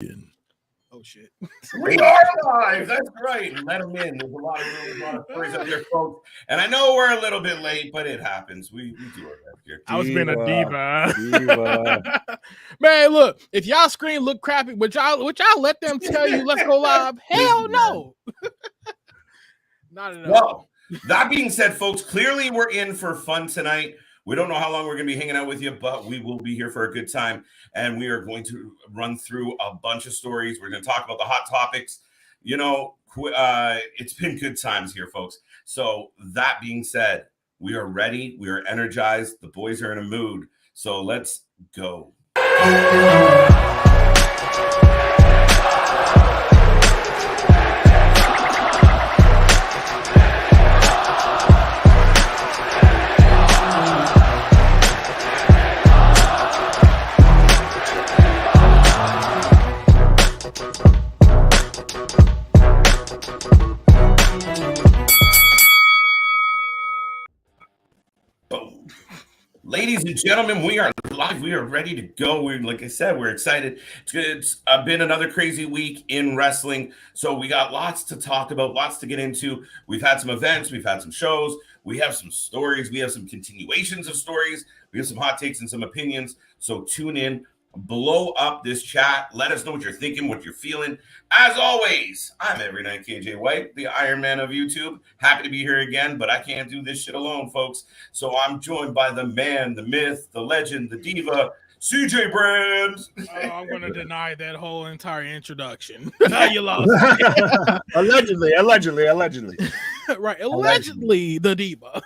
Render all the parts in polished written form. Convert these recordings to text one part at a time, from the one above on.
Oh shit. We are live. That's right. Let them in. There's a lot of stories up here, folks. And I know we're a little bit late, but it happens. We do our best here. I was being a diva. Man, look, if y'all screen look crappy, would y'all let them tell you let's go live? Hell no. Not at all. Well, that being said, folks, clearly we're in for fun tonight. We don't know how long we're going to be hanging out with you, but we will be here for a good time. And we are going to run through a bunch of stories. We're going to talk about the hot topics. You know, it's been good times here, folks. So that being said, we are ready. We are energized. The boys are in a mood. So let's go. Ladies and gentlemen, we are live. We are ready to go. Like I said, we're excited. It's been another crazy week in wrestling. So we got lots to talk about, lots to get into. We've had some events. We've had some shows. We have some stories. We have some continuations of stories. We have some hot takes and some opinions. So tune in. Blow up this chat. Let us know what you're thinking, what you're feeling. As always, I'm Every Night KJ White, the Iron Man of YouTube. Happy to be here again, but I can't do this shit alone, folks. So I'm joined by the man, the myth, the legend, the diva, CJ Brands. Oh, I'm going to deny that whole entire introduction. You lost. Allegedly. Right, allegedly the diva.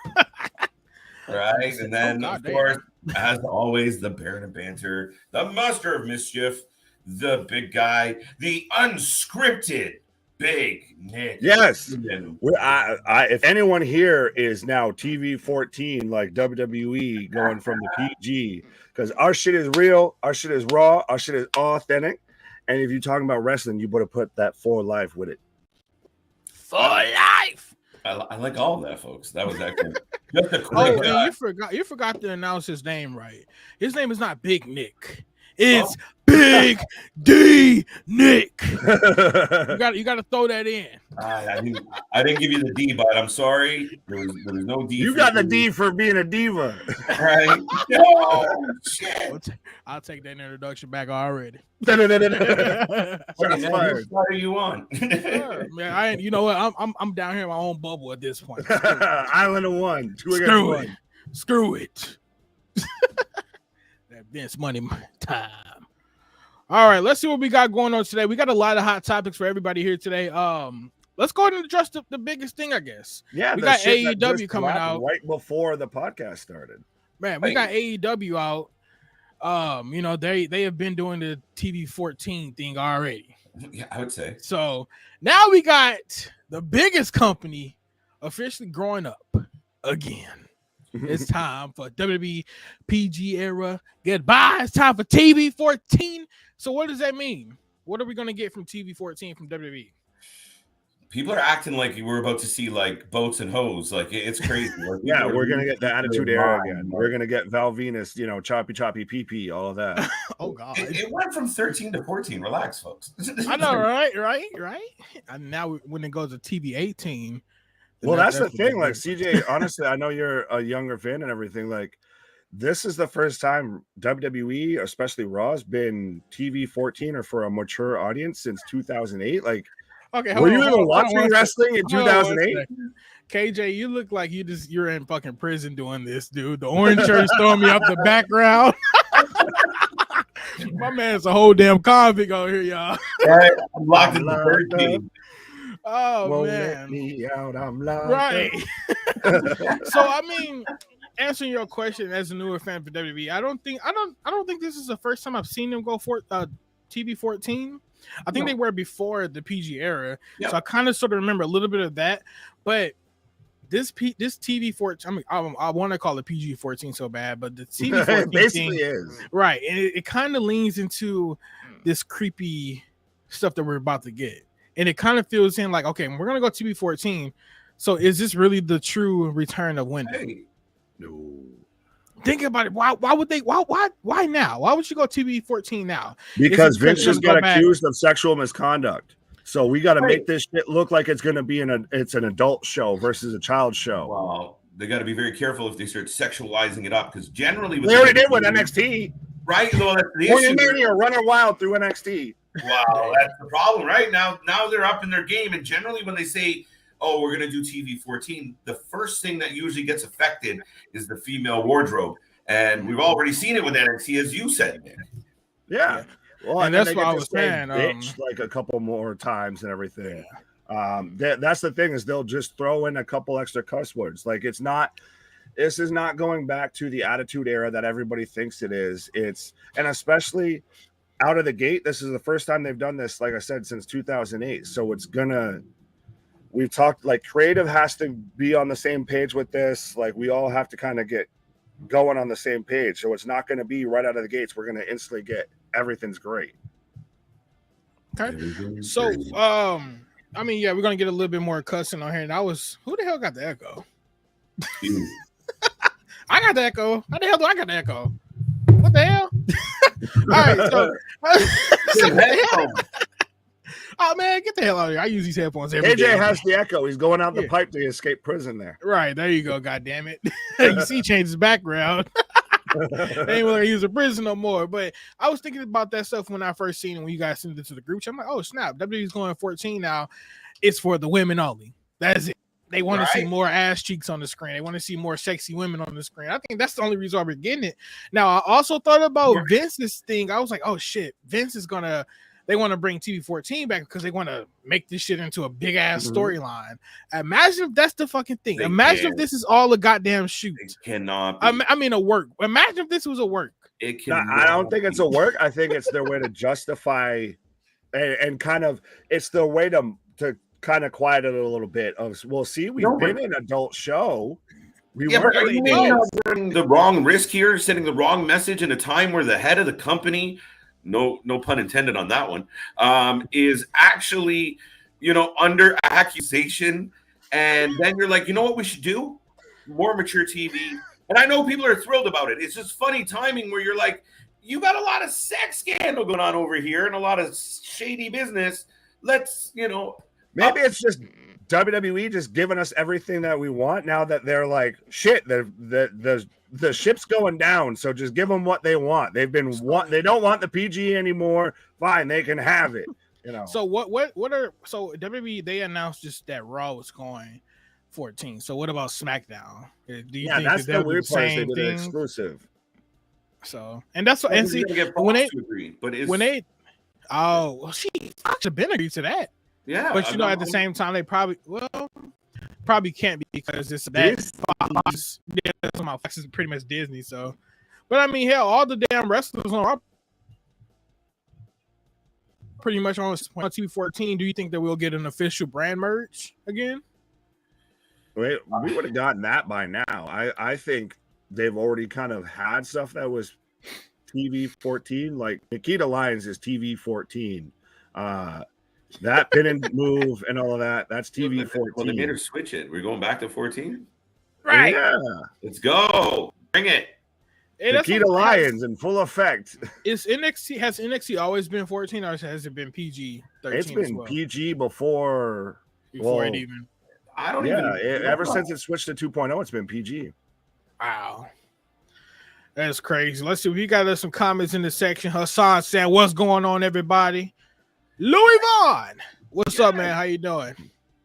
Right, and then, of course, as always, the Baron of Banter, the Master of Mischief, the big guy, the unscripted Big Nick. Yes. If anyone here is now TV 14, like WWE, going from the PG, because our shit is real, our shit is raw, our shit is authentic, and if you're talking about wrestling, you better put that for life with it. For life. I like all of that, folks. That was actually just a quick. Oh, and you forgot to announce his name right. His name is not Big Nick. It's Big D Nick. You got to throw that in. I didn't give you the D, but I'm sorry. There was no D. You got the D for being a diva, right? No shit. I'll take that introduction back already. What are you on? Sure, man, you know what? I'm down here in my own bubble at this point. Island of one. Screw it. That Vince money time. All right, let's see what we got going on today. We got a lot of hot topics for everybody here today. Let's go ahead and address the biggest thing, I guess. Yeah, we got AEW coming out right before the podcast started. Man, we got AEW out. You know, they have been doing the TV 14 thing already. Yeah, I would say. So now we got the biggest company officially growing up again. It's time for WWE PG era goodbye. It's time for TV 14. So what does that mean? What are we going to get from TV 14 from WWE? People are acting like we're about to see like boats and hoes. Like it's crazy. Like, yeah, we're gonna get the Attitude Era again. We're gonna get Val Venus, you know, choppy pee, all of that. Oh God! It went from 13 to 14. Relax, folks. I know, right. And now when it goes to TV 18. Well, that's the thing. Like CJ, honestly, I know you're a younger fan and everything. Like, this is the first time WWE, especially Raw, has been TV 14 or for a mature audience since 2008. Like. Okay, were you even watching wrestling in 2008? KJ, you look like you're in fucking prison doing this, dude. The orange shirt is throwing me up the background. My man's a whole damn convict over here, y'all. Right, I'm locked in the 13. Oh won't man, let me out. I'm locked. Right. So I mean, answering your question as a newer fan for WWE, I don't think this is the first time I've seen them go for TV 14. I think they were before the PG era, so I kind of sort of remember a little bit of that. But this TV 14, I mean, I want to call it PG 14 so bad, but the TV 14 basically thing, is right, and it kind of leans into this creepy stuff that we're about to get, and it kind of feels in like, okay, we're gonna go TV 14. So is this really the true return of Wendy? Hey. No. Think about it. Why would they? Why now? Why would you go TV 14 now? Because Vince just got accused of sexual misconduct. So we got to make this shit look like it's going to be an adult show versus a child show. Well, they got to be very careful if they start sexualizing it up because generally they already did with NXT, right? Well, that's the issue. You're running wild through NXT. Wow, that's the problem, right? Now they're up in their game, and generally when they say, "Oh, we're going to do TV 14," the first thing that usually gets affected is the female wardrobe, and we've already seen it with NXT, as you said, man. Yeah. Well, and that's what I was saying. Like a couple more times and everything. That's the thing is they'll just throw in a couple extra cuss words. Like this is not going back to the Attitude Era that everybody thinks it is. And especially out of the gate, this is the first time they've done this, like I said, since 2008. So we've talked like creative has to be on the same page with this. Like we all have to kind of get going on the same page. So it's not going to be right out of the gates. We're going to instantly get everything's great. Okay. So, I mean, yeah, we're going to get a little bit more cussing on here. And who the hell got the echo? I got the echo. How the hell do I got the echo? What the hell? All right. So, oh, man, get the hell out of here. I use these headphones every day. AJ has the echo. He's going out the pipe to escape prison there. Right. There you go. God damn it. You see, change his background. They ain't want to use a prison no more. But I was thinking about that stuff when I first seen it, when you guys sent it to the group chat. I'm like, oh, snap. WWE's going 14 now. It's for the women only. That's it. They want to see more ass cheeks on the screen. They want to see more sexy women on the screen. I think that's the only reason why we're getting it. Now, I also thought about Vince's thing. I was like, oh, shit. Vince is going to... They want to bring TV 14 back because they want to make this shit into a big ass storyline. Imagine if that's the fucking thing. Imagine if this is all a goddamn shoot. It cannot be. I mean, a work. Imagine if this was a work. It can. I don't think it's a work. I think it's their way to justify and kind of it's their way to kind of quiet it a little bit. We'll see. We've been an adult show. We weren't running the wrong risk here, sending the wrong message in a time where the head of the company. No pun intended on that one, is actually, under accusation. And then you're like, you know what we should do? More mature TV. And I know people are thrilled about it. It's just funny timing where you're like, you got a lot of sex scandal going on over here and a lot of shady business. Let's, maybe it's just WWE just giving us everything that we want now that they're like, shit, the ship's going down, so just give them what they want. They don't want the PG anymore. Fine, they can have it. So so WWE, they announced just that Raw was going 14. So what about SmackDown? Do you think that's the weird part. They did thing? Exclusive. So and that's what she should have been agreed to that. Yeah, but at the same time, they probably can't be because it's Fox. Fox is pretty much Disney. So, but I mean, hell, all the damn wrestlers on pretty much on TV 14. Do you think that we'll get an official brand merge again? We would have gotten that by now. I think they've already kind of had stuff that was TV 14. Like Nikita Lyons is TV 14. That pin and move and all of that's TV 14. Well, they made her switch it. We're going back to 14? Right. Yeah. Let's go. Bring it. Hey, Nikita Lyons in full effect. Has NXT always been 14 or has it been PG 13? It's been PG before it even. I don't even. Ever since it switched to 2.0, it's been PG. Wow. That's crazy. Let's see. We got some comments in the section. Hassan saying, "What's going on, everybody?" Louis Vaughn, what's up, man? How you doing?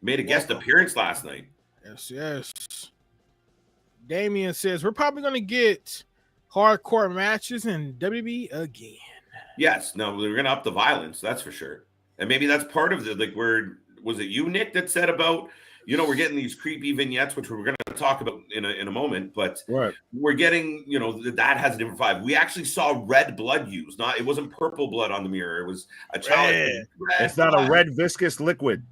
Made a guest appearance last night. Yes. Damien says we're probably gonna get hardcore matches in WWE again. Yes, no, we're gonna up the violence, that's for sure. And maybe that's part of was it you, Nick, that said about we're getting these creepy vignettes, which we're gonna talk about in a moment, but we're getting that has a different vibe. We actually saw red blood used. It wasn't purple blood on the mirror, it was a challenge. It's not a red viscous liquid.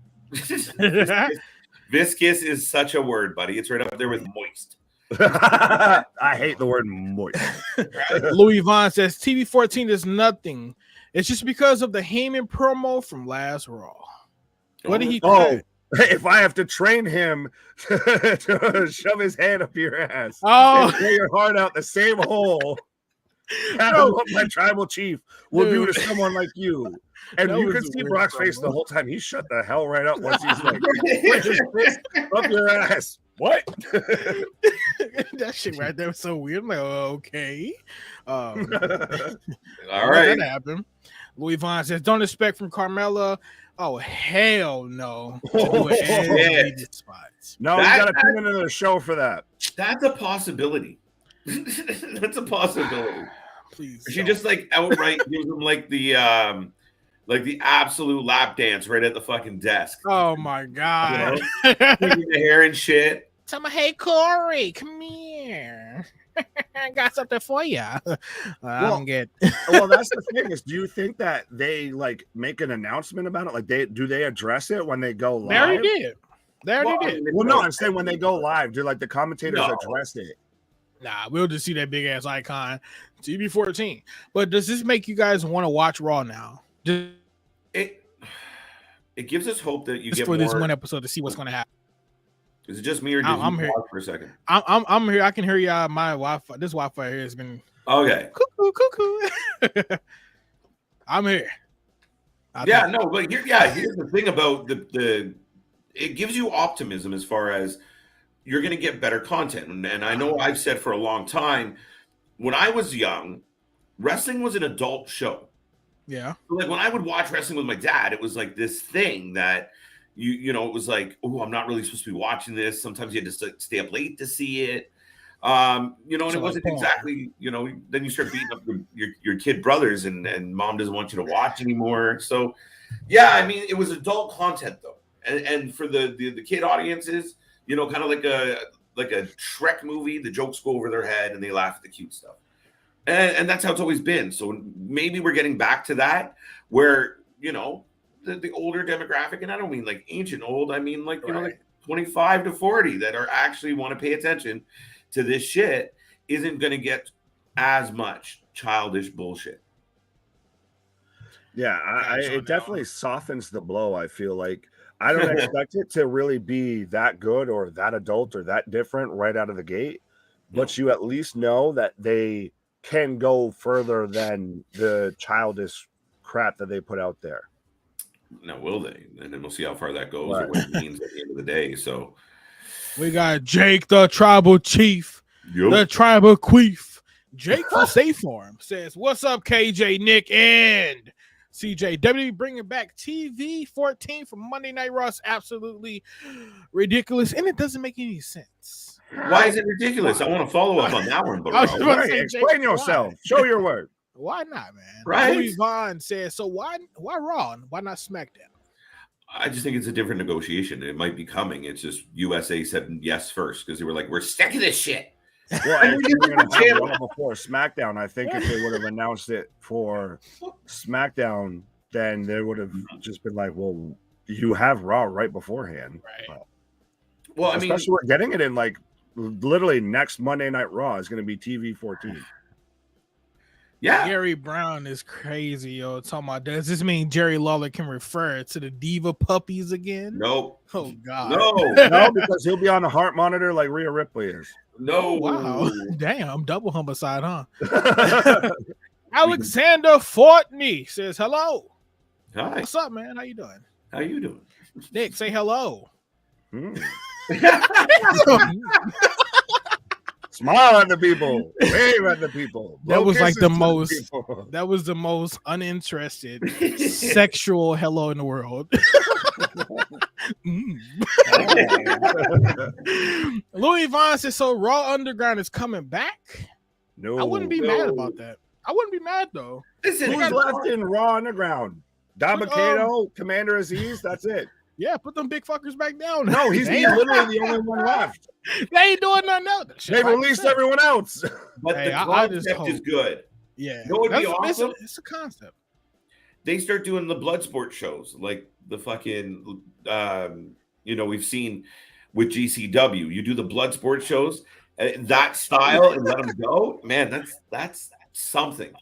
Viscous is such a word, buddy. It's right up there with moist. I hate the word moist. Louis Vaughn says TV 14 is nothing. It's just because of the Heyman promo from last Raw. What did he say? if I have to train him to shove his hand up your ass Oh, and pull your heart out the same hole, that's No. what my tribal chief will do Dude. to someone like you. And That you was can a see weird Brock's face promo. the whole time. He shut the hell right up once he's like, put his fist up your ass. What? That shit right there was so weird. I'm like, okay. All Let right. that happen. Louis Vaughn says, don't expect from Carmella. Oh, hell no. To do an animated spots. No, That- you got to tune into the show for that. That's a possibility. That's a possibility. Please. She don't. just like outright gives him like the absolute lap dance right at the fucking desk. Oh my God. Taking the hair and shit. Tell me, hey Corey, come here. I got something for you. I'm good. Well, that's the thing is, do you think that they like make an announcement about it? Like they address it when they go live? They already did. They already did. Well, no, I'm saying when they go live, do like the commentators address it? Nah, we'll just see that big ass icon, TB14. But does this make you guys want to watch Raw now? Just It gives us hope that you get for more. this one episode to see what's going to happen. Is it just me or did I'm you here. pause for a second? I'm here. I can hear y'all. My Wi-Fi. This Wi-Fi here has been Okay. cuckoo. I'm here. Yeah, no, but here's the thing about the it gives you optimism as far as you're going to get better content. And I know I've said for a long time, when I was young, wrestling was an adult show. Yeah. Like when I would watch wrestling with my dad, it was like this thing that you know, it was like, oh, I'm not really supposed to be watching this. Sometimes you had to stay up late to see it. You know, and So it wasn't like exactly, you know, then you start beating up your kid brothers and mom doesn't want you to watch anymore. So yeah, I mean, it was adult content though. And for the kid audiences, you know, kind of like a Shrek movie, the jokes go over their head and they laugh at the cute stuff. And that's how it's always been. So maybe we're getting back to that where, you know, the older demographic, and I don't mean like ancient old, I mean like, you know, like 25 to 40 that are actually want to pay attention to this shit isn't going to get as much childish bullshit. Yeah, it definitely softens the blow. I feel like I don't expect it to really be that good or that adult or that different right out of the gate, but you at least know that they can go further than the childish crap that they put out there. Now, will they? And then we'll see how far that goes or what it means at the end of the day. So we got Jake, the tribal chief, the tribal queef. Jake from Safe Farm says, what's up, KJ, Nick, and CJ? WWE bringing back TV 14 from Monday Night Raw is absolutely ridiculous, and it doesn't make any sense. Why is it ridiculous? I want to follow up on that one. But explain yourself. Show your word. Why not, man? Right? Louis Vaughn says, so why Raw and why not SmackDown? I just think it's a different negotiation. It might be coming. It's just USA said yes first because they were like, we're sick of this shit. Well, I think we're going to have one before SmackDown. I think if they would have announced it for SmackDown, then they would have just been like, well, you have Raw right beforehand. Right. Well, I mean, especially we're getting it in like literally next Monday Night Raw is going to be TV 14. Yeah, Gary Brown is crazy, yo. Talking about, does this mean Jerry Lawler can refer to the diva puppies again? No. Oh God. No, because he'll be on a heart monitor like Rhea Ripley is. No. Oh, wow. Damn, double homicide, huh? Alexander Fortney says hello. Hi. What's up, man? How you doing? How you doing? Nick, say hello. Smile at the people. Wave at the people. That was like the most. That was the most uninterested sexual hello in the world. Louis Vaughn says, so Raw Underground is coming back? No. I wouldn't be mad about that. I wouldn't be mad though. Listen, who's left in Raw Underground? Dabakato, Commander Aziz, that's it. Yeah, put them big fuckers back down. No, he's literally the only one left. They ain't doing nothing else. They released everyone else. But the concept is good. Yeah. You know what would be awesome? It's a concept. They start doing the blood sport shows like the fucking, you know, we've seen with GCW. You do the blood sport shows, that style, and let them go. Man, that's something.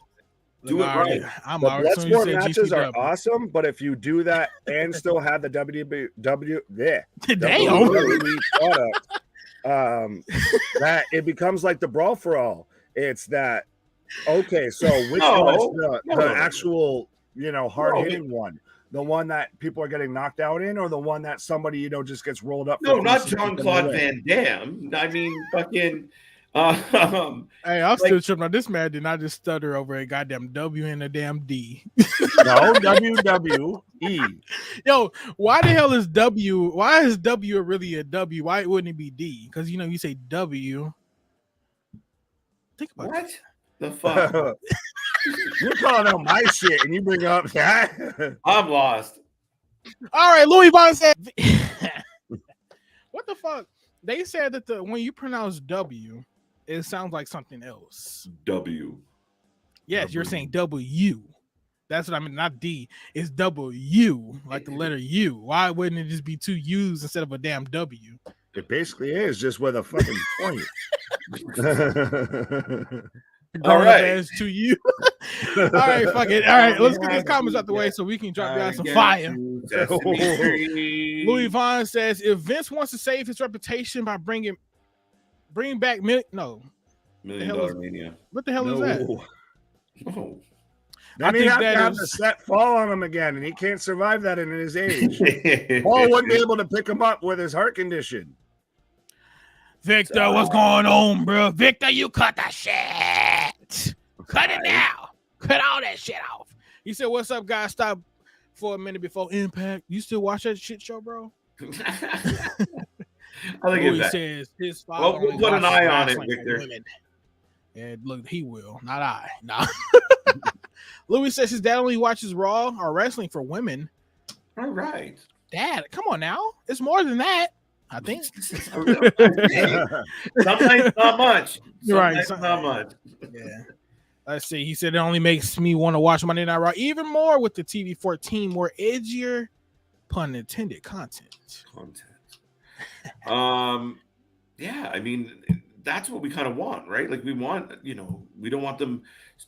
Do it right. I'm The already Bloodsport matches are GCW. awesome, but if you do that and still have the WWE product, that it becomes like the Brawl for All. It's that okay, so which one is the actual, hard hitting one? The one that people are getting knocked out in, or the one that somebody just gets rolled up? No, not Jean-Claude Van Damme. I mean, fucking. Hey, I'm still tripping on this man. Did not just stutter over a goddamn W and a damn D. No, WWE. Yo, why the hell is W? Why is W really a W? Why wouldn't it be D? Because you say W. Think about what the fuck. You're calling out my shit, and you bring up that. I'm lost. All right, Louis Vaughn said. What the fuck? They said that when you pronounce W, it sounds like something else. W. Yes, you're saying W. That's what I mean, not D. It's W, like the letter U. Why wouldn't it just be two U's instead of a damn W? It basically is just with a fucking point. All right. To you. All right, fuck it. All right, let's get these comments out the way so we can drop down some fire. Louis Vaughn says, if Vince wants to save his reputation by bringing back $1 Million Dollar Mania. What the hell is that? Oh. Then he have to have the set fall on him again, and he can't survive that in his age. Paul wouldn't be able to pick him up with his heart condition. Victor, what's going on, bro? Victor, you cut the shit. Cut it now. Cut all that shit off. He said, what's up, guys? Stop for a minute before Impact. You still watch that shit show, bro? I think Louis says his father. We'll put an eye on it, Victor. And look, he will, not I. Nah. Louis says his dad only watches Raw or wrestling for women. All right. Dad, come on now. It's more than that, I think. Sometimes not much. Right. Not much. Yeah. Let's see. He said it only makes me want to watch Monday Night Raw even more with the TV 14, more edgier, pun intended, content. Yeah, I mean, that's what we kind of want, right? Like we want, we don't want them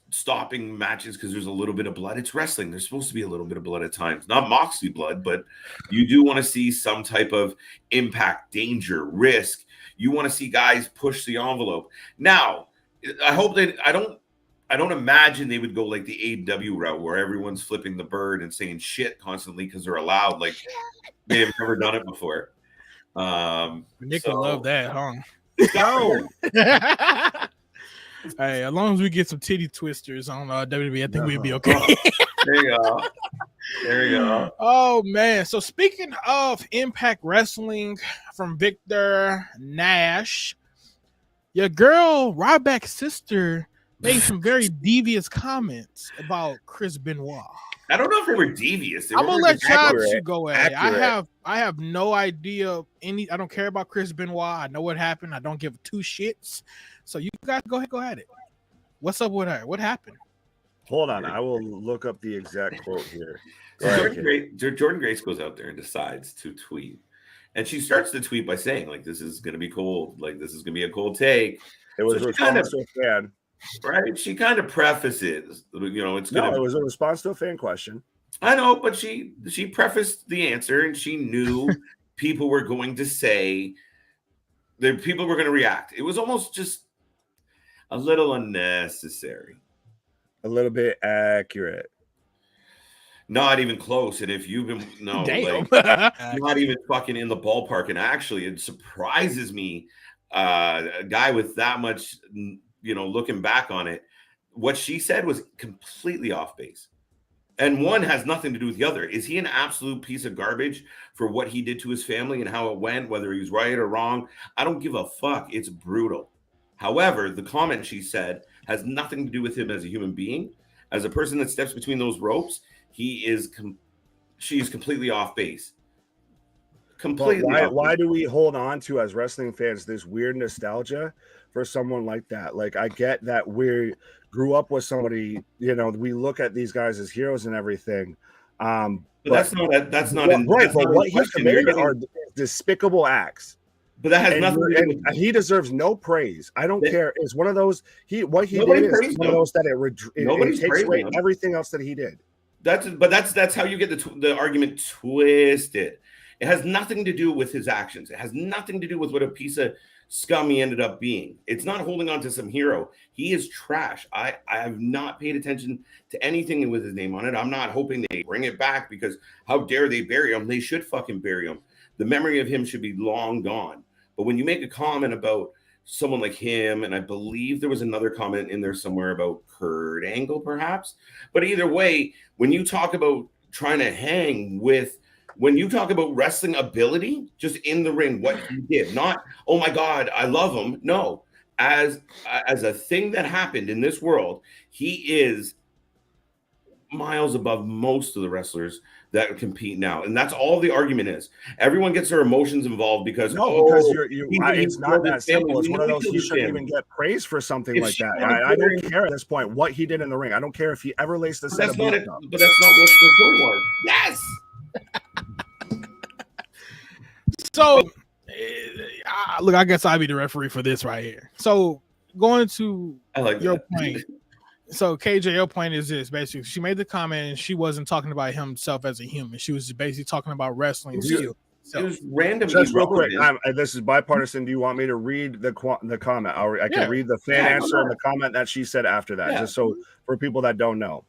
stopping matches because there's a little bit of blood. It's wrestling. There's supposed to be a little bit of blood at times. Not Moxley blood, but you do want to see some type of impact, danger, risk. You want to see guys push the envelope. Now, I hope that I don't imagine they would go like the AEW route where everyone's flipping the bird and saying shit constantly because they're allowed. Like they have never done it before. Nick would love that, huh? No. Hey, as long as we get some titty twisters on WWE, I think we'll be okay. There you go. There you go. Oh man! So speaking of Impact Wrestling, from Victor Nash, your girl Ryback's sister made some very devious comments about Chris Benoit. I don't know if they were devious. I'm gonna let you go at it. I have no idea I don't care about Chris Benoit. I know what happened. I don't give two shits. So you guys go ahead it. What's up with her? What happened? Hold on, I will look up the exact quote here. Jordan Grace goes out there and decides to tweet. And she starts to tweet by saying, like, this is gonna be cold, like this is gonna be a cold take. It was a response to a fan. Right? She kind of prefaces, it's gonna it was a response to a fan question. I know, but she prefaced the answer and she knew people were going to say that people were going to react. It was almost just a little unnecessary. A little bit accurate. Not even close. And if you've been not even fucking in the ballpark. And actually, it surprises me, a guy with that much, looking back on it, what she said was completely off base. And one has nothing to do with the other. Is he an absolute piece of garbage for what he did to his family and how it went, whether he's right or wrong? I don't give a fuck. It's brutal. However, the comment she said has nothing to do with him as a human being. As a person that steps between those ropes, she is completely off base. Completely. Why do we hold on to, as wrestling fans, this weird nostalgia for someone like that? Like, I get that we grew up with somebody, we look at these guys as heroes and everything. But that's not right. But what he committed are despicable acts. But that has nothing to do with he deserves no praise. I don't care. It's one of those what he Nobody did is praised one of him. those that Nobody's it takes praising away him. everything else that he did. That's how you get the argument twisted. It has nothing to do with his actions. It has nothing to do with what a piece of scum he ended up being. It's not holding on to some hero. He is trash. I have not paid attention to anything with his name on it. I'm not hoping they bring it back because how dare they bury him? They should fucking bury him. The memory of him should be long gone. But when you make a comment about someone like him, and I believe there was another comment in there somewhere about Kurt Angle, perhaps. But either way, when you talk about trying to hang with, when you talk about wrestling ability, just in the ring, what he did, not, oh my God, I love him. No, as a thing that happened in this world, he is miles above most of the wrestlers that compete now, and that's all the argument is. Everyone gets their emotions involved because because it's not that simple. It's one of those he shouldn't even get praise for something like that. I don't care at this point what he did in the ring. I don't care if he ever laced a set of boots up. But that's not what the point was. Yes. So, look, I guess I'll be the referee for this right here. So, going to your point. So, KJ, your point is this. Basically, she made the comment and she wasn't talking about himself as a human. She was basically talking about wrestling skill. It was random. Just real quick, this is bipartisan. Do you want me to read the comment? I can read the fan answer and the comment that she said after that, just so for people that don't know.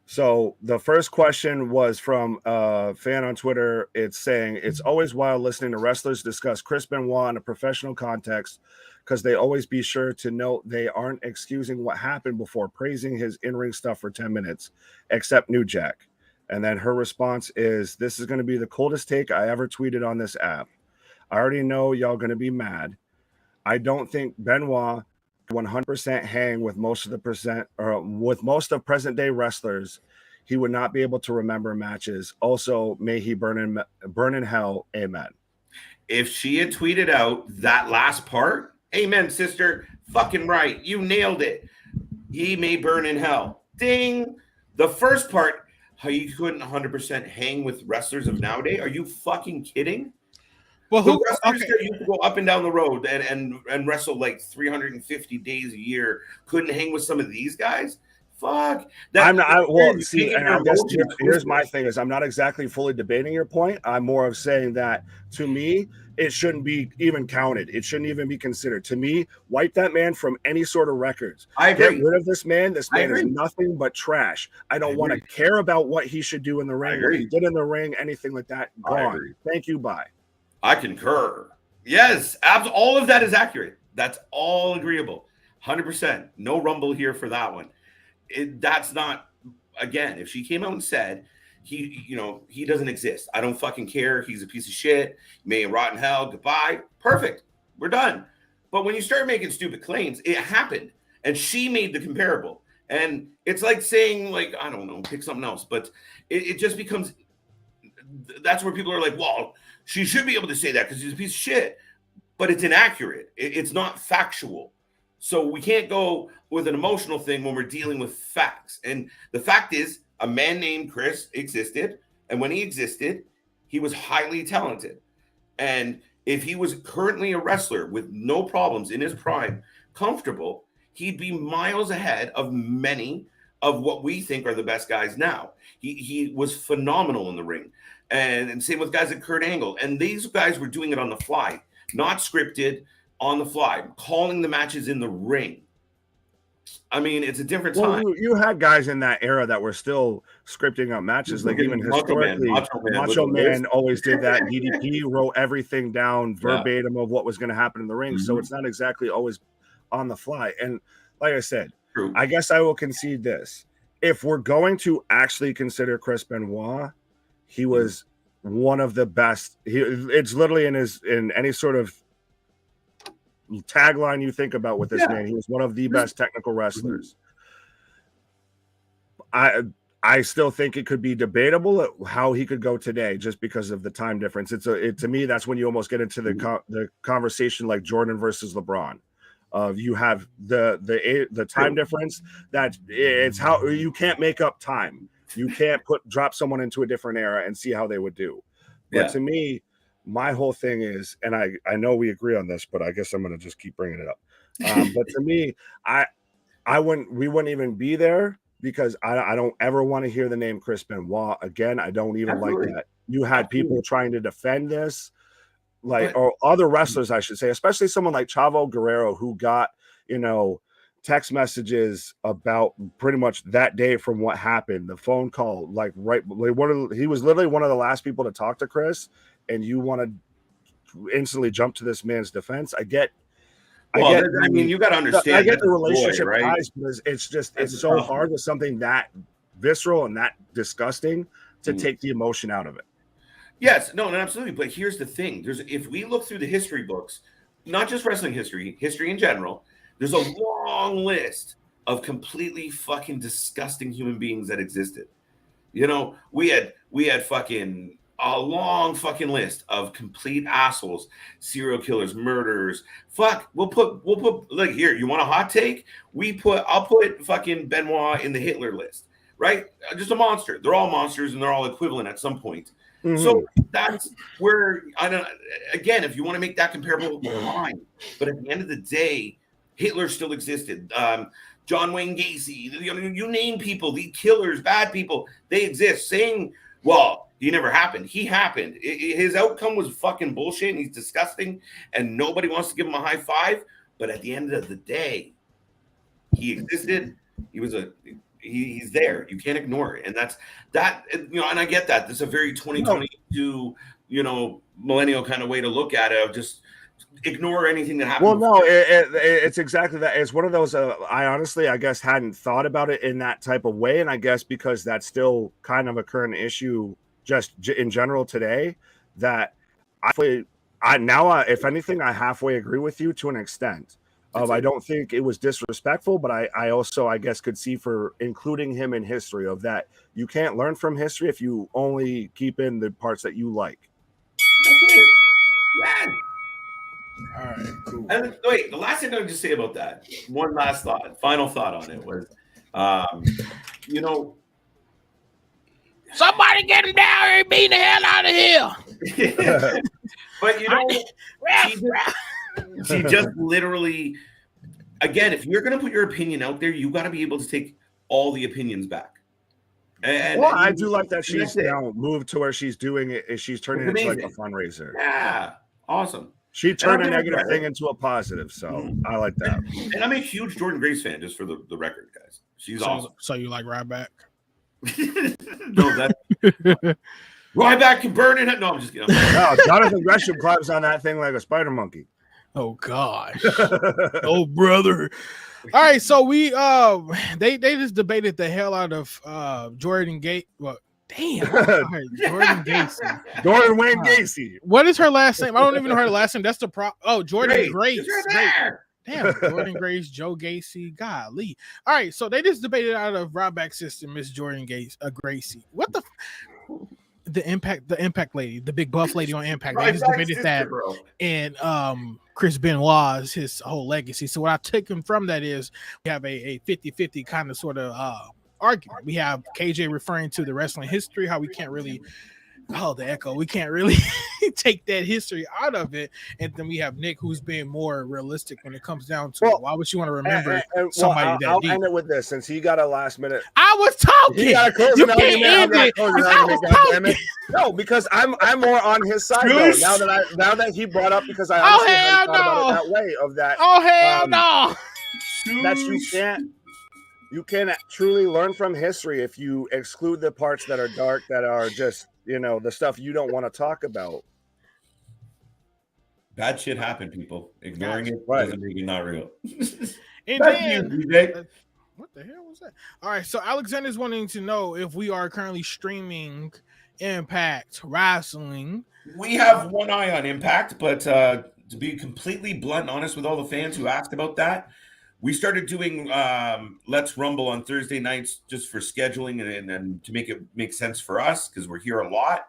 So the first question was from a fan on Twitter. It's saying, it's always wild listening to wrestlers discuss Chris Benoit in a professional context because they always be sure to note they aren't excusing what happened before praising his in-ring stuff for 10 minutes, except New Jack. And then her response is, this is going to be the coldest take I ever tweeted on this app. I already know y'all going to be mad. I don't think Benoit 100% hang with most of present day wrestlers. He would not be able to remember matches. Also, may he burn in hell. Amen. If she had tweeted out that last part, amen, sister, fucking right, you nailed it. He may burn in hell. Ding. The first part, how you couldn't 100% hang with wrestlers of nowadays? Are you fucking kidding? Well, who wrestlers that used to go up and down the road and wrestle like 350 days a year couldn't hang with some of these guys? Fuck. I'm not. Well, see, and I guess here's my thing: is I'm not exactly fully debating your point. I'm more of saying that to me, it shouldn't be even counted. It shouldn't even be considered. To me, wipe that man from any sort of records. I agree. Get rid of this man. This man is nothing but trash. I don't want to care about what he should do in the ring, what he did in the ring, anything like that. Gone. Thank you. Bye. I concur. Yes, all of that is accurate. That's all agreeable. 100%. No rumble here for that one. That's not, again, if she came out and said, he doesn't exist. I don't fucking care. He's a piece of shit. May rot in hell. Goodbye. Perfect. We're done. But when you start making stupid claims, it happened. And she made the comparable. And it's like saying, like, I don't know, pick something else. But it just becomes, that's where people are like, well, she should be able to say that because he's a piece of shit. But it's inaccurate. It's not factual. So we can't go with an emotional thing when we're dealing with facts. And the fact is, a man named Chris existed. And when he existed, he was highly talented. And if he was currently a wrestler with no problems in his prime, comfortable, he'd be miles ahead of many of what we think are the best guys now. He was phenomenal in the ring. And same with guys like Kurt Angle. And these guys were doing it on the fly, not scripted, on the fly, calling the matches in the ring. I mean, it's a different time. You had guys in that era that were still scripting up matches. Like even historically, Macho Man always did that. DDP wrote everything down verbatim of what was going to happen in the ring. So it's not exactly always on the fly. And like I said, I guess I will concede this. If we're going to actually consider Chris Benoit, he was one of the best. It's literally in any sort of tagline you think about with this man. He was one of the best technical wrestlers. I still think it could be debatable how he could go today just because of the time difference. To me, that's when you almost get into the conversation like Jordan versus LeBron. You have the time difference that it's how you can't make up time. You can't drop someone into a different era and see how they would do. But to me, my whole thing is, and I know we agree on this, but I guess I'm going to just keep bringing it up. But to me, we wouldn't even be there because I don't ever want to hear the name Chris Benoit again. I don't even like that. You had people trying to defend this, or other wrestlers, I should say, especially someone like Chavo Guerrero, who got, text messages about pretty much that day from what happened, the phone call, he was literally one of the last people to talk to Chris, and you want to instantly jump to this man's defense. I mean, you got to understand. I get the relationship ties, because it's so hard with something that visceral and that disgusting to take the emotion out of it. Yes, no, absolutely. But here's the thing: if we look through the history books, not just wrestling history in general, there's a long list of completely fucking disgusting human beings that existed. We had fucking a long fucking list of complete assholes, serial killers, murderers. Fuck, we'll put like, here, you want a hot take? I'll put fucking Benoit in the Hitler list, right? Just a monster. They're all monsters and they're all equivalent at some point. Mm-hmm. So that's where again, if you want to make that comparable, fine. But at the end of the day, Hitler still existed. John Wayne Gacy, you name people, the killers, bad people, they exist. Saying, well, he never happened. He happened. His outcome was fucking bullshit, and he's disgusting, and nobody wants to give him a high five. But at the end of the day, he existed. He's there. You can't ignore it, and that's that. And I get that. This is a very 2022, millennial kind of way to look at it. Of just ignore anything that happened. Well, no, it's exactly that. It's one of those. I honestly, I guess, hadn't thought about it in that type of way, and I guess because that's still kind of a current issue, just in general today. That if anything, I halfway agree with you to an extent. I don't think it was disrespectful, but I also, I guess, could see for including him in history of that. You can't learn from history if you only keep in the parts that you like. Yeah. All right, cool. And wait, the last thing I would just say about that, one last final thought on it was, somebody get him down here and beat the hell out of here. But she just literally, again, if you're going to put your opinion out there, you got to be able to take all the opinions back. I do like that she's now moved to where she's doing it. She's turning it into like a fundraiser. Yeah, awesome. She turned a negative thing into a positive, so I like that. And I'm a huge Jordan Grace fan, just for the record, guys. She's awesome. So you like Ryback? No, that Ryback can burn it. No, I'm just kidding. No, Jonathan Gresham climbs on that thing like a spider monkey. Oh gosh. Oh brother. All right, so we they just debated the hell out of Jordan Gate. Well, damn. Right, Jordan Gacy. Jordan Wayne Gacy. What is her last name? I don't even know her last name. That's the Jordan Grace. Damn, Jordan Grace, Joe Gacy. Golly. All right, so they just debated out of Ryback system, Miss Jordan Gracie. What the impact lady, the big buff lady on Impact. They just debated that, bro. And Chris Benoit's his whole legacy. So what I took him from that is we have a 50-50 kind of sort of argument. We have KJ referring to the wrestling history, how we can't really the echo. We can't really take that history out of it. And then we have Nick, who's being more realistic when it comes down to why would you want to remember somebody that deep? I'll end it with this, since he got a last minute. I was talking. You can't end it. No, because I'm more on his side though. Now that he brought up, because I honestly hadn't thought about it that way of that. Oh hell no! That you can't truly learn from history if you exclude the parts that are dark, that are just the stuff you don't want to talk about. Bad shit happened, people. Ignoring it doesn't make it not real. And then, what the hell was that? All right, so Alexander's wanting to know if we are currently streaming Impact Wrestling. We have one eye on Impact, but to be completely blunt and honest with all the fans who asked about that, we started doing Let's Rumble on Thursday nights just for scheduling and to make it make sense for us, because we're here a lot.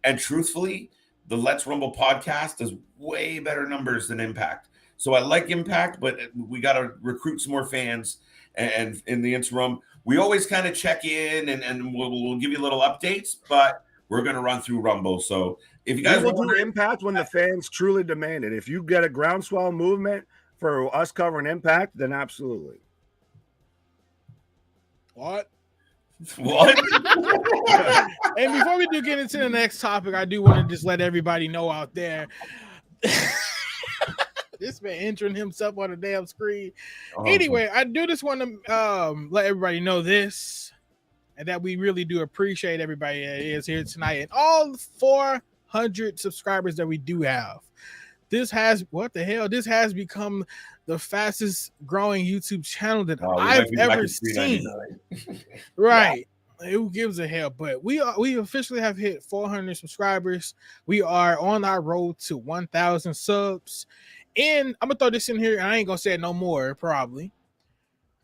And truthfully, the Let's Rumble podcast does way better numbers than Impact. So I like Impact, but we got to recruit some more fans. And in the interim, we always kind of check in and we'll give you little updates. But we're going to run through Rumble. So if you We guys will do Impact when the fans truly demand it. If you get a groundswell movement for us covering Impact, then absolutely. What? What? And before we do get into the next topic, I do want to just let everybody know out there. This man entering himself on the damn screen. Anyway, I do just want to let everybody know this, and that we really do appreciate everybody that is here tonight and all 400 subscribers that we do have. This has This has become the fastest growing YouTube channel that I've ever seen. Right. Yeah. Who gives a hell? But we officially have hit 400 subscribers. We are on our road to 1,000 subs. And I'm gonna throw this in here, and I ain't gonna say it no more. Probably,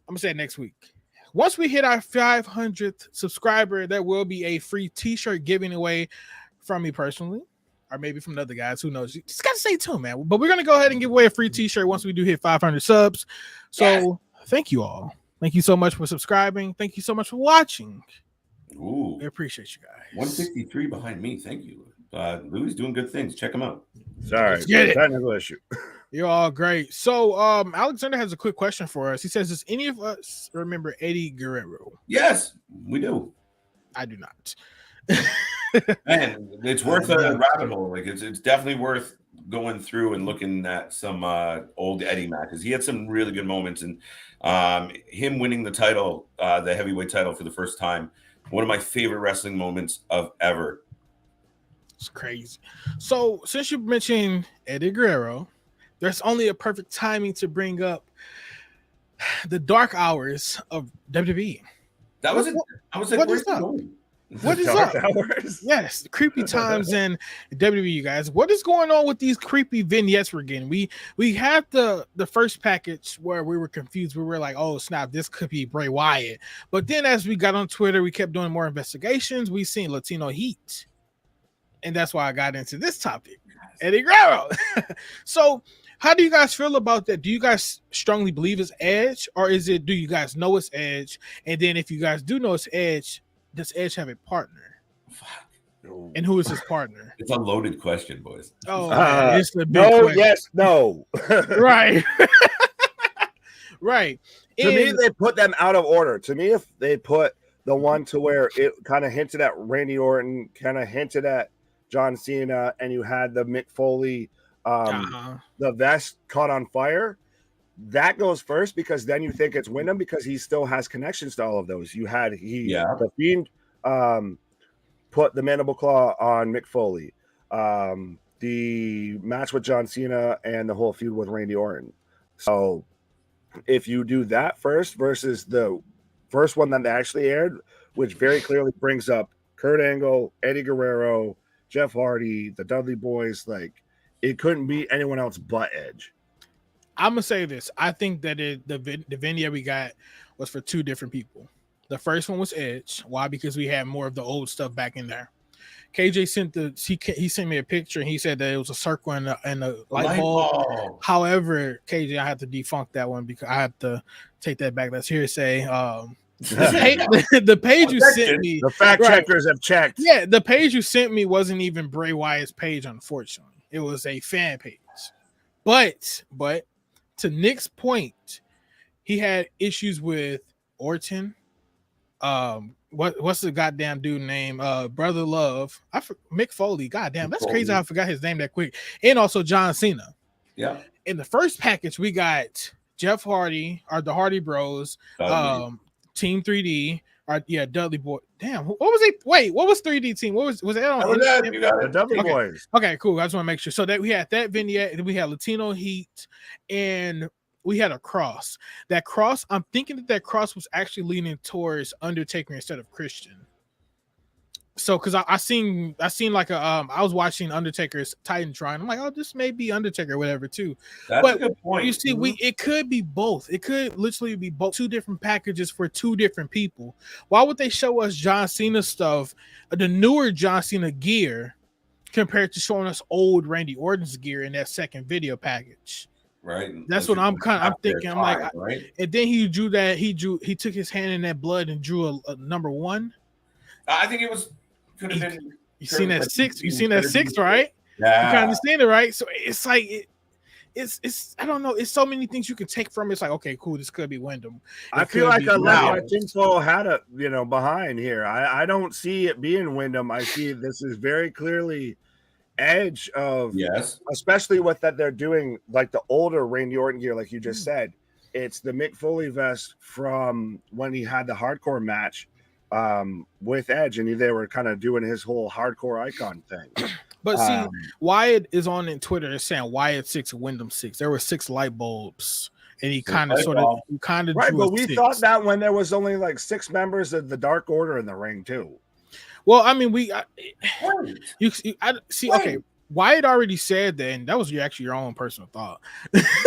I'm gonna say it next week. Once we hit our 500th subscriber, there will be a free T-shirt giving away from me personally, or maybe from the other guys. Who knows? You just gotta stay tuned, man. But we're gonna go ahead and give away a free T-shirt once we do hit 500 subs. So Thank you all. Thank you so much for subscribing. Thank you so much for watching. Ooh, I appreciate you guys. 153 behind me. Thank you. Louis doing good things. Check him out. Sorry, technical issue. You're all great. So, Alexander has a quick question for us. He says, "Does any of us remember Eddie Guerrero?" Yes, we do. I do not. Man, it's worth a rabbit hole. Like it's definitely worth going through and looking at some old Eddie matches. He had some really good moments, and him winning the title, the heavyweight title for the first time, one of my favorite wrestling moments of ever. It's crazy. So, since you mentioned Eddie Guerrero, there's only a perfect timing to bring up the dark hours of WWE. That was it. I was like, what where's is up? going? What is dark up? Hours? Yes, the creepy times in WWE, you guys. What is going on with these creepy vignettes we're getting? We had the first package where we were confused. We were like, oh snap, this could be Bray Wyatt. But then as we got on Twitter, we kept doing more investigations. We seen Latino Heat. And that's why I got into this topic, Eddie Guerrero. So how do you guys feel about that? Do you guys strongly believe it's Edge, or do you guys know it's Edge? And then if you guys do know it's Edge, does Edge have a partner? And who is his partner? It's a loaded question, boys. Oh, man, it's the big no, question. yes, no. Right. Right. To me, they put them out of order. To me, if they put the one to where it kind of hinted at Randy Orton, kind of hinted at John Cena, and you had the Mick Foley, the vest caught on fire, that goes first, because then you think it's Wyndham because he still has connections to all of those. You had the Fiend put the mandible claw on Mick Foley, the match with John Cena, and the whole feud with Randy Orton. So if you do that first versus the first one that they actually aired, which very clearly brings up Kurt Angle, Eddie Guerrero, Jeff Hardy, the Dudley Boys, like it couldn't be anyone else but Edge. I'm gonna say this. I think that the vignette we got was for two different people. The first one was Edge. Why? Because we had more of the old stuff back in there. KJ sent me a picture, and he said that it was a circle and a light bulb. However, KJ, I have to defunct that one because I have to take that back. That's hearsay. The page you sent me, the fact checkers have checked. Yeah, the page you sent me wasn't even Bray Wyatt's page, unfortunately. It was a fan page. But to Nick's point, he had issues with Orton. What's the goddamn dude name? Brother Love. Mick Foley. Goddamn, that's crazy how I forgot his name that quick. And also John Cena. Yeah. In the first package, we got Jeff Hardy, or the Hardy Bros, Team 3D, Dudley Boy. Damn, what was it? Wait, what was 3D Team? What was it on? You got it. The Dudley Boys. Okay, cool. I just want to make sure. So that we had that vignette, and we had Latino Heat, and we had a cross. That cross, I'm thinking that cross was actually leaning towards Undertaker instead of Christian. So, because I seen like I was watching Undertaker's Titantron. I'm like, oh, this may be Undertaker or whatever too. That's a good point. You see, it could be both. It could literally be both, two different packages for two different people. Why would they show us John Cena stuff, the newer John Cena gear, compared to showing us old Randy Orton's gear in that second video package? Right. That's what I'm thinking. I'm like, right? And then he took his hand in that blood and drew a number one. I think it could have been You seen that 6? You seen that 6, right? Yeah. You kind of understand it, right? So it's like it's I don't know. It's so many things you can take from it. It's like, okay, cool. This could be Wyndham. I feel like I left my tinfoil hat up, behind here. I don't see it being Wyndham. I see this is very clearly Edge of, yes, especially with that they're doing like the older Randy Orton gear, like you just said. It's the Mick Foley vest from when he had the hardcore match with Edge, and they were kind of doing his whole hardcore icon thing. But see, Wyatt is on in Twitter and saying Wyatt 6, Wyndham 6. There were 6 light bulbs, and he kind of right. But we thought that when there was only like 6 members of the Dark Order in the ring too. Well, I mean, you see. Okay, Wyatt already said that, and that was actually your own personal thought. Because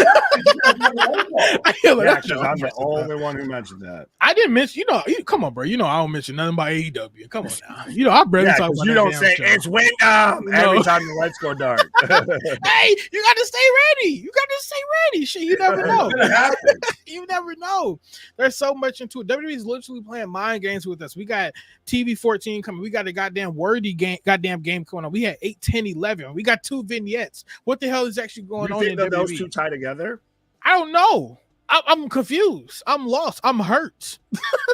I'm the only one who mentioned that. I didn't mention, come on, bro. I don't mention nothing about AEW. Come on now. I barely talk about you don't say show. It's Wyndham every time the lights go dark. Hey, you got to stay ready. Shit, you never know. You never know. There's so much into it. WWE is literally playing mind games with us. We got TV 14 coming. We got a goddamn goddamn game coming on. We had 8, 10, 11. We got 2 vignettes. What the hell is actually going on in WWE? Those 2 tie together? I don't know. I'm confused. I'm lost. I'm hurt.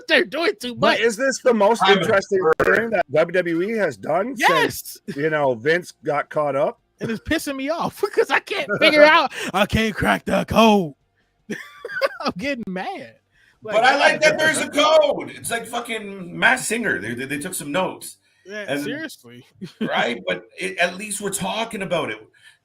They're doing too much. But is this the most interesting thing that WWE has done? Yes. Since, Vince got caught up? And it's pissing me off because I can't figure out. I can't crack the code. I'm getting mad. But I like that there's a code. It's like fucking Matt Singer. They took some notes. Yeah, seriously. Right? But at least we're talking about it.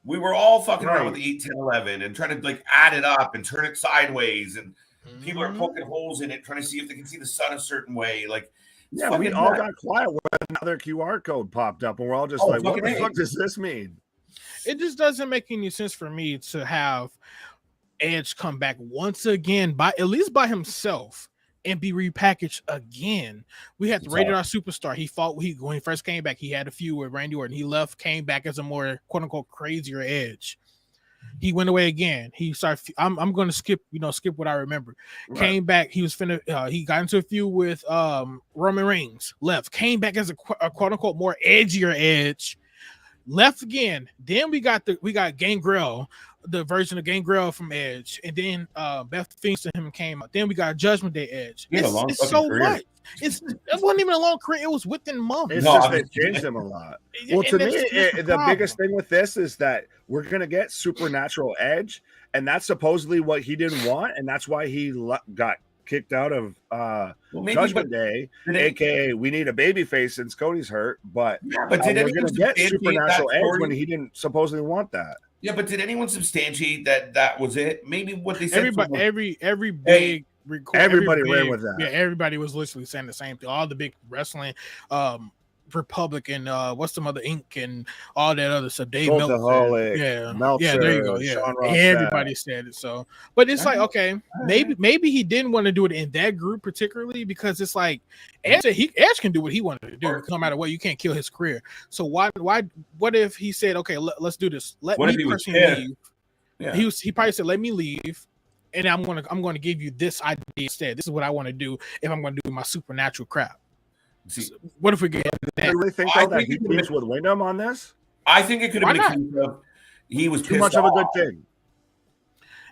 We were all fucking around with the 8, 10, 11 and trying to like add it up and turn it sideways. And people are poking holes in it, trying to see if they can see the sun a certain way. Like, yeah, we all got quiet when another QR code popped up, and we're all just like, what the fuck does this mean? It just doesn't make any sense for me to have Edge come back once again, at least by himself, and be repackaged again. We had the Rated R Superstar. He fought when he first came back. He had a feud with Randy Orton. He left, came back as a more quote unquote crazier Edge. He went away again. He started. I'm going to skip what I remember. Right. Came back. He was he got into a feud with Roman Reigns. Left. Came back as a quote unquote more edgier Edge. Left again. Then we got Gangrel, the version of Gangrel from Edge, and then Beth Phoenix and him came out. Then we got Judgment Day Edge. It's so much. It wasn't even a long career. It was within months. It's just they changed them a lot. Well, to me, the biggest thing with this is that we're gonna get Supernatural Edge, and that's supposedly what he didn't want, and that's why he got kicked out of Judgment Day, aka we need a baby face since Cody's hurt. But we're gonna get Supernatural Edge when he didn't supposedly want that. Yeah, but did anyone substantiate that was it? Maybe what they said. Everybody ran with that. Yeah, everybody was literally saying the same thing. All the big wrestling, Republic and what's some other Inc. and all that other stuff. Dave Meltzer, Meltzer, there you go. Yeah, everybody said it. So, but it's like, okay, maybe he didn't want to do it in that group particularly because it's like Edge can do what he wanted to do. No matter what, you can't kill his career. So why? What if he said, okay, let's do this. Let me personally leave. Yeah. He probably said, let me leave. And I'm gonna give you this idea instead. This is what I want to do if I'm gonna do my supernatural crap. See, what if we get that? You really think that he teams with Wyndham on this? I think it could have been a case of he was too much of a good thing.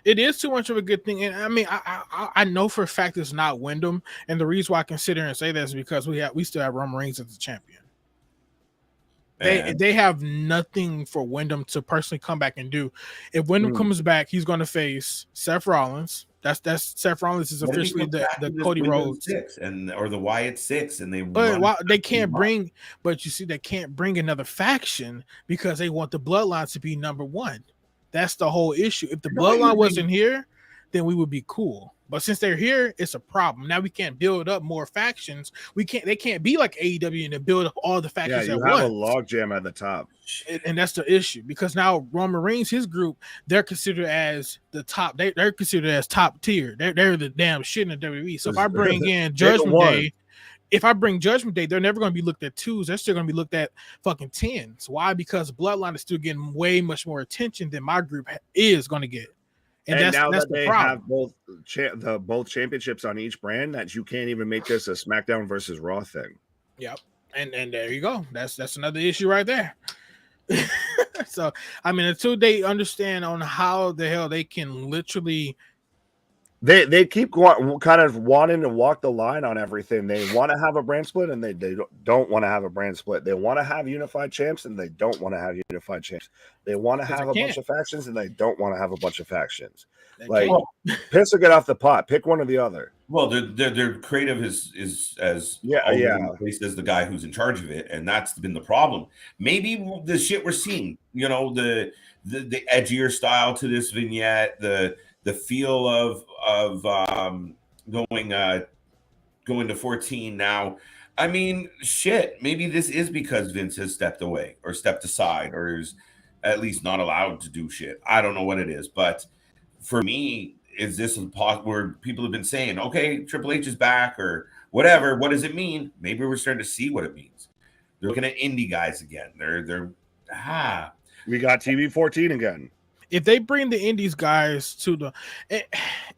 It is too much of a good thing, and I mean, I know for a fact it's not Wyndham, and the reason why I consider and say that is because we still have Roman Reigns as the champion. They have nothing for Wyndham to personally come back and do. If Wyndham comes back, he's going to face Seth Rollins. That's Seth Rollins is officially the Cody Rhodes or the Wyatt 6, and they can't bring. But you see, they can't bring another faction because they want the Bloodline to be number 1. That's the whole issue. If the Bloodline wasn't here, then we would be cool. But since they're here, it's a problem. Now we can't build up more factions. They can't be like AEW and build up all the factions at once. You have a logjam at the top. And that's the issue because now Roman Reigns, his group, they're considered as the top. They're considered as top tier. They're the damn shit in the WWE. So if I bring in Judgment Day, they're never going to be looked at 2s. They're still going to be looked at fucking 10s. Why? Because Bloodline is still getting way much more attention than my group is going to get. And now that they have both championships on each brand, that you can't even make this a SmackDown versus Raw thing. Yep. And there you go. That's another issue right there. So I mean, until they understand on how the hell they can literally, they keep going, kind of wanting to walk the line on everything. They want to have a brand split, and they don't want to have a brand split. They want to have unified champs, and they don't want to have unified champs. They want to have a bunch of factions, and they don't want to have a bunch of factions. Like, piss or get off the pot. Pick one or the other. Well, their creative is as based as the guy who's in charge of it, and that's been the problem. Maybe the shit we're seeing, you know, the edgier style to this vignette, the feel of going to 14 now. I mean, shit. Maybe this is because Vince has stepped away or stepped aside, or is at least not allowed to do shit. I don't know what it is, but for me, is this where people have been saying, okay, Triple H is back or whatever? What does it mean? Maybe we're starting to see what it means. They're looking at indie guys again. We got TV 14 again. If they bring the indies guys to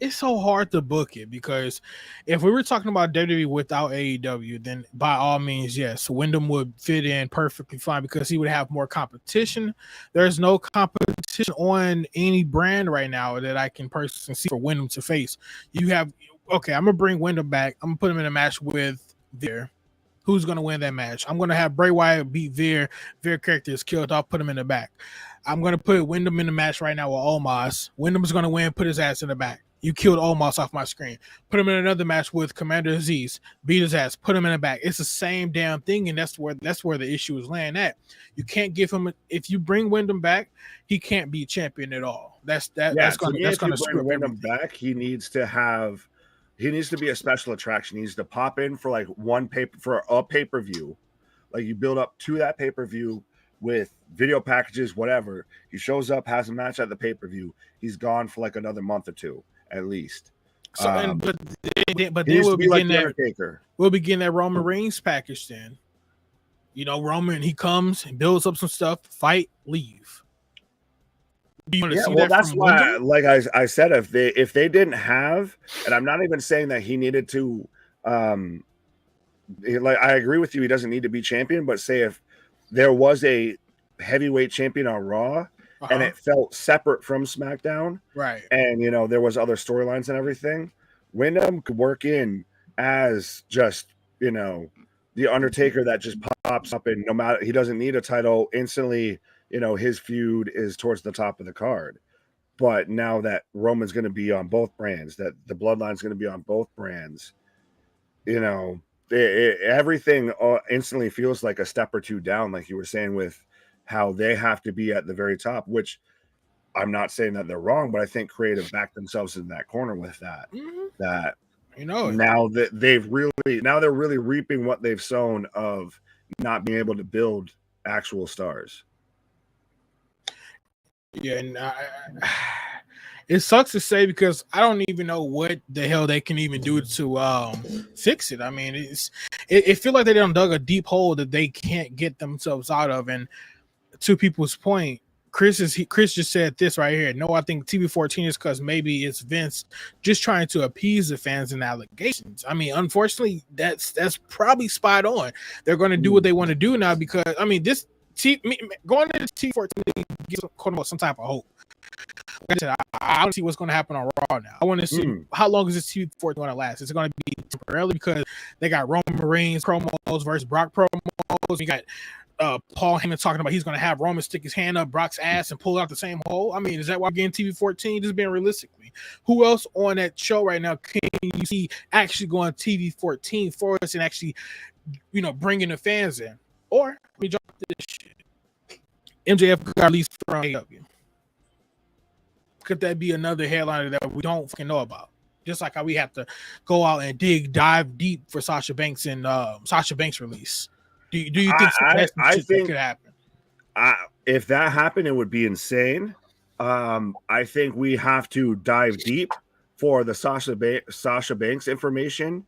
it's so hard to book it, because if we were talking about WWE without AEW, then by all means, yes, Wyndham would fit in perfectly fine because he would have more competition. There's no competition on any brand right now that I can personally see for Wyndham to face. You have, okay, I'm gonna bring Wyndham back. I'm gonna put him in a match with Veer. Who's gonna win that match? I'm gonna have Bray Wyatt beat Veer. Veer character is killed. I'll put him in the back. I'm going to put Wyndham in the match right now with Omos. Wyndham's going to win, put his ass in the back. You killed Omos off my screen. Put him in another match with Commander Aziz. Beat his ass. Put him in the back. It's the same damn thing, and that's where the issue is laying at. You can't give him if you bring Wyndham back, he can't be champion at all. That's going to screw Wyndham back. He needs to be a special attraction. He needs to pop in for like a pay-per-view. Like, you build up to that pay-per-view with video packages, whatever. He shows up, has a match at the pay-per-view. He's gone for like another month or two at least. So, but then we'll begin that Roman Reigns package. Then, you know, Roman, he comes and builds up some stuff, fight, leave. That's why, like I said, if they didn't have, and I'm not even saying that he needed to, like, I agree with you, he doesn't need to be champion, but say if there was a heavyweight champion on Raw and it felt separate from SmackDown, right? And, you know, there was other storylines and everything, Wyndham could work in as just, you know, the Undertaker that just pops up, and no matter, he doesn't need a title instantly, you know, his feud is towards the top of the card. But now that Roman's going to be on both brands, that the Bloodline's going to be on both brands, you know, everything instantly feels like a step or two down, like you were saying, with how they have to be at the very top, which I'm not saying that they're wrong, but I think creative backed themselves in that corner with that. That, you know, now that they're really reaping what they've sown of not being able to build actual stars. Yeah, and it sucks to say, because I don't even know what the hell they can even do to fix it. I mean, it feels like they done dug a deep hole that they can't get themselves out of. And to people's point, Chris just said this right here. No, I think TV14 is because maybe it's Vince just trying to appease the fans and allegations. I mean, unfortunately, that's probably spot on. They're going to do what they want to do now, because I mean, this going into TV14 gives some type of hope. Like I said, I want to see what's going to happen on Raw now. I want to see how long is this TV14 going to last. Is it going to be temporarily, because they got Roman Reigns promos versus Brock promos? We got Paul Heyman talking about he's going to have Roman stick his hand up Brock's ass and pull out the same hole. I mean, is that why we're getting TV14? Just being realistically, who else on that show right now can you see actually going TV14 for us and actually, you know, bringing the fans in? Or let me drop this shit. MJF got released from AEW. Could that be another headliner that we don't fucking know about? Just like how we have to go out and dive deep for Sasha Banks and Sasha Banks release. Do you think I think could happen? If that happened, it would be insane. I think we have to dive deep for the Sasha Banks information,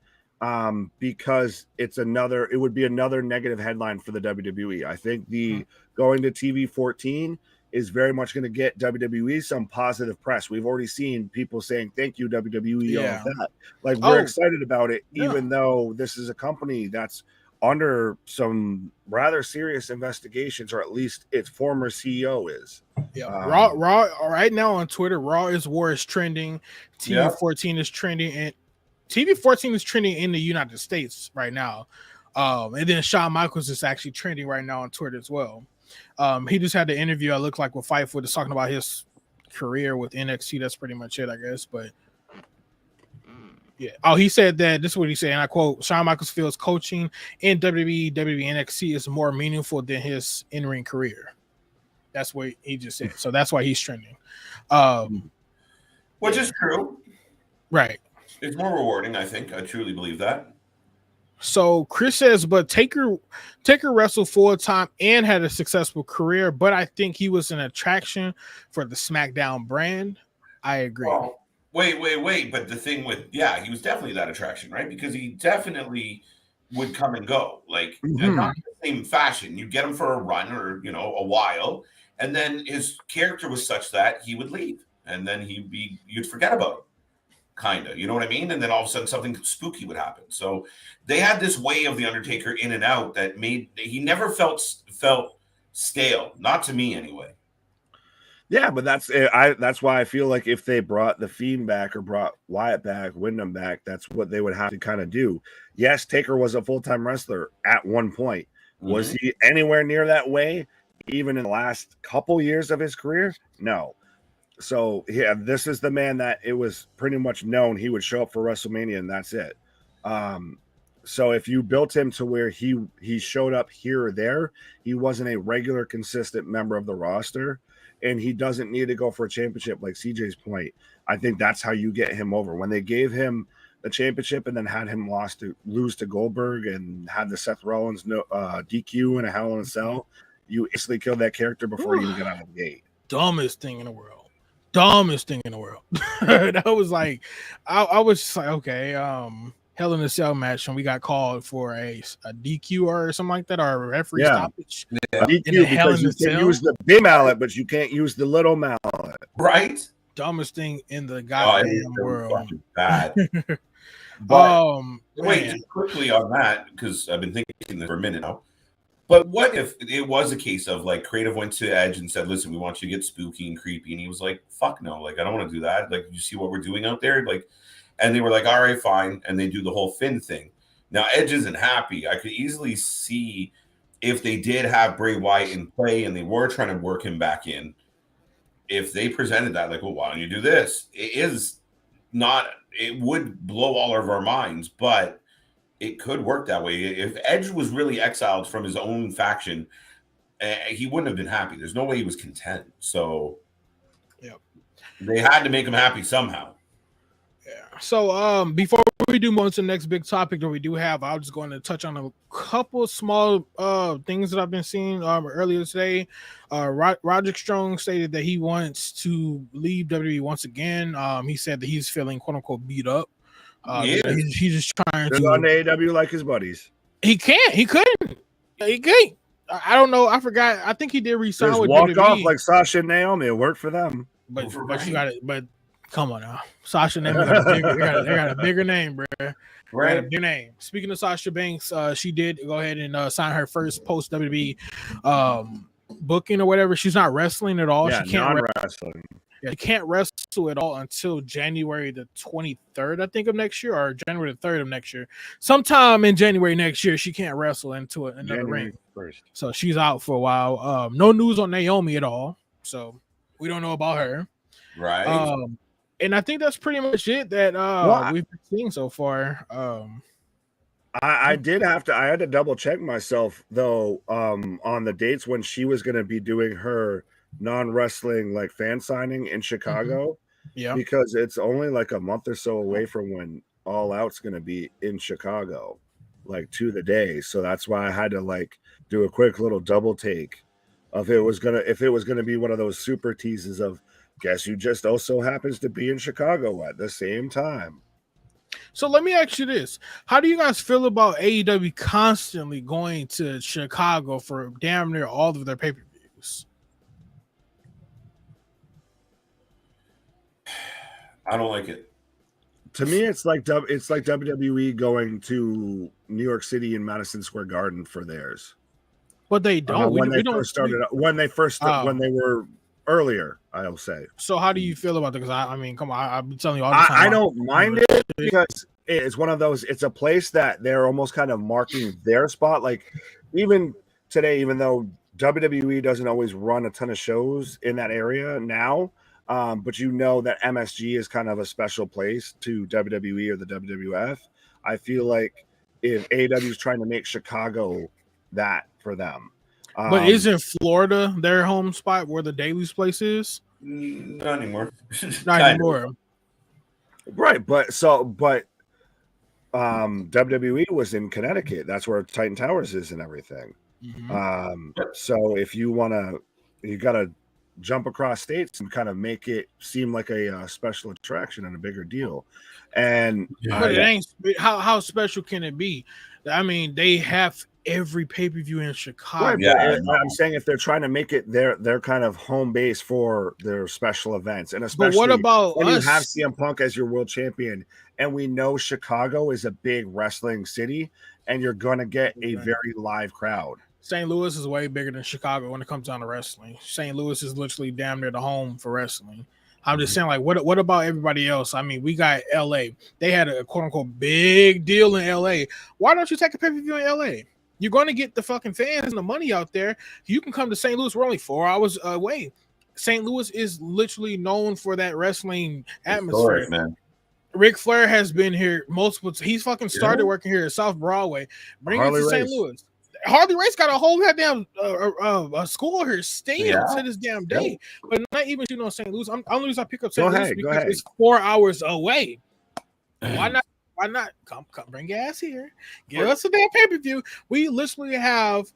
because it would be another negative headline for the WWE. I think the going to TV 14 is very much going to get WWE some positive press. We've already seen people saying, thank you, WWE, all of that. Like, we're excited about it, even though this is a company that's under some rather serious investigations, or at least its former CEO is. Yeah, Raw right now on Twitter, Raw is War is trending, TV14 is trending, and TV14 is trending in the United States right now. And then Shawn Michaels is actually trending right now on Twitter as well. He just had the interview I look like with Fyter, just talking about his career with NXT. That's pretty much it, I guess. But yeah. Oh, he said that this is what he said, and I quote: Shawn Michaels feels coaching in WWE, NXT is more meaningful than his in-ring career. That's what he just said. So that's why he's trending. Which is true. Right. It's more rewarding, I think. I truly believe that. So Chris says, but Taker wrestled full time and had a successful career, but I think he was an attraction for the SmackDown brand. I agree. Well, wait. But the thing with, he was definitely that attraction, right? Because he definitely would come and go, like not in the same fashion. You get him for a run or a while, and then his character was such that he would leave, and then you'd forget about him. Kind of, you know what I mean? And then all of a sudden something spooky would happen. So they had this way of the Undertaker in and out that he never felt stale, not to me anyway. Yeah, but that's why I feel like if they brought the Fiend back or brought Wyatt back, Wyndham back, that's what they would have to kind of do. Yes, Taker was a full-time wrestler at one point. Was he anywhere near that way even in the last couple years of his career? No. So yeah, this is the man that it was pretty much known he would show up for WrestleMania and that's it. So if you built him to where he showed up here or there, he wasn't a regular, consistent member of the roster, and he doesn't need to go for a championship. Like CJ's point, I think that's how you get him over. When they gave him the championship and then had him lose to Goldberg and had the Seth Rollins DQ and a Hell in a Cell, you instantly killed that character before you even got out of the gate. Dumbest thing in the world. That was like, I was just like, okay, Hell in a Cell match, and we got called for a DQ or something like that, or a referee stoppage. Yeah. DQ, because you can use the big mallet, but you can't use the little mallet. Right? Dumbest thing in the goddamn world. Bad. But wait, just quickly on that, because I've been thinking this for a minute now. But what if it was a case of like Creative went to Edge and said, listen, we want you to get spooky and creepy. And he was like, fuck no. Like, I don't want to do that. Like, you see what we're doing out there? Like, and they were like, all right, fine. And they do the whole Finn thing. Now, Edge isn't happy. I could easily see if they did have Bray Wyatt in play and they were trying to work him back in, if they presented that, like, well, why don't you do this? It would blow all of our minds, but it could work that way. If Edge was really exiled from his own faction, he wouldn't have been happy. There's no way he was content. So they had to make him happy somehow. Yeah. So before we do move on to the next big topic that we do have, I'm just going to touch on a couple small things that I've been seeing earlier today. Roderick Strong stated that he wants to leave WWE once again. He said that he's feeling quote unquote beat up. He's just trying to on the AW like his buddies. He can't. He couldn't. He can't. I don't know. I forgot. I think he did resign with walk WWE. Off like Sasha and Naomi. It worked for them. But you got it. But come on now, Sasha and Naomi they got a bigger name, bro. Right, a bigger name. Speaking of Sasha Banks, she did go ahead and sign her first post WWE booking or whatever. She's not wrestling at all. Yeah, she can't wrestling. Yeah, she can't wrestle at all until January the 23rd, I think, of next year, or January the 3rd of next year. Sometime in January next year, she can't wrestle into another ring. So she's out for a while. No news on Naomi at all. So we don't know about her. Right. And I think that's pretty much it that we've been seeing so far. I had to double check myself though on the dates when she was going to be doing her non-wrestling like fan signing in Chicago. Yeah, because it's only like a month or so away from when All Out's going to be in Chicago, like to the day. So that's why I had to like do a quick little double take of if it was gonna be one of those super teases of guess who just also happens to be in Chicago at the same time. So let me ask you this. How do you guys feel about AEW constantly going to Chicago for damn near all of their pay-per-views? I don't like it. To me, it's like WWE going to New York City and Madison Square Garden for theirs. But they don't. When they were earlier, I'll say. So how do you feel about that? Because I mean, come on, I've been telling you all the time. I don't mind it because it's one of those. It's a place that they're almost kind of marking their spot. Like even today, even though WWE doesn't always run a ton of shows in that area now, but you know that MSG is kind of a special place to WWE or the WWF. I feel like if AEW is trying to make Chicago that for them. But isn't Florida their home spot where the Daily's place is? Not anymore. Not anymore. Right, but WWE was in Connecticut. That's where Titan Towers is and everything. Mm-hmm. So if you want to, you got to jump across states and kind of make it seem like a special attraction and a bigger deal. And but it ain't. How special can it be? I mean, they have every pay-per-view in Chicago. Right, yeah, I'm saying if they're trying to make it their kind of home base for their special events, and especially but what about when us? You have CM Punk as your world champion, and we know Chicago is a big wrestling city, and you're going to get a very live crowd. St. Louis is way bigger than Chicago when it comes down to wrestling. St. Louis is literally damn near the home for wrestling. I'm just saying, like, what about everybody else? I mean, we got LA. They had a quote unquote big deal in LA. Why don't you take a pay-per-view in LA? You're going to get the fucking fans and the money out there. You can come to St. Louis. We're only 4 hours away. St. Louis is literally known for that wrestling atmosphere. Man. Ric Flair has been here multiple. He's fucking started working here at South Broadway. Bring it to St. Louis. Harley Race got a whole goddamn school here still to this damn day, but not even shooting on St. Louis. I'm the reason I pick up St. Louis because it's 4 hours away. Why not? Why not? Come bring your ass here. Give us a damn pay-per-view. We literally have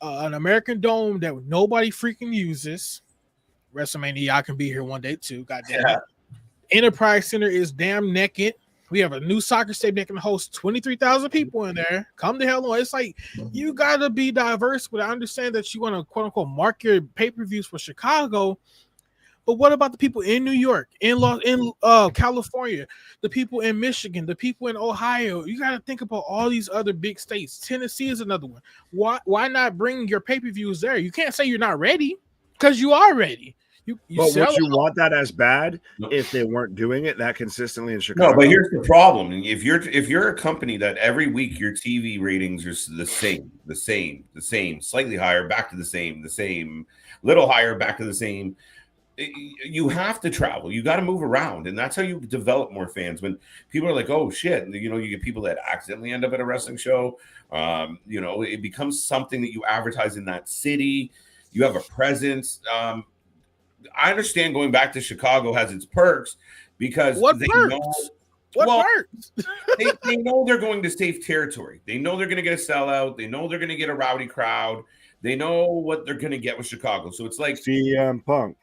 an American Dome that nobody freaking uses. WrestleMania, I can be here one day too. Goddamn it. Enterprise Center is damn naked. We have a new soccer stadium that can host 23,000 people in there. Come the hell on. It's like you got to be diverse, but I understand that you want to quote unquote mark your pay-per-views for Chicago. But what about the people in New York, in California, the people in Michigan, the people in Ohio? You got to think about all these other big states. Tennessee is another one. Why not bring your pay-per-views there? You can't say you're not ready because you are ready. But would you want that as bad if they weren't doing it that consistently in Chicago? No, but here's the problem. If you're a company that every week your TV ratings are the same, slightly higher, back to the same, little higher, back to the same, you have to travel. You got to move around, and that's how you develop more fans. When people are like, "Oh shit," you get people that accidentally end up at a wrestling show. It becomes something that you advertise in that city. You have a presence. I understand going back to Chicago has its perks because perks? they know they're going to safe territory. They know they're going to get a sellout. They know they're going to get a rowdy crowd. They know what they're going to get with Chicago. So it's like CM Punk.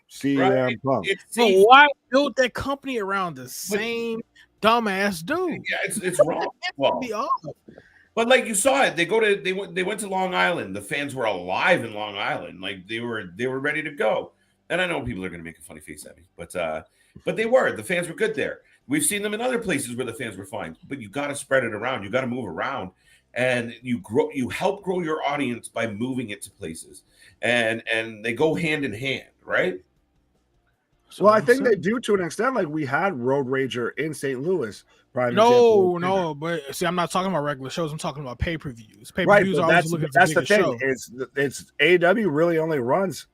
Punk. So why build that company around the same dumbass dude? Yeah, it's wrong. But like you saw it, they went to Long Island. The fans were alive in Long Island. Like they were ready to go. And I know people are going to make a funny face at me, but the fans were good there. We've seen them in other places where the fans were fine, but you got to spread it around. You got to move around, and you help grow your audience by moving it to places, and they go hand in hand, right? Well, I think they do to an extent. Like we had Road Rager in St. Louis. No, but see, I'm not talking about regular shows. I'm talking about pay-per-views. Pay-per-views are always looking for the bigger show. It's AEW really only runs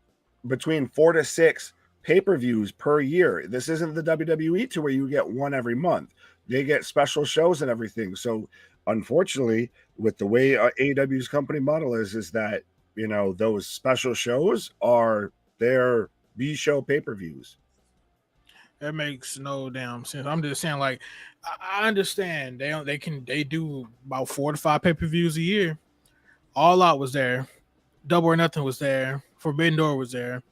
between 4 to 6 pay-per-views per year. This isn't the WWE to where you get one every month. They get special shows and everything. So unfortunately, with the way AEW's company model is that, those special shows are their B-show pay-per-views. That makes no damn sense. I'm just saying, like, I understand they do about 4 to 5 pay-per-views a year. All Out was there. Double or Nothing was there. Forbidden Door was there.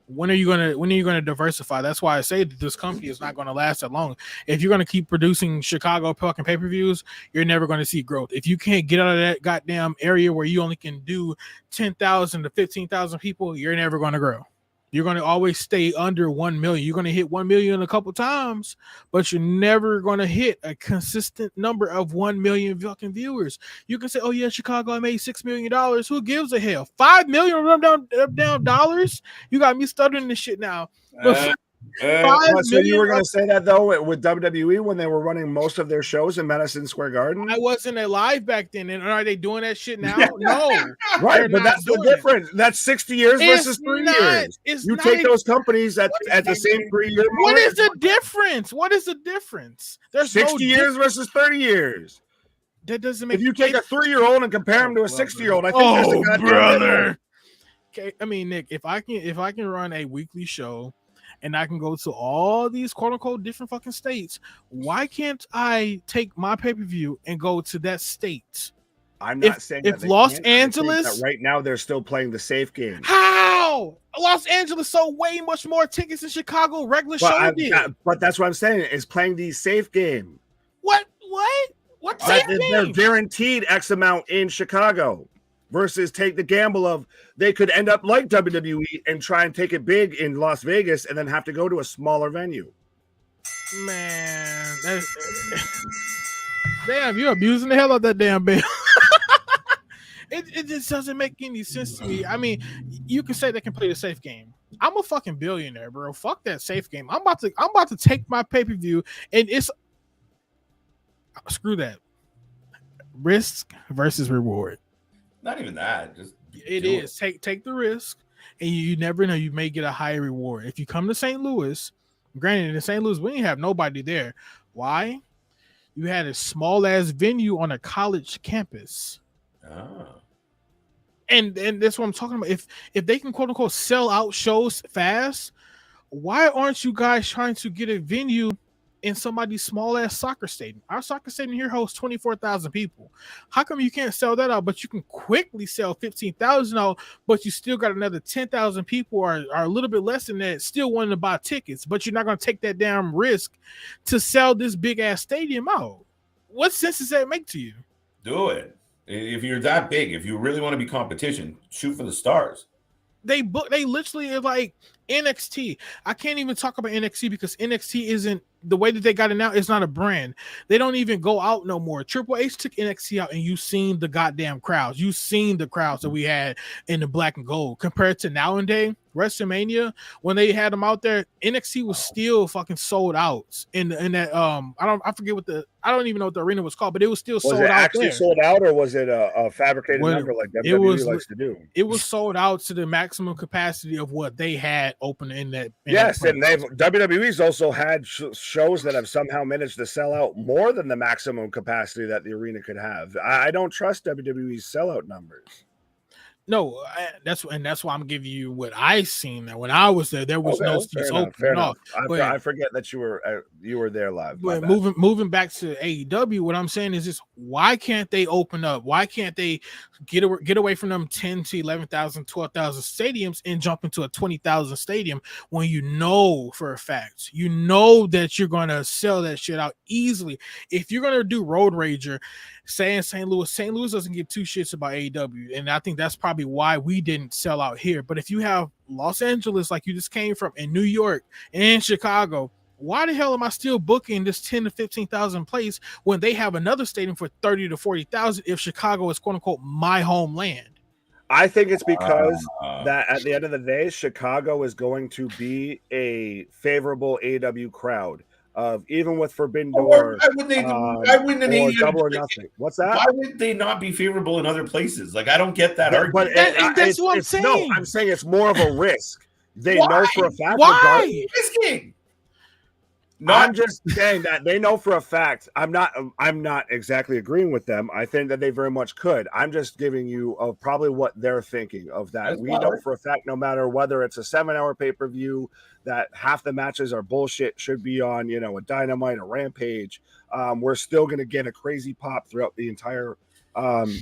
When are you gonna diversify? That's why I say that this company is not going to last that long. If you're going to keep producing Chicago fucking pay-per-views, you're never going to see growth. If you can't get out of that goddamn area where you only can do 10,000 to 15,000 people, you're never going to grow. You're going to always stay under 1 million. You're going to hit 1 million a couple times, but you're never going to hit a consistent number of 1 million fucking viewers. You can say, oh yeah, Chicago, I made $6 million. Who gives a hell? 5 million of them down dollars? You got me stuttering this shit now. So you were going to say that though with WWE when they were running most of their shows in Madison Square Garden? I wasn't alive back then, and are they doing that shit now? No, right. But that's the difference. That's 60 years versus 3 years. You take those companies at the same 3 year. What is the difference? What is the difference? There's 60 years versus 30 years. That doesn't make. If you take a 3-year-old and compare him to a 60-year-old, I think there's a goddamn brother. difference. Okay, I mean, Nick, if I can run a weekly show and I can go to all these quote unquote different fucking states, why can't I take my pay-per-view and go to that state? I'm not saying if Los Angeles right now they're still playing the safe game. How? Los Angeles sold way much more tickets than Chicago regular show did. But that's what I'm saying is playing the safe game. What safe game? They're guaranteed X amount in Chicago. Versus take the gamble of they could end up like WWE and try and take it big in Las Vegas and then have to go to a smaller venue. Man, damn, you're abusing the hell out of that damn bill. It just doesn't make any sense to me. I mean, you can say they can play the safe game. I'm a fucking billionaire, bro. Fuck that safe game. I'm about to take my pay-per-view and it's screw that. Risk versus reward. Not even that. Just it is. Take the risk, and you never know. You may get a higher reward if you come to St. Louis. Granted, in St. Louis, we didn't have nobody there. Why? You had a small ass venue on a college campus. Oh. And that's what I'm talking about. If they can quote unquote sell out shows fast, why aren't you guys trying to get a venue in somebody's small ass soccer stadium? Our soccer stadium here hosts 24,000 people. How come you can't sell that out, but you can quickly sell 15,000 out, but you still got another 10,000 people are a little bit less than that still wanting to buy tickets, but you're not going to take that damn risk to sell this big ass stadium out? What sense does that make to you? Do it. If you're that big, if you really want to be competition, shoot for the stars. They literally are like NXT. I can't even talk about NXT because NXT isn't the way that they got it now. It's not a brand. They don't even go out no more. Triple H took NXT out, and you've seen the goddamn crowds. You've seen the crowds that we had in the black and gold compared to nowadays. WrestleMania, when they had them out there, NXT was still fucking sold out. In that I don't even know what the arena was called, but it was still sold out. Was it actually sold out, or was it a fabricated number like WWE likes to do? It was sold out to the maximum capacity of what they had open in that. Yes, and WWE's also had shows that have somehow managed to sell out more than the maximum capacity that the arena could have. I don't trust WWE's sellout numbers. No, that's why I'm giving you what I seen. That when I was there was no seats open. I forget that you were there live. But moving back to AEW, what I'm saying is this: why can't they open up? Why can't they get away from them 10 to 11,000, 12,000 stadiums and jump into a 20,000 stadium when you know for a fact that you're gonna sell that shit out easily? If you're gonna do Road Rager, say in St. Louis doesn't give two shits about AEW, and I think that's probably why we didn't sell out here. But if you have Los Angeles, like you just came from, in New York and Chicago, why the hell am I still booking this 10 to 15,000 place when they have another stadium for 30 to 40,000 if Chicago is quote unquote my homeland? I think it's because that at the end of the day, Chicago is going to be a favorable AEW crowd. Even with Forbidden Door, why wouldn't an AEW Double or Nothing? What's that? Why would they not be favorable in other places? Like, I don't get that argument. But that's what I'm saying. No, I'm saying it's more of a risk. They know for a fact. Why risking? I'm just saying that they know for a fact. I'm not exactly agreeing with them. I think that they very much could. I'm just giving you probably what they're thinking of that. We know for a fact, no matter whether it's a 7-hour pay-per-view, that half the matches are bullshit, should be on, a Dynamite, a Rampage. We're still going to get a crazy pop throughout the entire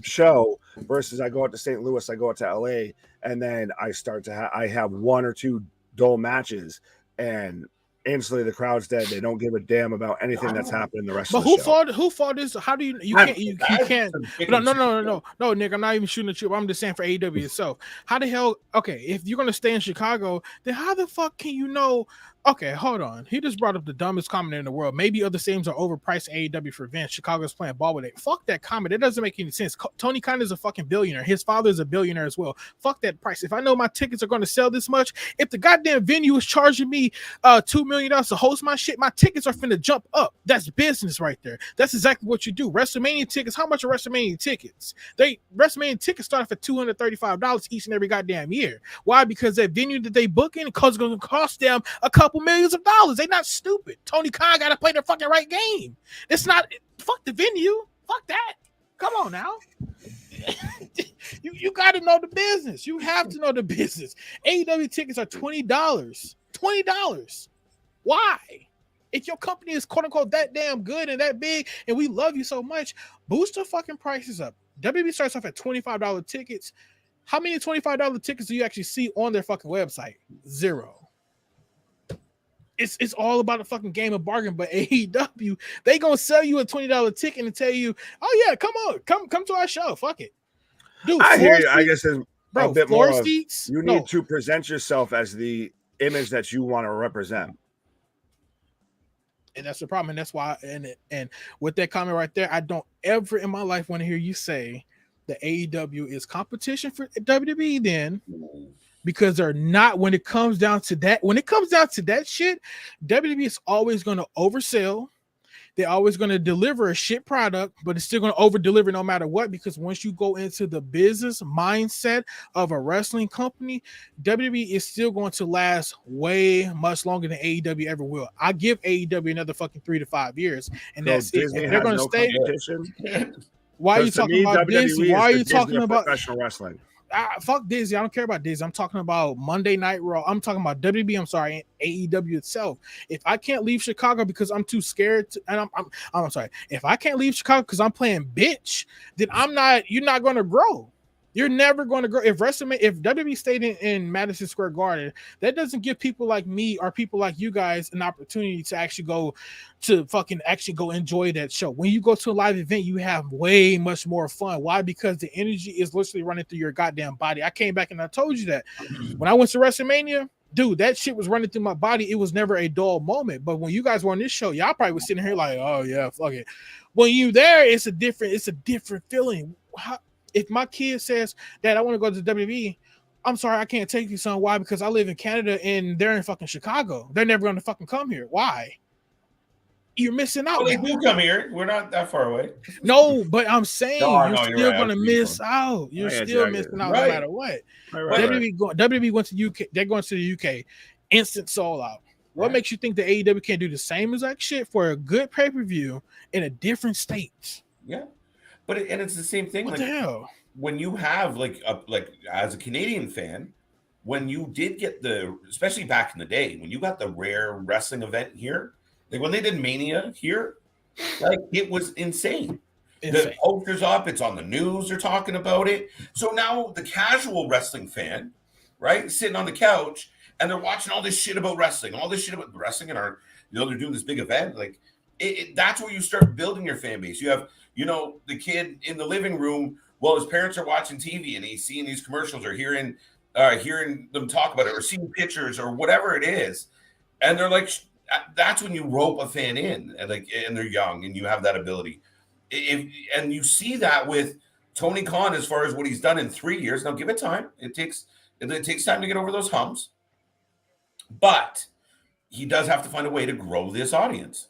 show versus I go out to St. Louis, I go out to LA, and then I start to I have one or two dull matches, and instantly the crowd's dead. They don't give a damn about anything that's happening in the rest But of the show. who fought this? How do you can't you can't no, Nick, I'm not even shooting at you. I'm just saying for AEW itself. How the hell, okay, if you're gonna stay in Chicago, then how the fuck can you know? Okay, hold on. He just brought up the dumbest comment in the world. Maybe other stadiums are overpriced AEW for events. Chicago's playing ball with it. Fuck that comment. It doesn't make any sense. Tony Khan is a fucking billionaire. His father is a billionaire as well. Fuck that price. If I know my tickets are going to sell this much, if the goddamn venue is charging me $2 million to host my shit, my tickets are finna jump up. That's business right there. That's exactly what you do. WrestleMania tickets. How much are WrestleMania tickets? WrestleMania tickets start off at $235 each and every goddamn year. Why? Because that venue that they book in is going to cost them a couple millions of dollars. They not stupid. Tony Khan got to play the fucking right game. It's not fuck the venue. Fuck that. Come on now. you got to know the business. You have to know the business. AEW tickets are $20. $20. Why? If your company is quote unquote that damn good and that big and we love you so much, boost the fucking prices up. WWE starts off at $25 tickets. How many $25 tickets do you actually see on their fucking website? Zero. It's all about a fucking game of bargain. But AEW, they gonna sell you a $20 ticket and tell you, oh yeah, come on, come to our show. Fuck it, dude. I hear you. I guess it's a bit more of, seats, you need to present yourself as the image that you want to represent. And that's the problem. And that's why, and with that comment right there, I don't ever in my life want to hear you say that AEW is competition for WWE then, because they're not. When it comes down to that shit, WWE is always going to oversell. They're always going to deliver a shit product, but it's still going to over deliver no matter what, because once you go into the business mindset of a wrestling company, WWE is still going to last way much longer than AEW ever will. I give AEW another fucking 3 to 5 years, and that's it. If they're going to stay. Why are you talking about Disney? Why are you talking about professional wrestling? Fuck Disney. I don't care about Disney. I'm talking about Monday Night Raw. I'm talking about WB. I'm sorry, AEW itself. If I can't leave Chicago because I'm too scared, and I'm sorry. If I can't leave Chicago because I'm playing bitch, then I'm not. You're not going to grow. You're never going to grow. If WWE stayed in Madison Square Garden, that doesn't give people like me or people like you guys an opportunity to actually go enjoy that show. When you go to a live event, you have way much more fun. Why? Because the energy is literally running through your goddamn body. I came back and I told you that when I went to WrestleMania, dude, that shit was running through my body. It was never a dull moment. But when you guys were on this show, y'all probably was sitting here like, oh yeah, fuck it. When you there, it's a different feeling. If my kid says, Dad, I want to go to WWE, I'm sorry, I can't take you, son. Why? Because I live in Canada and they're in fucking Chicago. They're never going to fucking come here. Why? You're missing out. Well, they do come here. We're not that far away. No, but I'm saying you're still right. going to miss out. You're still missing out no matter what. WWE went to UK. They're going to the UK. Instant sold out. What makes you think the AEW can't do the same exact shit for a good pay-per-view in a different state? Yeah. But it's the same thing. What the hell? When you have like as a Canadian fan, when you did get especially back in the day, when you got the rare wrestling event here, like when they did Mania here, like it was insane. The posters up, it's on the news, they're talking about it. So now the casual wrestling fan, right, sitting on the couch and they're watching all this shit about wrestling, and they're doing this big event. Like that's where you start building your fan base. You have, the kid in the living room, well, his parents are watching TV and he's seeing these commercials or hearing them talk about it or seeing pictures or whatever it is. And they're like, that's when you rope a fan in, and they're young and you have that ability. And you see that with Tony Khan as far as what he's done in 3 years. Now give it time. It takes time to get over those humps, but he does have to find a way to grow this audience.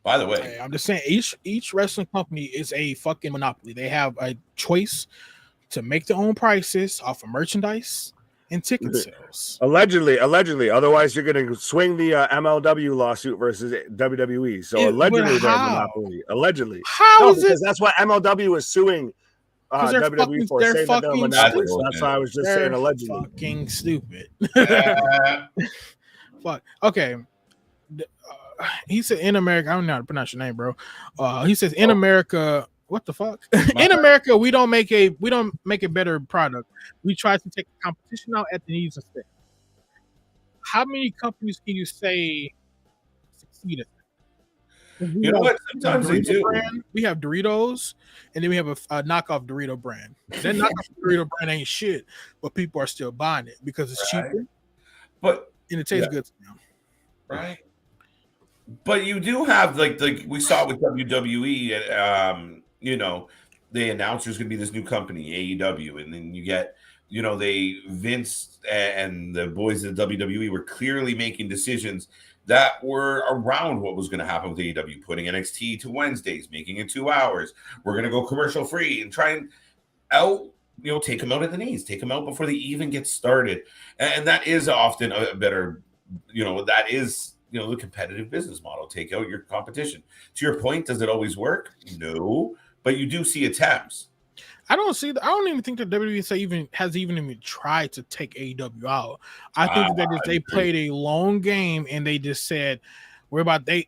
By the way, I'm just saying each wrestling company is a fucking monopoly. They have a choice to make their own prices off of merchandise and ticket sales. Allegedly. Otherwise, you're going to swing the MLW lawsuit versus WWE. So allegedly, they're a monopoly. Allegedly. How is it? Because that's what MLW is suing WWE for, saying that they're a monopoly. So that's why I was just saying allegedly. Fucking stupid. Fuck. Okay. He said in America, I don't know how to pronounce your name, bro. He says in America, What the fuck? In America, we don't make a better product. We try to take the competition out at the knees instead. How many companies can you say succeeded? You know what? Sometimes they do. We have Doritos, and then we have a knockoff Dorito brand. That knockoff Dorito brand ain't shit, but people are still buying it because it's cheaper, but and it tastes good to them. Right. But you do have like we saw with WWE, you know, they announced there's going to be this new company, AEW, and then you get, you know, Vince and the boys at WWE were clearly making decisions that were around what was going to happen with AEW, putting NXT to Wednesdays, making it 2 hours. We're going to go commercial free and try and take them out at the knees, take them out before they even get started. And that is often a better, that is, the competitive business model. Take out your competition. To your point, does it always work? No, but you do see attempts. I don't even think that WWE has even tried to take AEW out. I think that they played a long game and they just said, I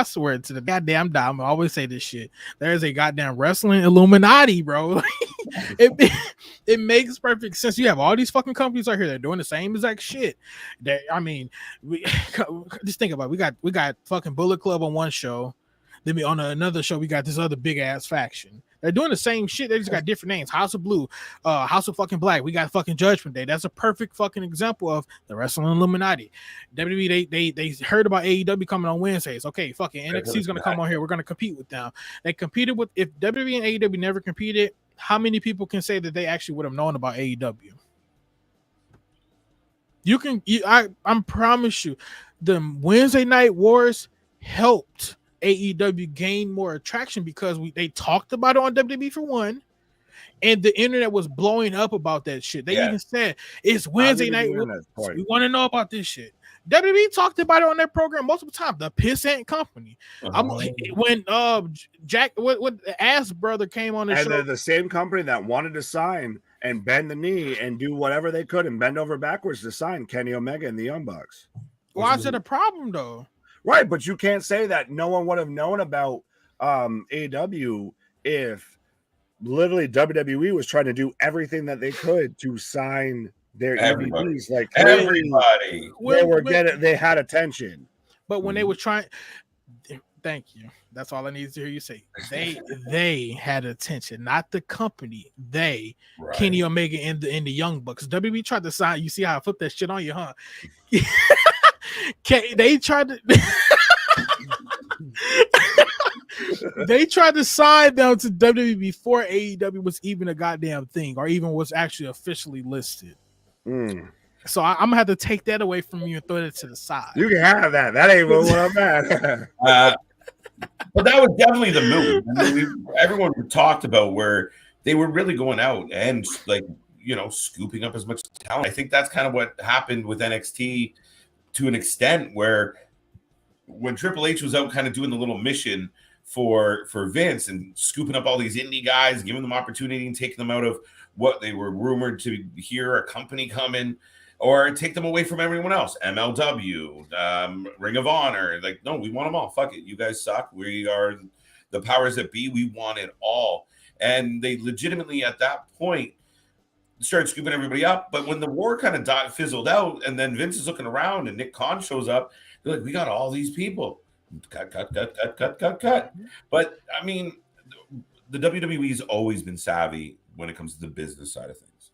swear to the goddamn dime, I always say this shit. There is a goddamn wrestling Illuminati, bro. It makes perfect sense. You have all these fucking companies out here that are doing the same exact shit. Just think about it. We got fucking Bullet Club on one show. Then on another show, we got this other big ass faction. They're doing the same shit. They just got different names. House of Blue, House of fucking Black. We got fucking Judgment Day. That's a perfect fucking example of the wrestling Illuminati. WWE, they heard about AEW coming on Wednesdays. Okay, fucking NXT's gonna come on here. We're gonna compete with them. They competed with. If WWE and AEW never competed, how many people can say that they actually would have known about AEW? I promise you, the Wednesday Night Wars helped AEW gain more attraction because they talked about it on WWE for one, and the internet was blowing up about that shit. They even said it's Wednesday night. We want to know about this shit. WWE talked about it on their program multiple times. The Piss Ant Company. When Jack, what the Ass Brother came on the show, they're the same company that wanted to sign and bend the knee and do whatever they could and bend over backwards to sign Kenny Omega and the Young Bucks. Why is it a problem though? Right, but you can't say that no one would have known about AEW if literally WWE was trying to do everything that they could to sign their EVPs. Like everybody, they had attention. But when they were trying, thank you. That's all I needed to hear you say. They had attention, not the company. Kenny Omega and the Young Bucks. WWE tried to sign. You see how I flipped that shit on you, huh? They tried to sign them to WWE before AEW was even a goddamn thing or even was actually officially listed. So I'm gonna have to take that away from you and throw it to the side. You can have that. That ain't what I'm at. But that was definitely the move. I mean, everyone talked about where they were really going out and scooping up as much talent. I think that's kind of what happened with NXT to an extent, where when Triple H was out kind of doing the little mission for Vince and scooping up all these indie guys, giving them opportunity and taking them out of what they were rumored to hear a company coming, or take them away from everyone else. MLW, Ring of Honor. Like, no, we want them all. Fuck it. You guys suck. We are the powers that be. We want it all. And they legitimately at that point started scooping everybody up. But when the war kind of fizzled out, and then Vince is looking around and Nick Khan shows up, they're like, we got all these people. Cut. But I mean, the WWE's always been savvy when it comes to the business side of things.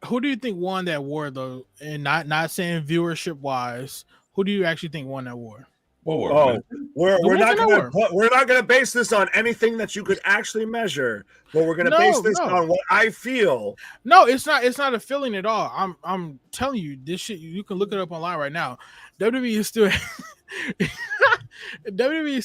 Who do you think won that war though? And not saying viewership wise, who do you actually think won that war? We're not going to base this on anything that you could actually measure, but we're going to base this on what I feel. No, it's not a feeling at all. I'm telling you this shit. You can look it up online right now. WWE is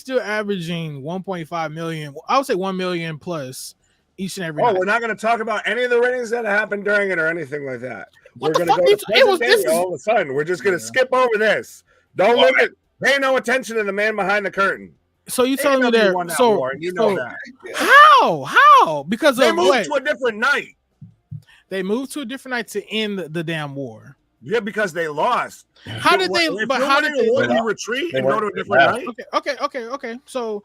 still averaging 1.5 million. I would say 1 million plus each and every night. We're not going to talk about any of the ratings that happened during it or anything like that. What we're going to go to all of a sudden. We're just going to skip over this. Don't look at. Pay no attention to the man behind the curtain. So you telling me that? That. How? Because they moved to a different night. They moved to a different night to end the damn war. Yeah, because they lost. How did they? But how did they retreat and go to a different night? Okay. So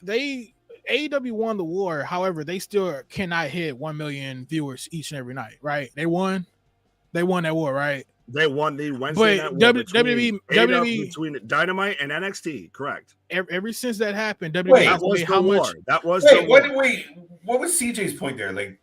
AEW won the war. However, they still cannot hit 1 million viewers each and every night, right? They won that war, right? They won the Wednesday night war between Dynamite and NXT, correct? Ever since that happened, WWE that was the war. That was what was CJ's point there? Like,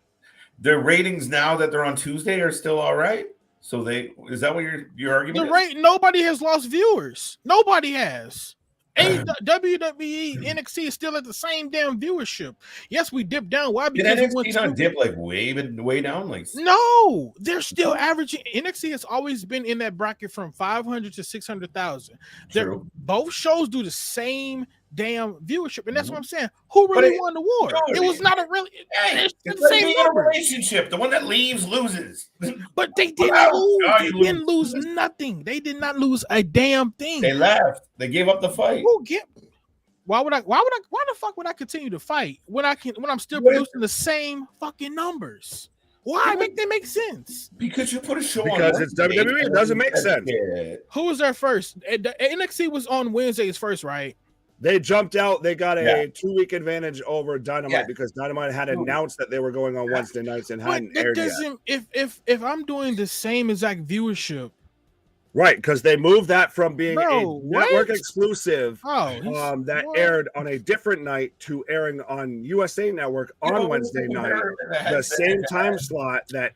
their ratings now that they're on Tuesday are still all right. So is that what your argument is? Nobody has lost viewers. Nobody has. WWE NXT is still at the same damn viewership. Yes, we dipped down. Why? Because NXT not dip like way down? Like, no, they're still averaging. NXT has always been in that bracket from 500 to 600,000. Both shows do the same damn viewership, and that's what I'm saying. Who really won the war? It was not a really. It's the same relationship. The one that leaves loses. But they didn't lose. They didn't lose nothing. They did not lose a damn thing. They left. They gave up the fight. Why the fuck would I continue to fight when I'm still producing the same fucking numbers? Why make that make sense? Because you put a show on. Because it's WWE. It doesn't make sense. Who was there first? NXT was on Wednesdays first, right? They jumped out. They got a 2-week advantage over Dynamite because Dynamite had announced that they were going on Wednesday nights and hadn't aired yet. If I'm doing the same exact viewership, right? Because they moved that from being a network exclusive that aired on a different night to airing on USA Network on Wednesday night, the same time slot that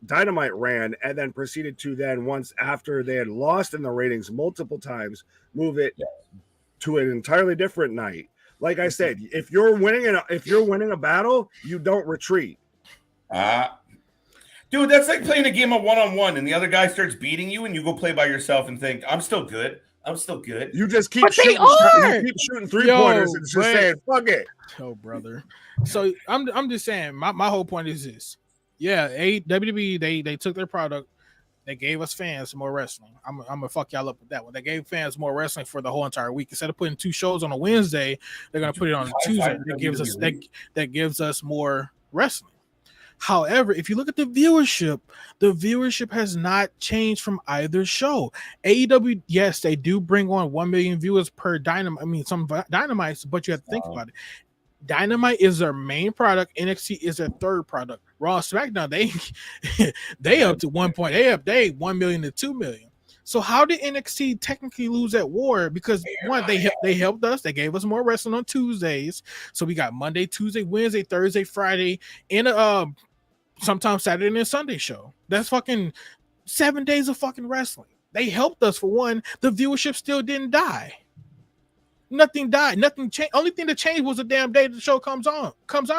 Dynamite ran, and then proceeded to once after they had lost in the ratings multiple times, move it to an entirely different night. Like I said, if you're winning a battle, you don't retreat. Dude, that's like playing a game of one-on-one and the other guy starts beating you and you go play by yourself and think, I'm still good. You just keep shooting. You keep shooting 3-pointers and just saying, fuck it. Oh, brother. So I'm just saying, my whole point is this. Yeah, WWE, they took their product. They gave us fans more wrestling. I'm gonna fuck y'all up with that one. They gave fans more wrestling for the whole entire week. Instead of putting 2 shows on a Wednesday, they're gonna put it on a Tuesday. That gives us more wrestling. However, if you look at the viewership has not changed from either show. AEW, yes, they do bring on 1 million viewers per Dynamite. I mean, some Dynamites, but you have to think about it. Dynamite is their main product. NXT is their third product. Raw and SmackDown, they up to 1 point. They 1 million to 2 million. So how did NXT technically lose that war? Because one, they helped us. They gave us more wrestling on Tuesdays. So we got Monday, Tuesday, Wednesday, Thursday, Friday, and sometimes Saturday and Sunday show. That's fucking 7 days of fucking wrestling. They helped us for one. The viewership still didn't die. Nothing died. Nothing changed. Only thing that changed was the damn day the show comes out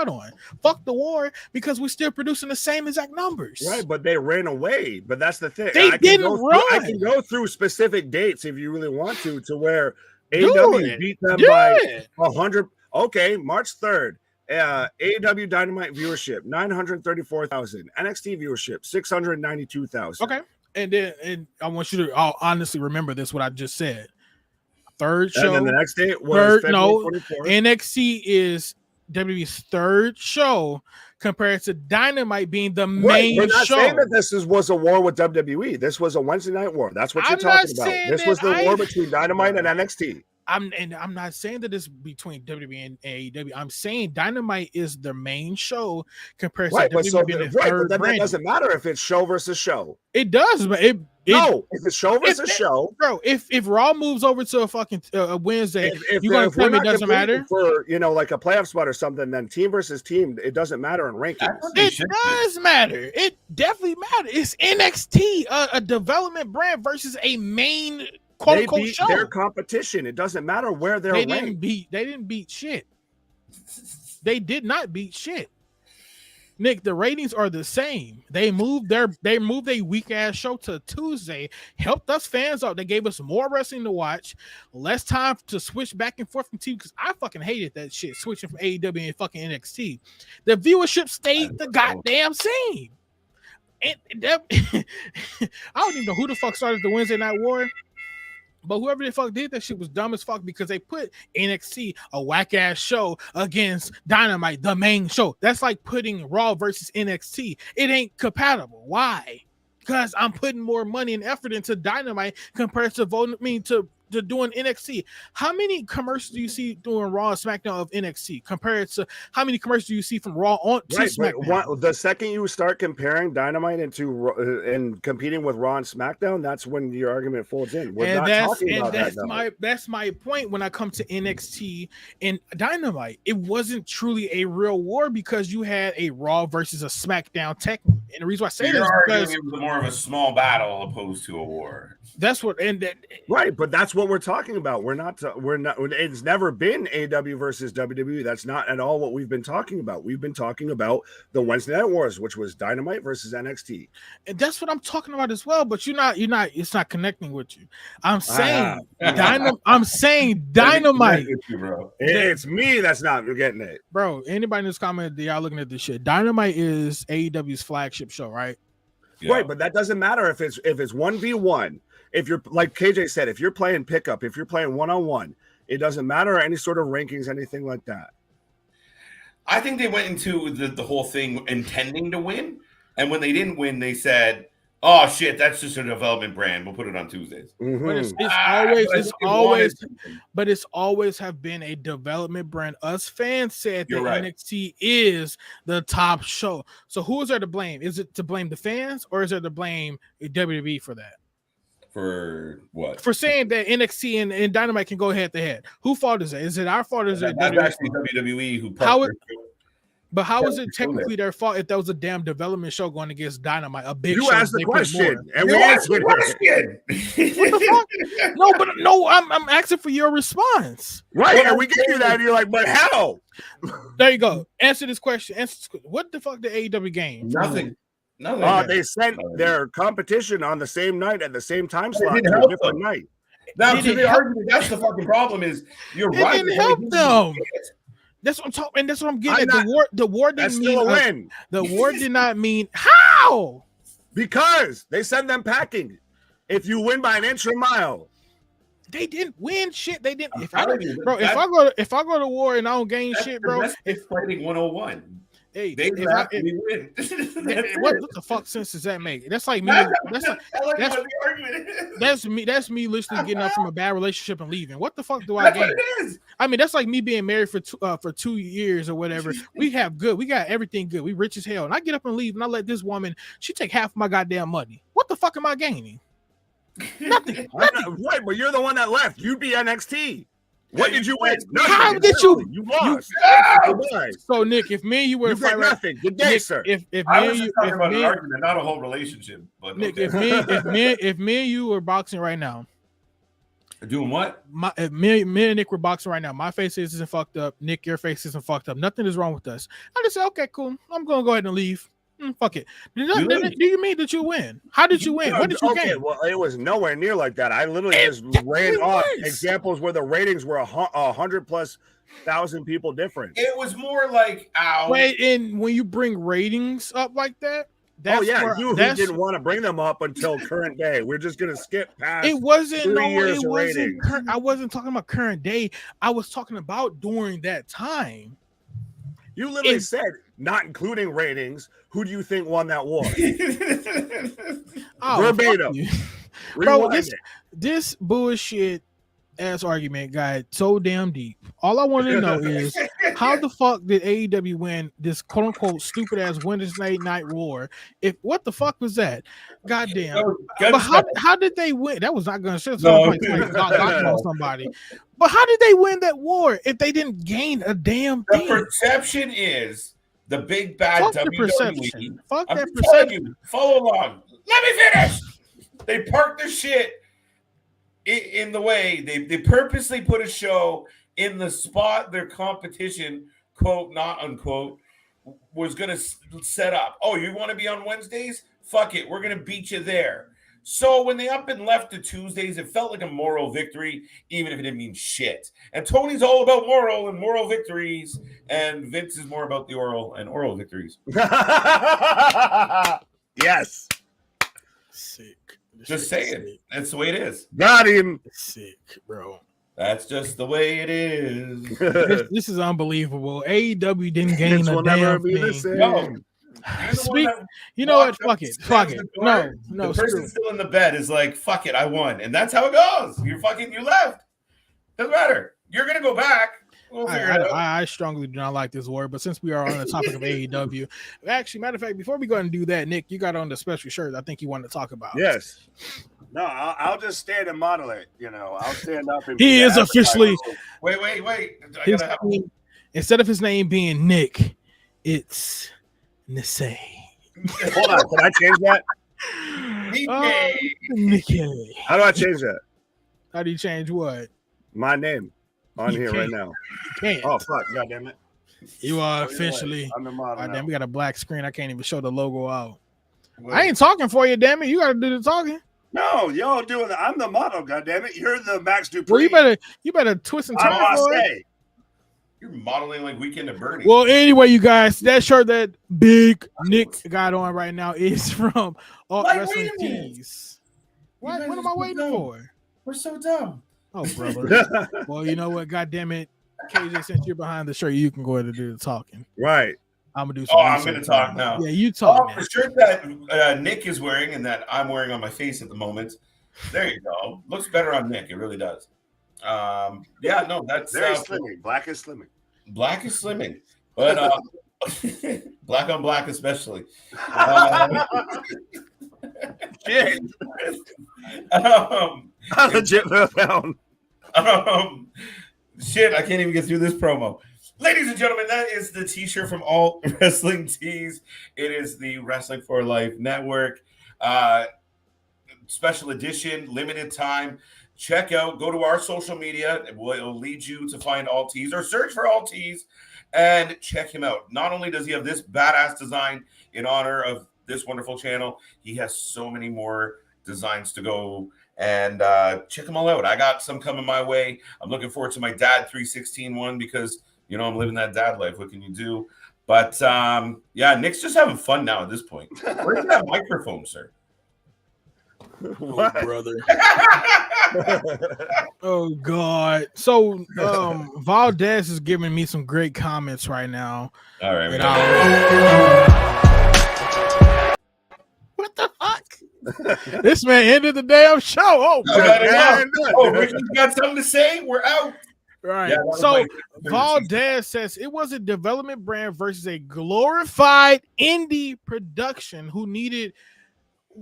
on. Fuck the war, because we're still producing the same exact numbers. Right, but they ran away. But that's the thing. They didn't run. I can go through specific dates if you really want to where AEW beat them by 100. Okay, March 3rd. AEW Dynamite viewership 934,000. NXT viewership 692,000. Okay, and I want you to honestly remember this. What I just said. Third show. And then the next day was February 24th. NXT is WWE's third show compared to Dynamite being the main show. We're not saying that this was a war with WWE. This was a Wednesday night war. That's what you're talking about. This was the war between Dynamite and NXT. I'm not saying that it's between WWE and AEW. I'm saying Dynamite is the main show compared to WWE being the third but then brand. It doesn't matter if it's show versus show. It does, but if it's show versus show, bro. If Raw moves over to a fucking Wednesday, you're gonna tell me it doesn't matter for like a playoff spot or something. Then team versus team, it doesn't matter in rankings. It does matter. It definitely matters. It's NXT, a development brand versus a main. They beat their competition. It doesn't matter where they're ranked. They didn't beat shit. They did not beat shit. Nick, the ratings are the same. They moved a weak ass show to Tuesday, helped us fans out. They gave us more wrestling to watch, less time to switch back and forth from TV, because I fucking hated that shit, switching from AEW and fucking NXT. The viewership stayed the goddamn same. And I don't even know who the fuck started the Wednesday Night War. But whoever the fuck did that shit was dumb as fuck, because they put NXT, a whack ass show, against Dynamite, the main show. That's like putting Raw versus NXT. It ain't compatible. Why? Because I'm putting more money and effort into Dynamite compared to doing NXT. How many commercials do you see doing Raw and SmackDown of NXT compared to how many commercials do you see from Raw on to SmackDown? The second you start comparing Dynamite and competing with Raw and SmackDown, that's when your argument folds in. That's my point when I come to NXT and Dynamite. It wasn't truly a real war because you had a Raw versus a SmackDown technically. And the reason why I say that is because it was more of a small battle opposed to a war. That's what right, but that's what we're talking about. We're not. It's never been AW versus WWE. That's not at all what we've been talking about. We've been talking about the Wednesday Night Wars, which was Dynamite versus NXT, and that's what I'm talking about as well. But you're not. It's not connecting with you. I'm saying Dynamite. It's me that's not getting it, bro. Anybody in this comment, y'all looking at this shit? Dynamite is AEW's flagship show, right? Yeah. Right, but that doesn't matter if it's 1v1. If you're like KJ said, if you're playing pickup, if you're playing one-on-one, it doesn't matter any sort of rankings, anything like that. I think they went into the whole thing intending to win, and when they didn't win, they said, "Oh shit, that's just a development brand. We'll put it on Tuesdays." Mm-hmm. But it's always have been a development brand. Us fans said that NXT is the top show. So who is there to blame? Is it to blame the fans, or is it to blame WWE for that? For what? For saying that NXT and Dynamite can go head to head. Whose fault is it? Is it our fault? Or is it that's actually WWE who? How is it technically their fault if that was a damn development show going against Dynamite? A big show. You asked the question, and we answered it. What the fuck? No, I'm asking for your response. Right, and we gave you that, and you're like, but how? There you go. Answer this question. What the fuck did AEW gain? Nothing. No, they sent their competition on the same night at the same time slot to a different night. Now, to the argument, that's the fucking problem. Is you're right? It didn't help them. That's what I'm talking, and that's what I'm getting at. The war didn't mean a win. The war did not mean how? Because they send them packing. If you win by an inch or a mile, they didn't win shit. They didn't. If I go to war and I don't gain shit, bro, it's fighting 101. Hey, we win. What the fuck sense does that make? That's like me. That's me literally getting up from a bad relationship and leaving. What the fuck do I gain? I mean, that's like me being married for 2 years or whatever. We got everything good. We rich as hell, and I get up and leave, and I let this woman. She take half of my goddamn money. What the fuck am I gaining? Nothing. Right, but you're the one that left. You'd be NXT. What did you win? How did you? You lost. So Nick, if me and you were fighting, nothing. Good day, sir. If I was just talking about an argument, not a whole relationship. But Nick, if me and you were boxing right now, doing what? If me and Nick were boxing right now. My face isn't fucked up. Nick, your face isn't fucked up. Nothing is wrong with us. I just say, okay, cool. I'm gonna go ahead and leave. Fuck it. Do you mean that you win? How did you win? What did you gain? Well, it was nowhere near like that. I literally just ran off examples where the ratings were 100,000+ people different. It was more like, wait, and when you bring ratings up like that, you didn't want to bring them up until current day. We're just gonna skip past. It wasn't. I wasn't talking about current day. I was talking about during that time. You literally said, not including ratings, who do you think won that war? Verbatim. Bro, this bullshit ass argument got so damn deep. All I want to know is how the fuck did AEW win this quote unquote stupid ass Wednesday night war? What the fuck was that? Goddamn. But how did they win? That was not gonna shit somebody. But how did they win that war if they didn't gain a damn thing? The perception is the big bad WWE. Fuck that perception. Follow along. Let me finish. They parked their shit in the way. They purposely put a show in the spot their competition, quote, not unquote, was going to set up. Oh, you want to be on Wednesdays? Fuck it. We're going to beat you there. So when they up and left to Tuesdays, it felt like a moral victory, even if it didn't mean shit. And Tony's all about moral and moral victories, and Vince is more about the oral and oral victories. Yes. Sick. Just saying. Sick. That's the way it is. Got him. Sick, bro. That's just the way it is. This is unbelievable. AEW didn't gain a damn thing. You know what? Fuck it. No, the person still in the bed is like, fuck it, I won. And that's how it goes. You left. Doesn't matter. You're going to go back. We'll figure it out. I strongly do not like this word, but since we are on the topic of AEW, actually, matter of fact, before we go and do that, Nick, you got on the special shirt I think you wanted to talk about. Yes. No, I'll just stand and model it. I'll stand up and. He is officially. Wait. Instead of his name being Nick, it's Nisei. Hold on, can I change that? Nikkei. How do I change that? How do you change what? My name on here right now. You can't. Oh fuck! God damn it! You are officially. I'm the model. Damn, we got a black screen. I can't even show the logo out. Wait. I ain't talking for you, damn it. You got to do the talking. No, y'all doing that. I'm the model. God damn it! You're the Max Dupree. Well, you better twist and turn. You're modeling like Weekend at Bernie's. Well, anyway, you guys, that shirt that Big Nick got on right now is from Wrestling Tees. What am I waiting for? We're so dumb. Oh, brother. Well, you know what? God damn it. KJ, since you're behind the shirt, you can go ahead and do the talking. Right. I'm going to do some I'm going to talk now. Yeah, you talk. The shirt that Nick is wearing and that I'm wearing on my face at the moment. There you go. Looks better on Nick. It really does. That's very slimming. Black is slimming. Black is slimming. But black on black especially. Shit. I legit found. Shit, I can't even get through this promo. Ladies and gentlemen, that is the t-shirt from All Wrestling Tees. It is the Wrestling for Life Network. Special edition, limited time. Check out, go to our social media. It will lead you to find All Tees or search for All Tees and check him out. Not only does he have this badass design in honor of this wonderful channel, he has so many more designs to go and check them all out. I got some coming my way. I'm looking forward to my Dad 316 one because, I'm living that dad life. What can you do? But, Nick's just having fun now at this point. Where's that microphone, sir? Oh, brother. Oh God. So Valdez is giving me some great comments right now. All right. What the fuck? This man ended the damn show. Oh, Ricky's got something to say. We're out. Right. So Valdez says it was a development brand versus a glorified indie production who needed.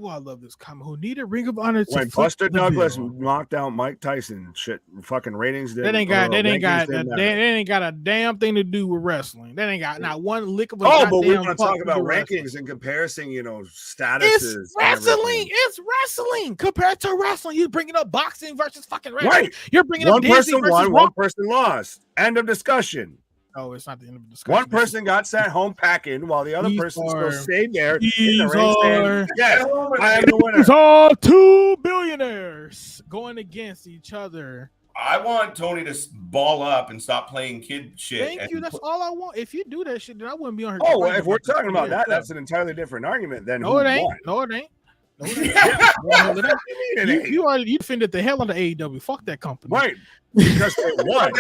Oh, I love this comment. Who needed Ring of Honor to when Buster Douglas knocked out Mike Tyson? Shit, fucking ratings. That ain't got a damn thing to do with wrestling. That ain't got not one lick of a. Oh, but we want to talk about rankings and comparison. Statuses. It's wrestling. It's wrestling compared to wrestling. You're bringing up boxing versus fucking wrestling. Right. You're bringing one up person won, one person lost. End of discussion. Oh, it's not the end of the discussion. One person got sent home packing while the other person still stayed there in the ring stand. Yes, I am the winner. These are two billionaires going against each other. I want Tony to ball up and stop playing kid shit. Thank you. That's all I want. If you do that shit, then I wouldn't be on here. Oh, well, if we're talking about that, that's an entirely different argument. Then no, it ain't. No, it ain't. You defended the hell out of AEW. Fuck that company. Right. Because they won.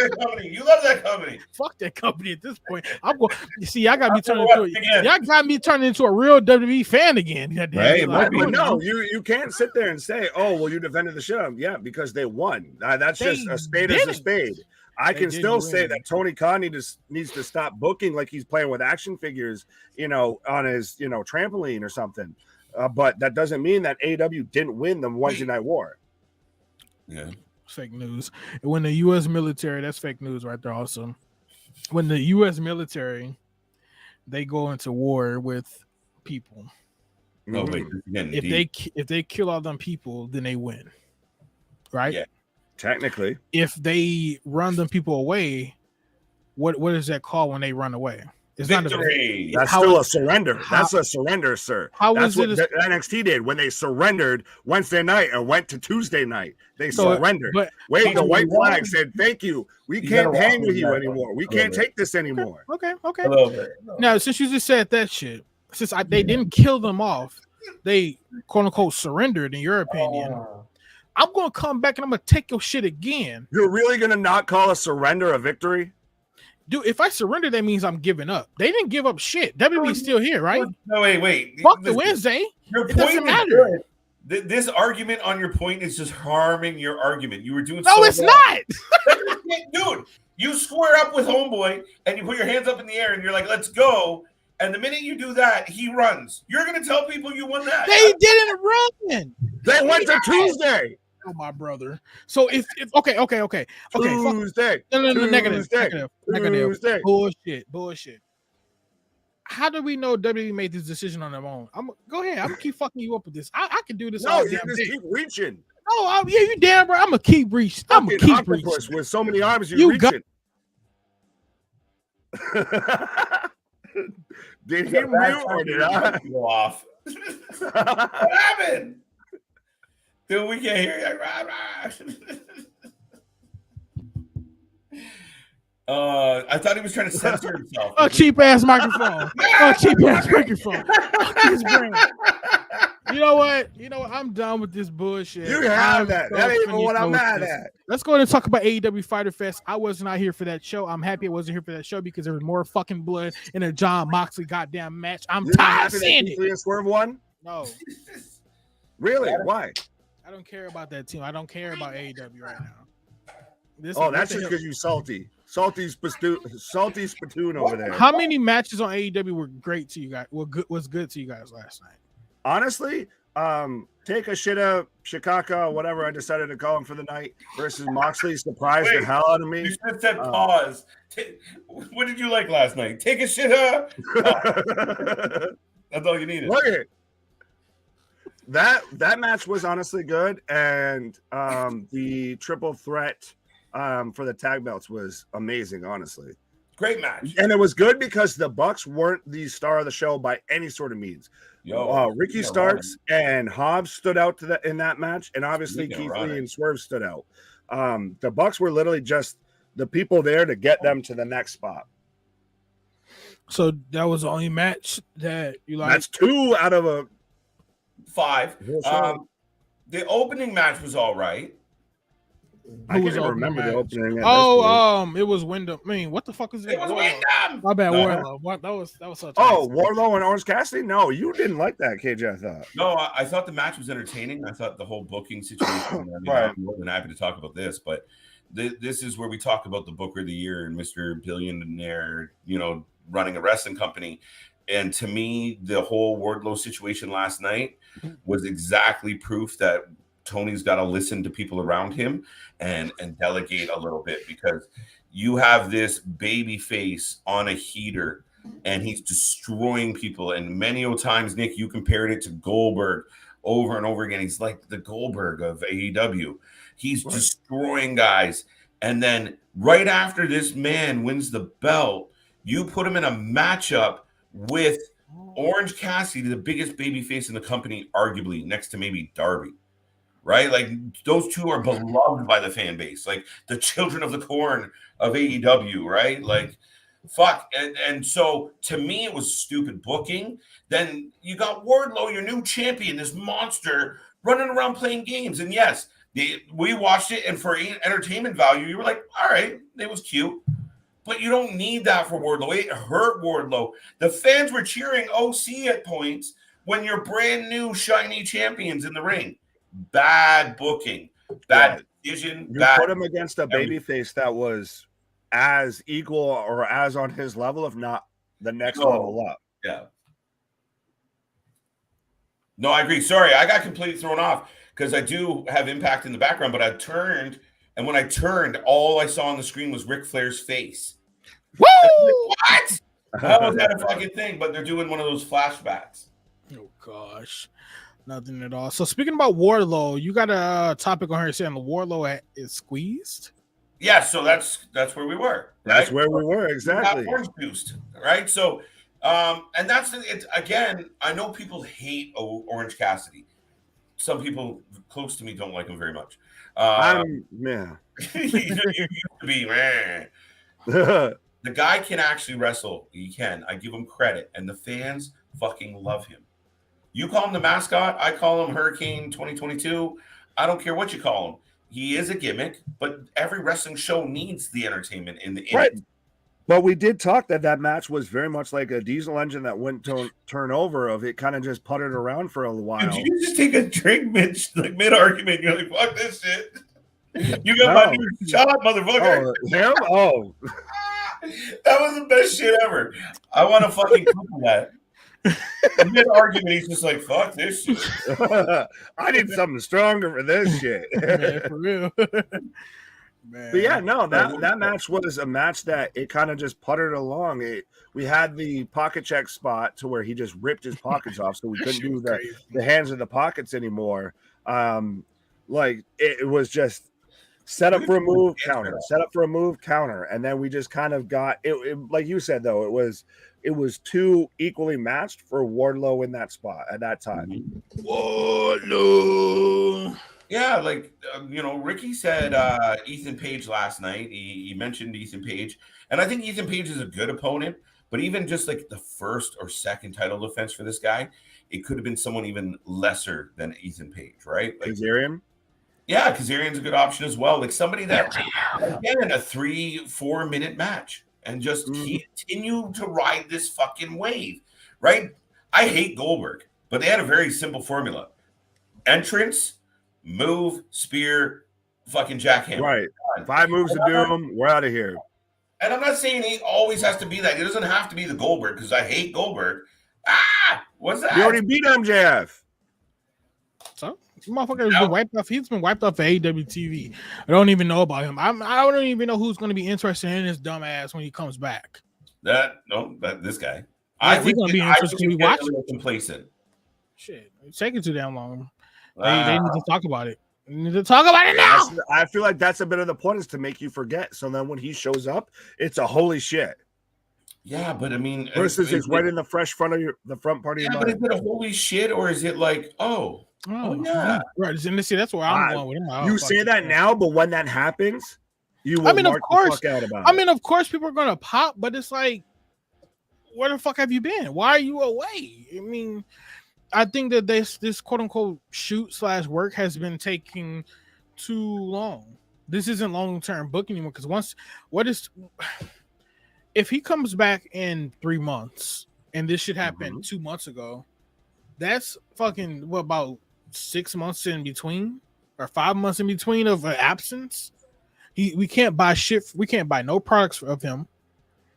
You love that company. Fuck that company at this point. I'm going. You see, I got me turning into a real WWE fan again. Right. No, you can't sit there and say, "Oh, well, you defended the show." Yeah, because they won. That's just a spade is a spade. I can still say that Tony Khan needs to stop booking like he's playing with action figures, on his trampoline or something. But that doesn't mean that AEW didn't win the Wednesday Night War. Yeah. Fake news. When the U.S. military, that's fake news right there also. When the U.S. military, they go into war with people. Oh, wait. If they kill all them people, then they win. Right? Yeah. Technically. If they run them people away, what is that called when they run away? It's victory. That's still a surrender. That's a surrender, sir. That's what NXT did when they surrendered Wednesday night and went to Tuesday night. They surrendered. Waved the white flag, said, "Thank you. We can't hang with you anymore. We can't take this anymore." Okay. Now, since you just said that shit, since they didn't kill them off, they quote unquote surrendered. In your opinion, I'm gonna come back and I'm gonna take your shit again. You're really gonna not call a surrender a victory? Dude, if I surrender, that means I'm giving up. They didn't give up shit. WWE's still here, right? No, wait. Fuck the Wednesday. Your It doesn't point matter. This argument on your point is just harming your argument. You were doing No, it's not. Dude, you square up with homeboy and you put your hands up in the air and you're like, let's go. And the minute you do that, he runs. You're going to tell people you won that. They didn't run. They went to Tuesday. Oh, my brother. So if okay. Tuesday. No, negative. Tuesday. Bullshit. How do we know WWE made this decision on their own? Go ahead. I'm gonna keep fucking you up with this. I can do this. No, you just keep reaching. Oh, yeah, you damn right. I'm gonna keep reaching. I'm gonna keep reaching. With so many arms, you reaching. Did he mute or did I go off? What happened? Dude, we can't hear you. I thought he was trying to censor himself. A cheap ass microphone. His brain. You know what? I'm done with this bullshit. You have that. That ain't even what I'm mad at. Let's go ahead and talk about AEW Fyter Fest. I was not here for that show. I'm happy I wasn't here for that show because there was more fucking blood in a John Moxley goddamn match. I'm tired of seeing it. Swerve won? No. Really? Why? I don't care about that team. I don't care about AEW right now. That's just because you salty. Salty spittoon over there. How many matches on AEW were great to you guys? Was good to you guys last night? Honestly, take a Shikaka, whatever I decided to call him for the night, versus Moxley surprised the hell out of me. You should have said pause. What did you like last night? Take a shit up. That's all you needed. Look at that match was honestly good, and the triple threat for the tag belts was amazing, honestly. Great match. And it was good because the Bucks weren't the star of the show by any sort of means. Ricky Starks and Hobbs stood out in that match, and obviously Keith Lee and Swerve stood out. The Bucks were literally just the people there to get them to the next spot. So that was the only match that you liked? That's 2 out of a 5. The opening match was all right. I can't remember the opening. It was Wyndham. I mean, what the fuck is it? It was Wyndham. My bad, Warlow. What that was such. Warlow and Orange Cassidy. No, you didn't like that, KJ. I thought. No, I thought the match was entertaining. I thought the whole booking situation. I'm more than happy to talk about this, but this is where we talk about the Booker of the Year and Mr. Billionaire. Running a wrestling company. And to me, the whole Wardlow situation last night was exactly proof that Tony's got to listen to people around him and delegate a little bit, because you have this baby face on a heater and he's destroying people. And many times, Nick, you compared it to Goldberg over and over again. He's like the Goldberg of AEW. He's destroying guys. And then right after this man wins the belt, you put him in a matchup with Orange Cassidy, the biggest baby face in the company, arguably next to maybe Darby. Right? Like, those two are beloved by the fan base, like the children of the corn of AEW, right? Like, fuck. And so to me, it was stupid booking. Then you got Wardlow, your new champion, this monster running around playing games. And yes, we watched it, and for entertainment value, you were like, all right, it was cute. But you don't need that for Wardlow. It hurt Wardlow. The fans were cheering OC at points when you're brand new shiny champions in the ring. Bad booking, bad decision. You put him against a babyface that was as equal or as on his level, if not the next level up. Yeah. No, I agree. Sorry, I got completely thrown off because I do have Impact in the background, but I turned, and when I turned, all I saw on the screen was Ric Flair's face. Woo! What? How was that a fucking thing? But they're doing one of those flashbacks. Oh gosh. Nothing at all. So speaking about Wardlow, you got a topic on here saying the Wardlow is squeezed. Yeah, so that's where we were. Right? That's where we were, exactly. Orange juiced, right? So, and that's it. Again, I know people hate Orange Cassidy. Some people close to me don't like him very much. He used to be, man. The guy can actually wrestle. He can. I give him credit, and the fans fucking love him. You call him the mascot. I call him Hurricane 2022. I don't care what you call him. He is a gimmick, but every wrestling show needs the entertainment in the right. But we did talk that match was very much like a diesel engine that wouldn't turn over. Of it kind of just puttered around for a while. Did you just take a drink mid argument? You're like, fuck this shit. You got my new shot, motherfucker. Oh, him? Oh. That was the best shit ever. I want to fucking Google that. Mid argument, he's just like, fuck this shit. I need something stronger for this shit. Man, for real. Man. But yeah, no, that match was a match that it kind of just puttered along. We had the pocket check spot to where he just ripped his pockets off, so we couldn't do the hands in the pockets anymore. Like it was just set up for a move, counter, set up for a move, counter, and then we just kind of got it. Like you said, though, it was too equally matched for Wardlow in that spot at that time. Wardlow. Yeah, like Ricky said Ethan Page last night. He mentioned Ethan Page, and I think Ethan Page is a good opponent. But even just like the first or second title defense for this guy, it could have been someone even lesser than Ethan Page, right? Like Kazarian? Yeah, Kazarian's a good option as well. Like somebody that again a 3-4 minute match and just continue to ride this fucking wave, right? I hate Goldberg, but they had a very simple formula: entrance, move, spear, fucking jackhammer. Right. 5 moves to doom. We're out of here. And I'm not saying he always has to be that. He doesn't have to be the Goldberg because I hate Goldberg. What's that? You already beat MJF. So motherfucker has been wiped off. He's been wiped off for AEW TV. I don't even know about him. I don't even know who's going to be interested in his dumb ass when he comes back. This guy. Yeah, I think going to be interested when we watch it. Complacent. Shit, it's taking too damn long. They need to talk about it. We need to talk about it now. I feel like that's a bit of the point, is to make you forget. So then when he shows up, it's a holy shit. Yeah, but I mean, versus it's right in the front part of your mind. But is it a holy shit, or is it like, oh yeah, right? And see, that's where I'm going with him. You say that now, but when that happens, you will. Of course, the fuck out about it. Of course, people are gonna pop, but it's like, where the fuck have you been? Why are you away? I mean, I think that this quote unquote shoot/work has been taking too long. This isn't long term booking anymore, because if he comes back in 3 months and this shit happened 2 months ago, that's fucking about 6 months in between or 5 months in between of an absence. We can't buy shit. We can't buy no products of him.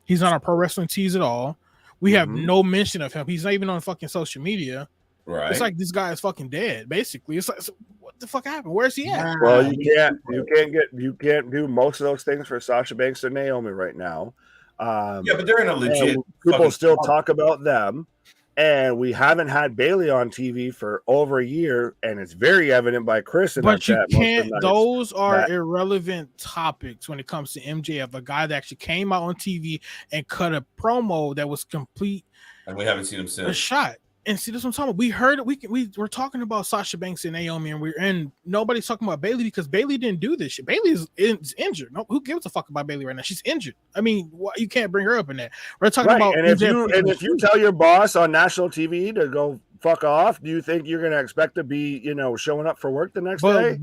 He's not on Pro Wrestling Tees at all. We have no mention of him. He's not even on fucking social media. Right. It's like this guy is fucking dead, basically. It's like, so what the fuck happened? Where's he at? Well, you can't do most of those things for Sasha Banks or Naomi right now. Yeah, but they're in a legit. People still talk about them, and we haven't had Bailey on TV for over a year, and it's very evident by Chris. But you can't. Those are irrelevant topics when it comes to MJF, a guy that actually came out on TV and cut a promo that was complete, and we haven't seen him since. A shot. And see, that's what I'm talking about. We heard it. We're talking about Sasha Banks and Naomi, and nobody's talking about Bailey because Bailey didn't do this shit. Bailey is injured. No, who gives a fuck about Bailey right now? She's injured. I mean, you can't bring her up in that. We're talking about. And if you tell your boss on national TV to go fuck off, do you think you're gonna expect to be, showing up for work the next day?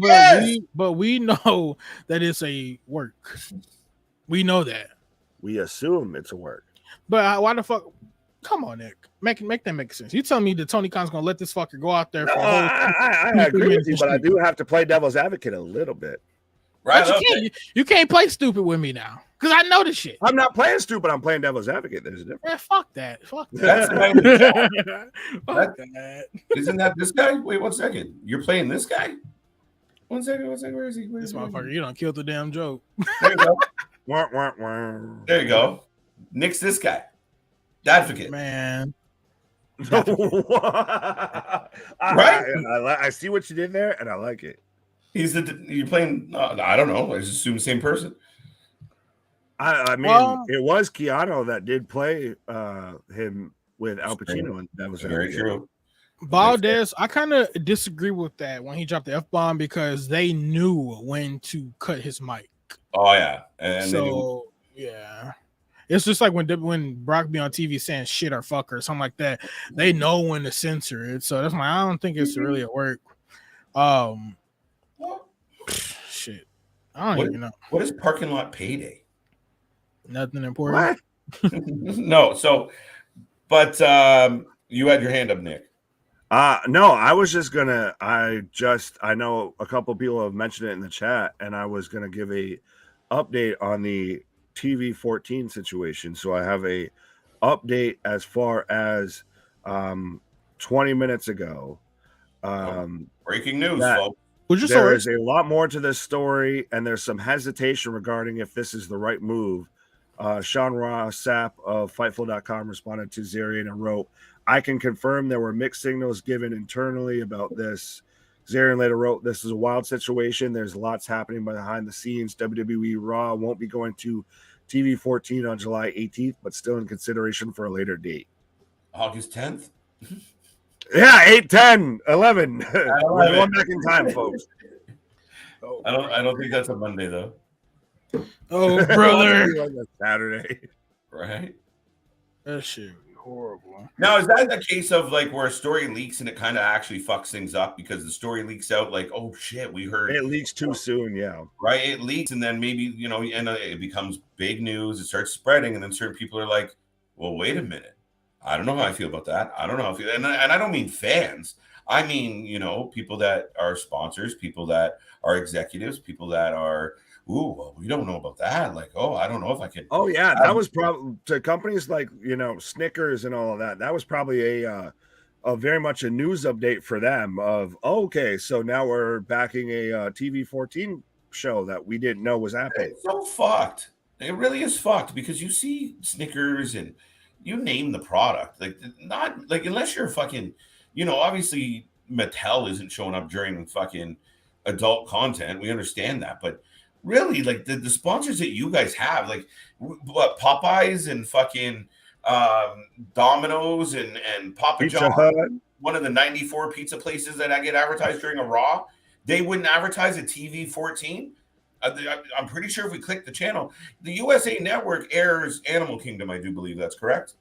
But we know that it's a work. We know that. We assume it's a work. But why the fuck? Come on, Nick. Make that make sense. You tell me that Tony Khan's gonna let this fucker go out there for I agree with you, but I do have to play devil's advocate a little bit. Right. You can't play stupid with me now, because I know this shit. I'm not playing stupid. I'm playing devil's advocate. There's a difference. Man, fuck that. Fuck That's that. Fuck that. Isn't that this guy? Wait 1 second. You're playing this guy? 1 second. Where is he? This motherfucker, you done killed the damn joke. There you go. There There you go. Nick's this guy. Advocate. Man. Right? I see what you did there, and I like it. You're playing. I don't know. I just assume the same person. I mean, it was Keanu that did play him with Al Pacino, and that was very true. Valdez, I kind of disagree with that when he dropped the F-bomb, because they knew when to cut his mic. Oh yeah, and so yeah. It's just like when Brock be on TV saying shit or fuck or something like that, they know when to censor it. So that's why I don't think it's really a work. Shit. I don't even know. What is parking lot payday? Nothing important. What? No. So, but you had your hand up, Nick. No, I was just gonna. I know a couple people have mentioned it in the chat, and I was gonna give a update on the TV14 situation. So I have a update as far as 20 minutes ago. Breaking news, that folks. there is a lot more to this story, and there's some hesitation regarding if this is the right move. Sean Ross Sapp of Fightful.com responded to Zarian and wrote, I can confirm there were mixed signals given internally about this. Zarian later wrote, this is a wild situation. There's lots happening behind the scenes. WWE Raw won't be going to TV 14 on July 18th, but still in consideration for a later date. August 10th? Yeah, 8, 10, 11. We're going back in time, folks. I don't think that's a Monday, though. Oh, brother. Like a Saturday. Right? That shit would be horrible. Now, is that the case of like where a story leaks and it kind of actually fucks things up because the story leaks out like, oh shit, we heard it leaks too soon, yeah. Right? It leaks and then maybe, and it becomes big news, it starts spreading, and then certain people are like, well, wait a minute. I don't know how I feel about that. I don't know if and I don't mean fans. I mean, people that are sponsors, people that are executives, people that are well, we don't know about that. Like, I don't know if I can. Oh, yeah. That was probably to companies like, Snickers and all of that. That was probably a very much a news update for them of, okay, so now we're backing a TV 14 show that we didn't know was happening. It's so fucked. It really is fucked because you see Snickers and you name the product. Like, not like unless you're fucking, obviously Mattel isn't showing up during fucking adult content. We understand that. But really, like the sponsors that you guys have, like what Popeyes and fucking Domino's and Papa John, one of the 94 pizza places that I get advertised during a Raw, they wouldn't advertise a TV 14. I'm pretty sure if we click the channel, the USA Network airs Animal Kingdom. I do believe that's correct.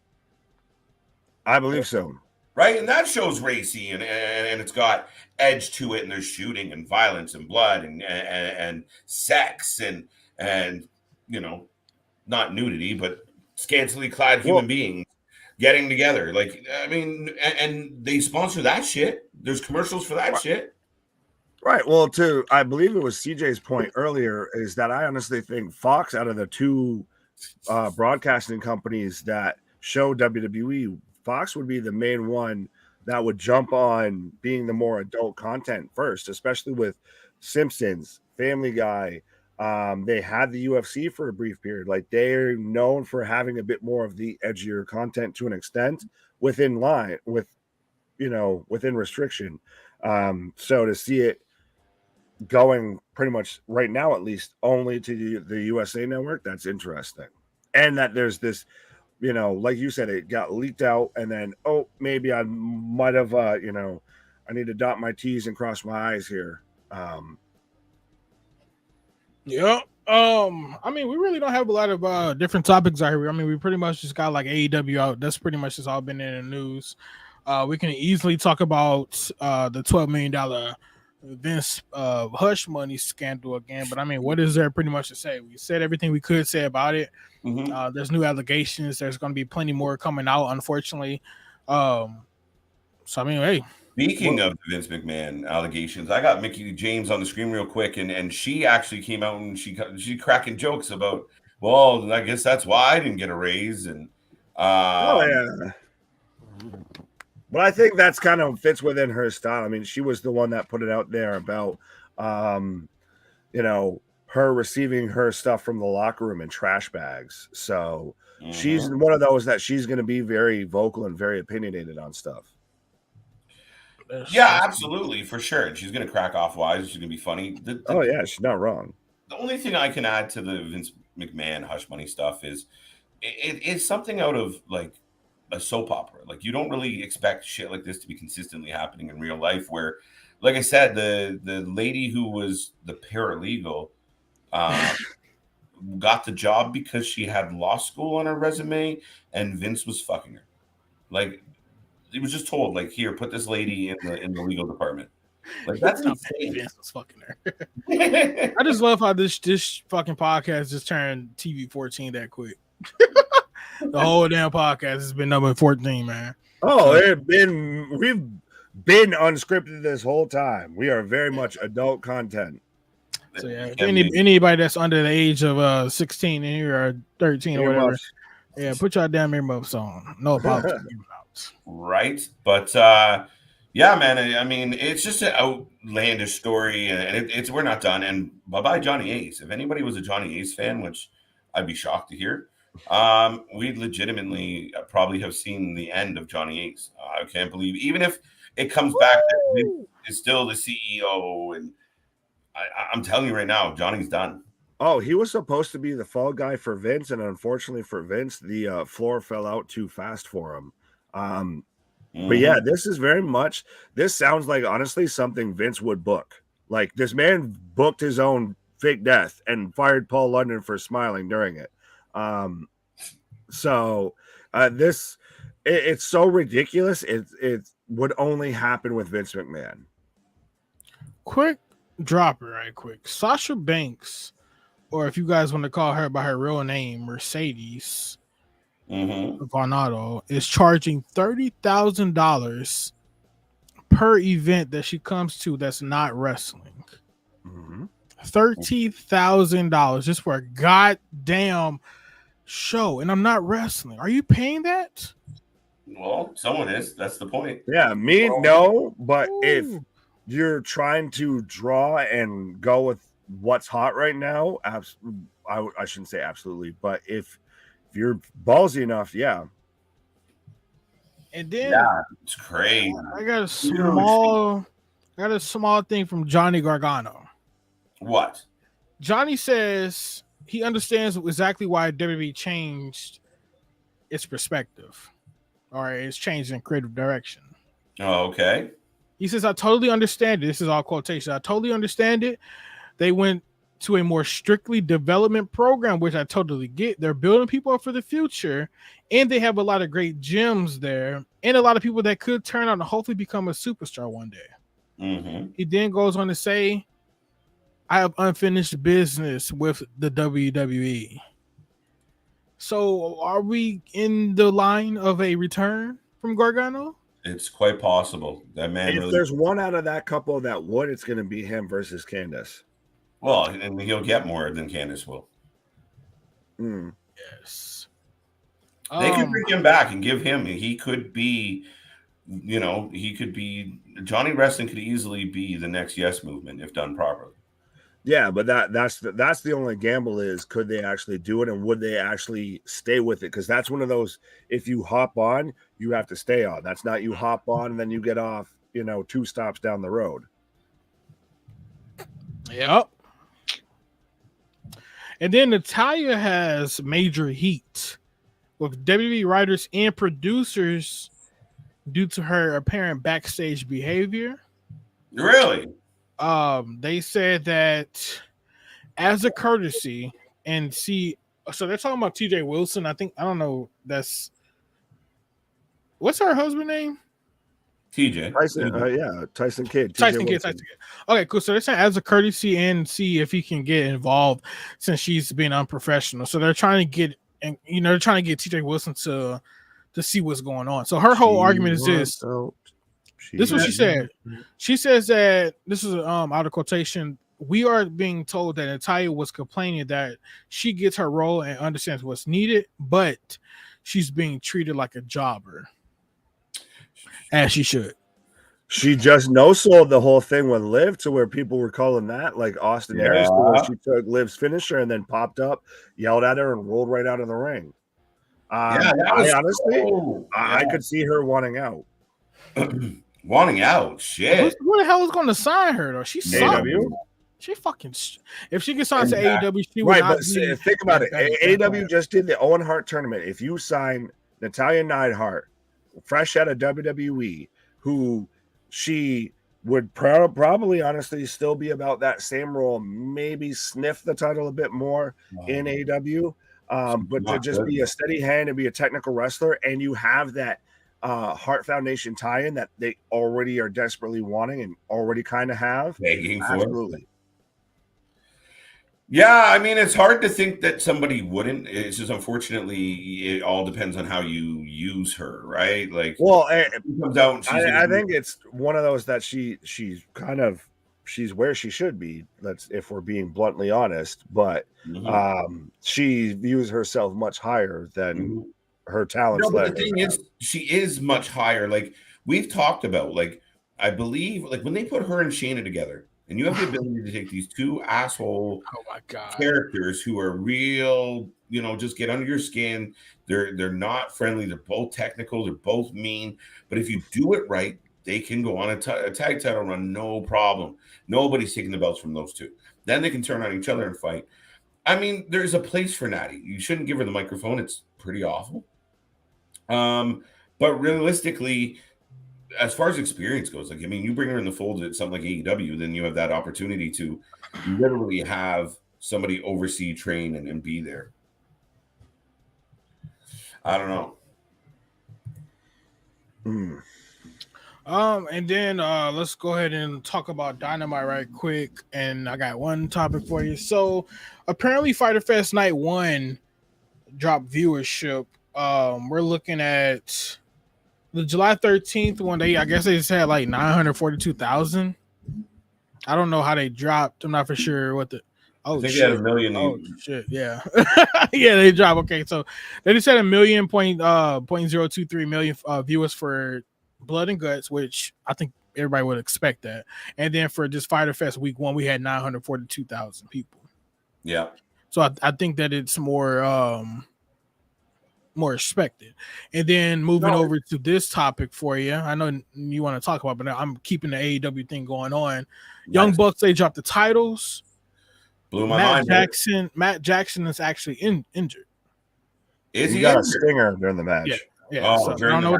I believe so. Right, and that show's racy and it's got edge to it, and there's shooting and violence and blood and sex and not nudity, but scantily clad human beings getting together. Like, I mean, and they sponsor that shit. There's commercials for that shit. Right. Well, I believe it was CJ's point earlier, is that I honestly think Fox, out of the two broadcasting companies that show WWE, Fox would be the main one that would jump on being the more adult content first, especially with Simpsons, Family Guy. They had the UFC for a brief period. Like, they're known for having a bit more of the edgier content to an extent within restriction. So to see it going pretty much right now, at least, only to the USA Network, that's interesting. And that there's this, like you said, it got leaked out, and then, maybe I might have, I need to dot my T's and cross my I's here. Yeah. I mean, we really don't have a lot of different topics out here. I mean, we pretty much just got like AEW out. That's pretty much just all been in the news. We can easily talk about the $12 million Vince hush money scandal again. But I mean, what is there pretty much to say? We said everything we could say about it. Mm-hmm. There's new allegations. There's going to be plenty more coming out, unfortunately. So I mean, hey. Speaking of Vince McMahon allegations, I got Mickey James on the screen real quick, and she actually came out and she cracking jokes about, well, I guess that's why I didn't get a raise. And yeah. But I think that's kind of fits within her style. I mean, she was the one that put it out there about, her receiving her stuff from the locker room in trash bags. So she's one of those that she's going to be very vocal and very opinionated on stuff. Yeah, absolutely, for sure. And she's going to crack off wise. She's going to be funny. Yeah, she's not wrong. The only thing I can add to the Vince McMahon hush money stuff is it is something out of like a soap opera. Like, you don't really expect shit like this to be consistently happening in real life, where, like I said, the lady who was the paralegal got the job because she had law school on her resume and Vince was fucking her. Like, it was just told, like, here, put this lady in the legal department. Like that's Not insane. Vince was fucking her. I just love how this fucking podcast just turned TV 14 that quick. The whole damn podcast has been number 14, man. Oh, we've been unscripted this whole time. We are very much adult content. So yeah, if anybody that's under the age of 16 and here or 13 or whatever, yeah, put y'all damn earmuffs on. No apologies. Right, but yeah, man. I mean, it's just an outlandish story, and it's we're not done. And bye, Johnny Ace. If anybody was a Johnny Ace fan, which I'd be shocked to hear, we'd legitimately probably have seen the end of Johnny Ace. I can't believe, even if it comes back, that Vince is still the CEO, and I'm telling you right now, Johnny's done. Oh, he was supposed to be the fall guy for Vince, and unfortunately for Vince, the floor fell out too fast for him. But yeah, this is very much, this sounds like honestly something Vince would book. Like this man booked his own fake death and fired Paul London for smiling during it. So it's so ridiculous. It would only happen with Vince McMahon. Quick dropper, right quick. Sasha Banks, or if you guys want to call her by her real name, Mercedes Varnado, is charging $30,000 per event that she comes to that's not wrestling. $30,000 just for a goddamn show, and I'm not wrestling. Are you paying that? Well, someone is. That's the point. Yeah, no, but if you're trying to draw and go with what's hot right now, I shouldn't say absolutely, but if you're ballsy enough, yeah. And then it's crazy. I got a small thing from Johnny Gargano. What? Johnny says he understands exactly why WWE changed its perspective, or it's changed in creative direction. Oh, okay. He says, I totally understand it. This is all quotation. I totally understand it. They went to a more strictly development program, which I totally get. They're building people up for the future, and they have a lot of great gyms there, and a lot of people that could turn out and hopefully become a superstar one day. He then goes on to say, I have unfinished business with the WWE. So are we in the line of a return from Gargano? It's quite possible. That man. If there's one out of that couple that would, it's going to be him versus Candace. Well, and he'll get more than Candace will. Yes. They could bring him back and give him. He could be, Johnny Wrestling could easily be the next Yes Movement if done properly. Yeah, but that's the only gamble is, could they actually do it, and would they actually stay with it? Because that's one of those, if you hop on, you have to stay on. That's not you hop on and then you get off, 2 stops down the road. Yep. And then Natalya has major heat with WWE writers and producers due to her apparent backstage behavior. Really? They said that as a courtesy, so they're talking about TJ Wilson. I don't know. What's her husband name? TJ. Tyson Kidd. Tyson Kidd. Okay, cool. So they're saying as a courtesy and see if he can get involved since she's being unprofessional. So they're trying to get TJ Wilson to see what's going on. So her whole argument is this. This is what she said. She says that this is out of quotation. We are being told that Natalya was complaining that she gets her role and understands what's needed, but she's being treated like a jobber, as she should. She just no-sold the whole thing with Liv to where people were calling that like Austin Aries, where she took Liv's finisher and then popped up, yelled at her, and rolled right out of the ring. I could see her wanting out. Wanting out, shit. Who the hell is going to sign her though? She's AEW. She fucking. If she gets signed to AEW, she would not be. Think about it. AEW just did the Owen Hart tournament. If you sign Natalya Neidhart, fresh out of WWE, who she would probably honestly still be about that same role, maybe sniff the title a bit more in AEW, but to just be a steady hand and be a technical wrestler, and you have that Heart Foundation tie-in that they already are desperately wanting and already kind of have. Begging for. Absolutely. Yeah, I mean, it's hard to think that somebody wouldn't. It's just unfortunately, it all depends on how you use her, right? Like, well, she comes out and she's I think it's one of those that she's where she should be. If we're being bluntly honest, but she views herself much higher than her talents. No, but the thing is, she is much higher. Like we've talked about, like I believe, like when they put her and Shayna together. And you have the ability to take these two asshole characters who are real, just get under your skin. They're not friendly. They're both technical. They're both mean. But if you do it right, they can go on a tag title run, no problem. Nobody's taking the belts from those two. Then they can turn on each other and fight. I mean, there's a place for Natty. You shouldn't give her the microphone. It's pretty awful. But realistically, as far as experience goes, like, I mean, you bring her in the fold at something like AEW, then you have that opportunity to literally have somebody oversee, train, and be there. I don't know. And then let's go ahead and talk about Dynamite right quick. And I got one topic for you. So apparently Fyter Fest Night 1 dropped viewership. We're looking at the July 13th one. I guess they just had like 942,000. I don't know how they dropped. I'm not for sure what the. I think they had 1 million. Oh shit! Yeah, yeah, they dropped. Okay, so they just had 1.023 million viewers for Blood and Guts, which I think everybody would expect that. And then for just Fyter Fest Week 1, we had 942,000 people. Yeah. So I think that it's more expected. And then moving over to this topic for you, I know you want to talk about, but I'm keeping the AEW thing going on. Nice. Young Bucks, they dropped the titles. Blew my mind. Matt Jackson is actually injured. Is he got a stinger during the match? Yeah. Oh, so I don't know. I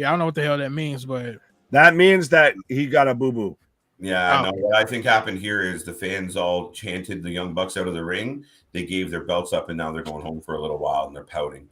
don't know what the hell that means, but that means that he got a boo-boo. Yeah, no, what I think happened here is the fans all chanted the Young Bucks out of the ring. They gave their belts up, and now they're going home for a little while, and they're pouting.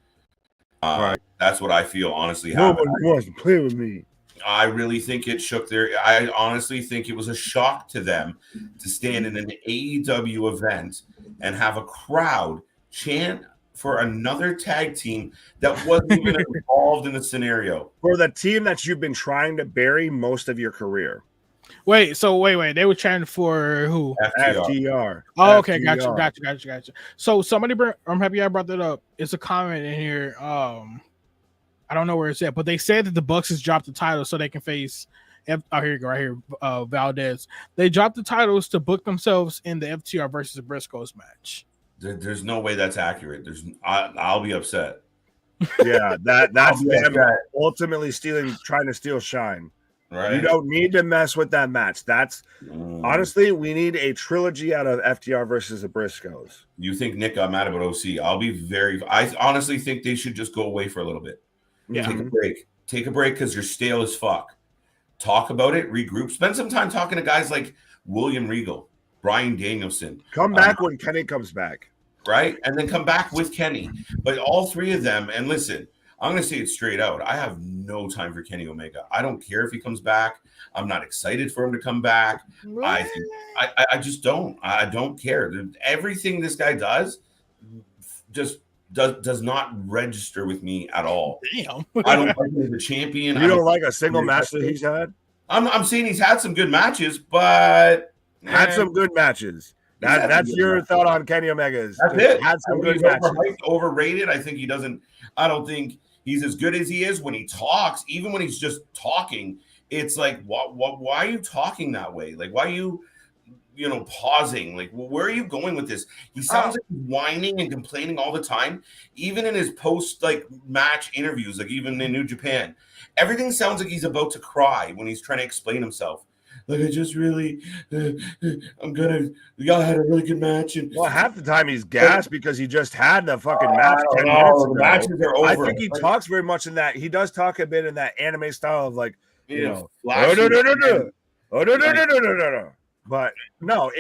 Right. That's what I feel honestly happened. Nobody wants to play with me. I really think it shook I honestly think it was a shock to them to stand in an AEW event and have a crowd chant for another tag team that wasn't even involved in the scenario. For the team that you've been trying to bury most of your career. Wait. They were chanting for who? FTR. Oh, okay. Gotcha. So somebody, I'm happy I brought that up. It's a comment in here. I don't know where it's at, but they said that the Bucks has dropped the title so they can face. Here you go, right here. Valdez. They dropped the titles to book themselves in the FTR versus the Briscoes match. There's no way that's accurate. I'll be upset. Yeah, that's them ultimately trying to steal shine. Right. You don't need to mess with that match. That's honestly, we need a trilogy out of FTR versus the Briscoes. You think Nick got mad about OC? I honestly think they should just go away for a little bit. Yeah. Take a break because you're stale as fuck. Talk about it, regroup, spend some time talking to guys like William Regal, Bryan Danielson. Come back when Kenny comes back. Right? And then come back with Kenny. But all three of them, and listen, I'm going to say it straight out. I have no time for Kenny Omega. I don't care if he comes back. I'm not excited for him to come back. I just don't. I don't care. Everything this guy does just does not register with me at all. Damn. I don't like him as a champion. You don't like a single match that he's had? I'm saying he's had some good matches, but some good matches. That's your thought on Kenny Omega's. That's it. Had some good matches. Overrated. I think he doesn't. I don't think he's as good as he is when he talks. Even when he's just talking, it's like, why are you talking that way? Like, why are you pausing? Like, where are you going with this? He sounds like he's whining and complaining all the time. Even in his post match interviews, like even in New Japan, everything sounds like he's about to cry when he's trying to explain himself. Like, I just really, y'all had a really good match. And half the time he's gassed because he just had the fucking match 10 minutes ago. The matches are over. I think he talks very much in that. He does talk a bit in that anime style of like, no. But no,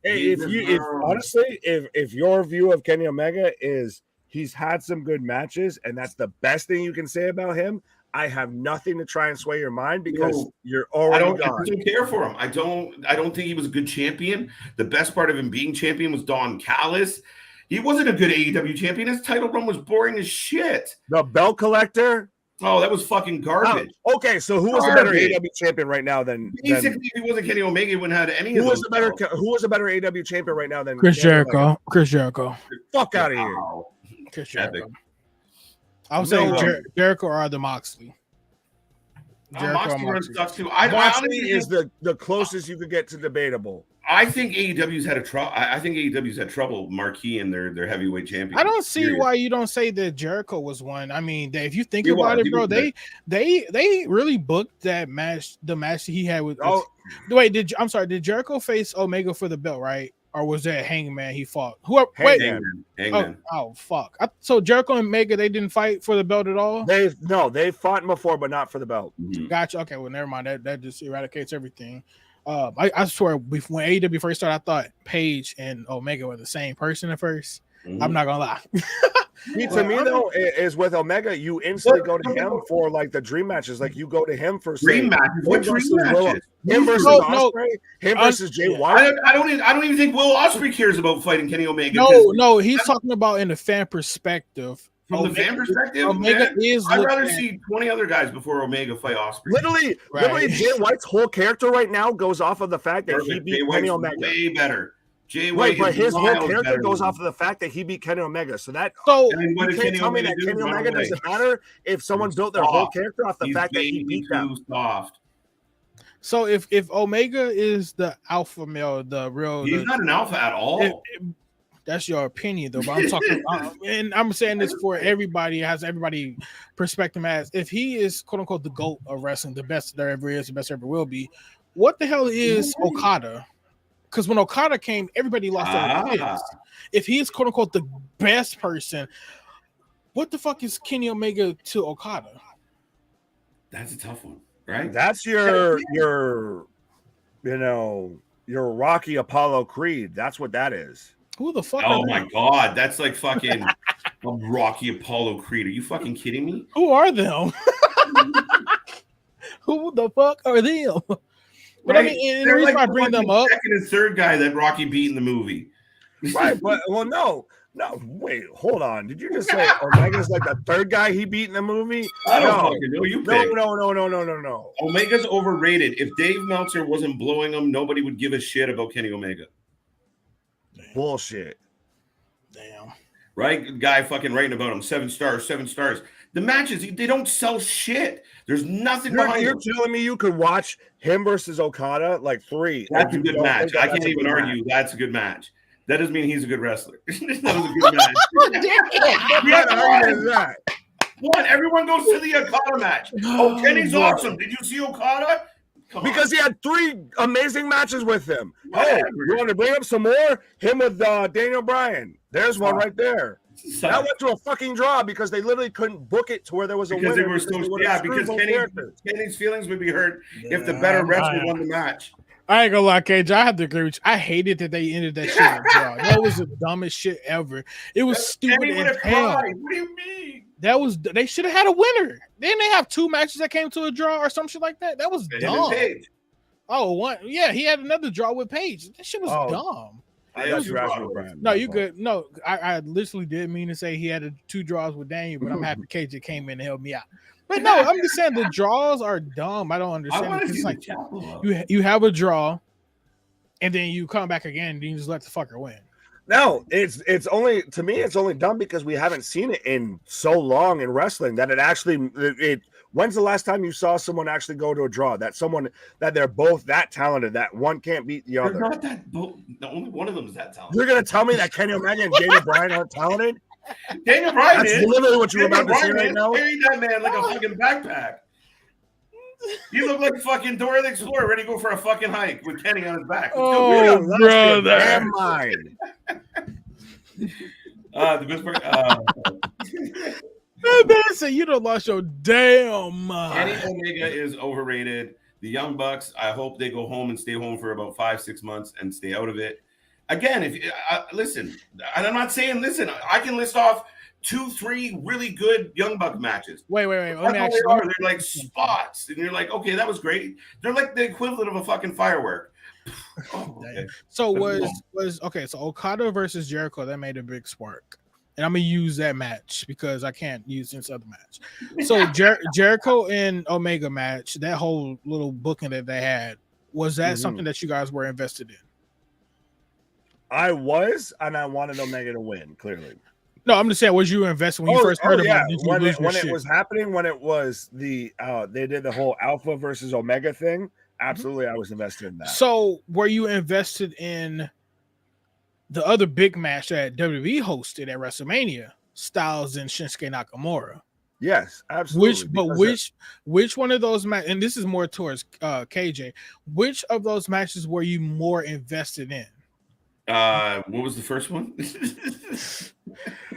if your view of Kenny Omega is he's had some good matches and that's the best thing you can say about him, I have nothing to try and sway your mind because No, you're I already don't gone. care for him. I don't think he was a good champion. The best part of him being champion was Don Callis. He wasn't a good AEW champion. His title run was boring as shit. The belt collector. Oh, that was fucking garbage. Oh, okay, so who was the better AEW champion right now than Basically, if he wasn't Kenny Omega, he wouldn't have had any who of was those. who was a better AEW champion right now than Chris Jericho? Chris Jericho. Fuck out of here. Chris Jericho. I would say Jericho or the Moxley. Moxley runs sucks too. Moxley is the closest you could get to debatable. I think AEW's had I think AEW's had trouble marqueing their heavyweight champion. I don't see why you don't say that Jericho was one. I mean, if you think about it, bro, they really booked that match, the match that he had with. Oh, wait, did Jericho face Omega for the belt, right? Or was that Hangman he fought? Hangman. Oh fuck! So Jericho and Omega, they didn't fight for the belt at all. They fought before, but not for the belt. Mm-hmm. Gotcha. Okay, well, never mind. That just eradicates everything. I swear, when AEW first started, I thought Paige and Omega were the same person at first. Mm-hmm. I'm not gonna lie. To me, though, is with Omega, you instantly go to him for like the dream matches. Like you go to him for dream matches. What dream matches? Him versus Ospreay. Him versus Jay White. I don't even think Will Ospreay cares about fighting Kenny Omega. No, he's talking about in the fan perspective. From the fan perspective, Omega is. I'd rather see 20 other guys before Omega fight Ospreay. Literally, Jay White's whole character right now goes off of the fact that he beat Kenny Omega. Way better. Jay White, but his whole character goes off of the fact that he beat Kenny Omega. So you can't tell me that Kenny Omega doesn't matter if someone built their whole character off the fact that he beat them. So if Omega is the alpha male, he's not an alpha at all. That's your opinion, though. But I'm talking, and I'm saying this for everybody, has everybody perspective as if he is quote unquote the GOAT of wrestling, the best there ever is, the best there ever will be. What the hell is Okada? Because when Okada came, everybody lost their heads. If he is quote unquote the best person, what the fuck is Kenny Omega to Okada? That's a tough one, right? That's your Rocky Apollo Creed. That's what that is. Who the fuck? Oh my god, that's like fucking Rocky Apollo Creed. Are you fucking kidding me? Who are them? Who the fuck are them? But right? I mean, the reason I bring them up, second and third guy that Rocky beat in the movie. Right, but no, wait, hold on. Did you just say Omega's like the third guy he beat in the movie? I don't fucking know. You pick. No. Omega's overrated. If Dave Meltzer wasn't blowing him, nobody would give a shit about Kenny Omega. Bullshit. Damn. Right? Guy fucking writing about him. 7 stars. The matches, they don't sell shit. There's nothing behind You're telling me you could watch him versus Okada like 3. That's a good match. I can't even argue. That's a good match. That doesn't mean he's a good wrestler. That was a good match. What? Everyone goes to the Okada match. Oh, Kenny's awesome. Did you see Okada? Because he had 3 amazing matches with him. Hey, you want to bring up some more? Him with Daniel Bryan. There's one right there. That went to a fucking draw because they literally couldn't book it to where there was a winner. They were because Kenny's feelings would be hurt if the better wrestler won the match. I ain't gonna lie, Cage. I have to agree with you. I hated that they ended that shit in a draw. That was the dumbest shit ever. It was stupid as hell. What do you mean? They should have had a winner. Didn't they have 2 matches that came to a draw or some shit like that? That was dumb. Oh, one. Yeah, he had another draw with Paige. That shit was dumb. No, you good. No, I literally did mean to say he had 2 draws with Daniel, but I'm happy Cage came in and helped me out. But no, I'm just saying the draws are dumb. I don't understand. It's like you have a draw, and then you come back again, and you just let the fucker win. No, it's only, to me, it's only dumb because we haven't seen it in so long in wrestling that it actually when's the last time you saw someone actually go to a draw? That they're both that talented that one can't beat the other. They're not that. Only one of them is that talented. You're gonna tell me that Kenny Omega and Daniel Bryan aren't talented? Daniel Bryan That's literally what you're about to say right now. Carried that man like a fucking backpack. You look like fucking Dora the Explorer ready to go for a fucking hike with Kenny on his back. Oh, brother. Damn mine. The best part. Say you done lost your damn mind. Kenny Omega is overrated. The Young Bucks, I hope they go home and stay home for about 5-6 months and stay out of it. Again, if listen, and I'm not saying listen. I can list off 2-3 really good Young Buck matches. Wait. That's all they are. They're like spots, and you're like, okay, that was great. They're like the equivalent of a fucking firework. Oh, okay. So so Okada versus Jericho, that made a big spark. And I'm gonna use that match because I can't use this other match. So Jericho and Omega match, that whole little booking that they had, was that something that you guys were invested in? I was, and I wanted Omega to win, clearly. No, I'm just saying, was you invested when you first heard about it? When it was happening, when it was the they did the whole Alpha versus Omega thing, absolutely, I was invested in that. So were you invested in the other big match that WWE hosted at WrestleMania, Styles and Shinsuke Nakamura? Yes, absolutely. Which one of those matches, and this is more towards KJ, which of those matches were you more invested in? What was the first one?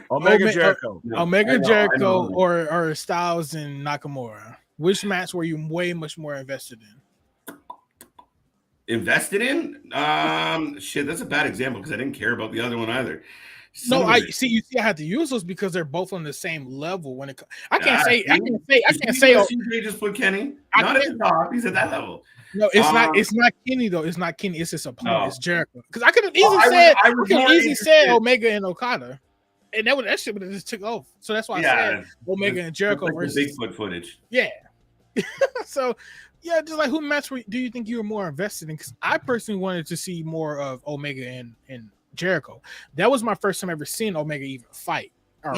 Omega Jericho. Omega Jericho or Styles and Nakamura. Which match were you way much more invested in? Invested in? Shit, that's a bad example because I didn't care about the other one either. I had to use those because they're both on the same level. When it, I can't say. CEEJAY just put Kenny. Not at the top. He's at that level. No, it's not. It's not Kenny though. It's not Kenny. It's his opponent. It's Jericho. Because I could have easily said Omega and Okada, and that shit would have just took off. So that's why I said Omega and Jericho versus Bigfoot footage. Yeah. So. Yeah, just like who match do you think you were more invested in? Because I personally wanted to see more of Omega and Jericho. That was my first time ever seeing Omega even fight. I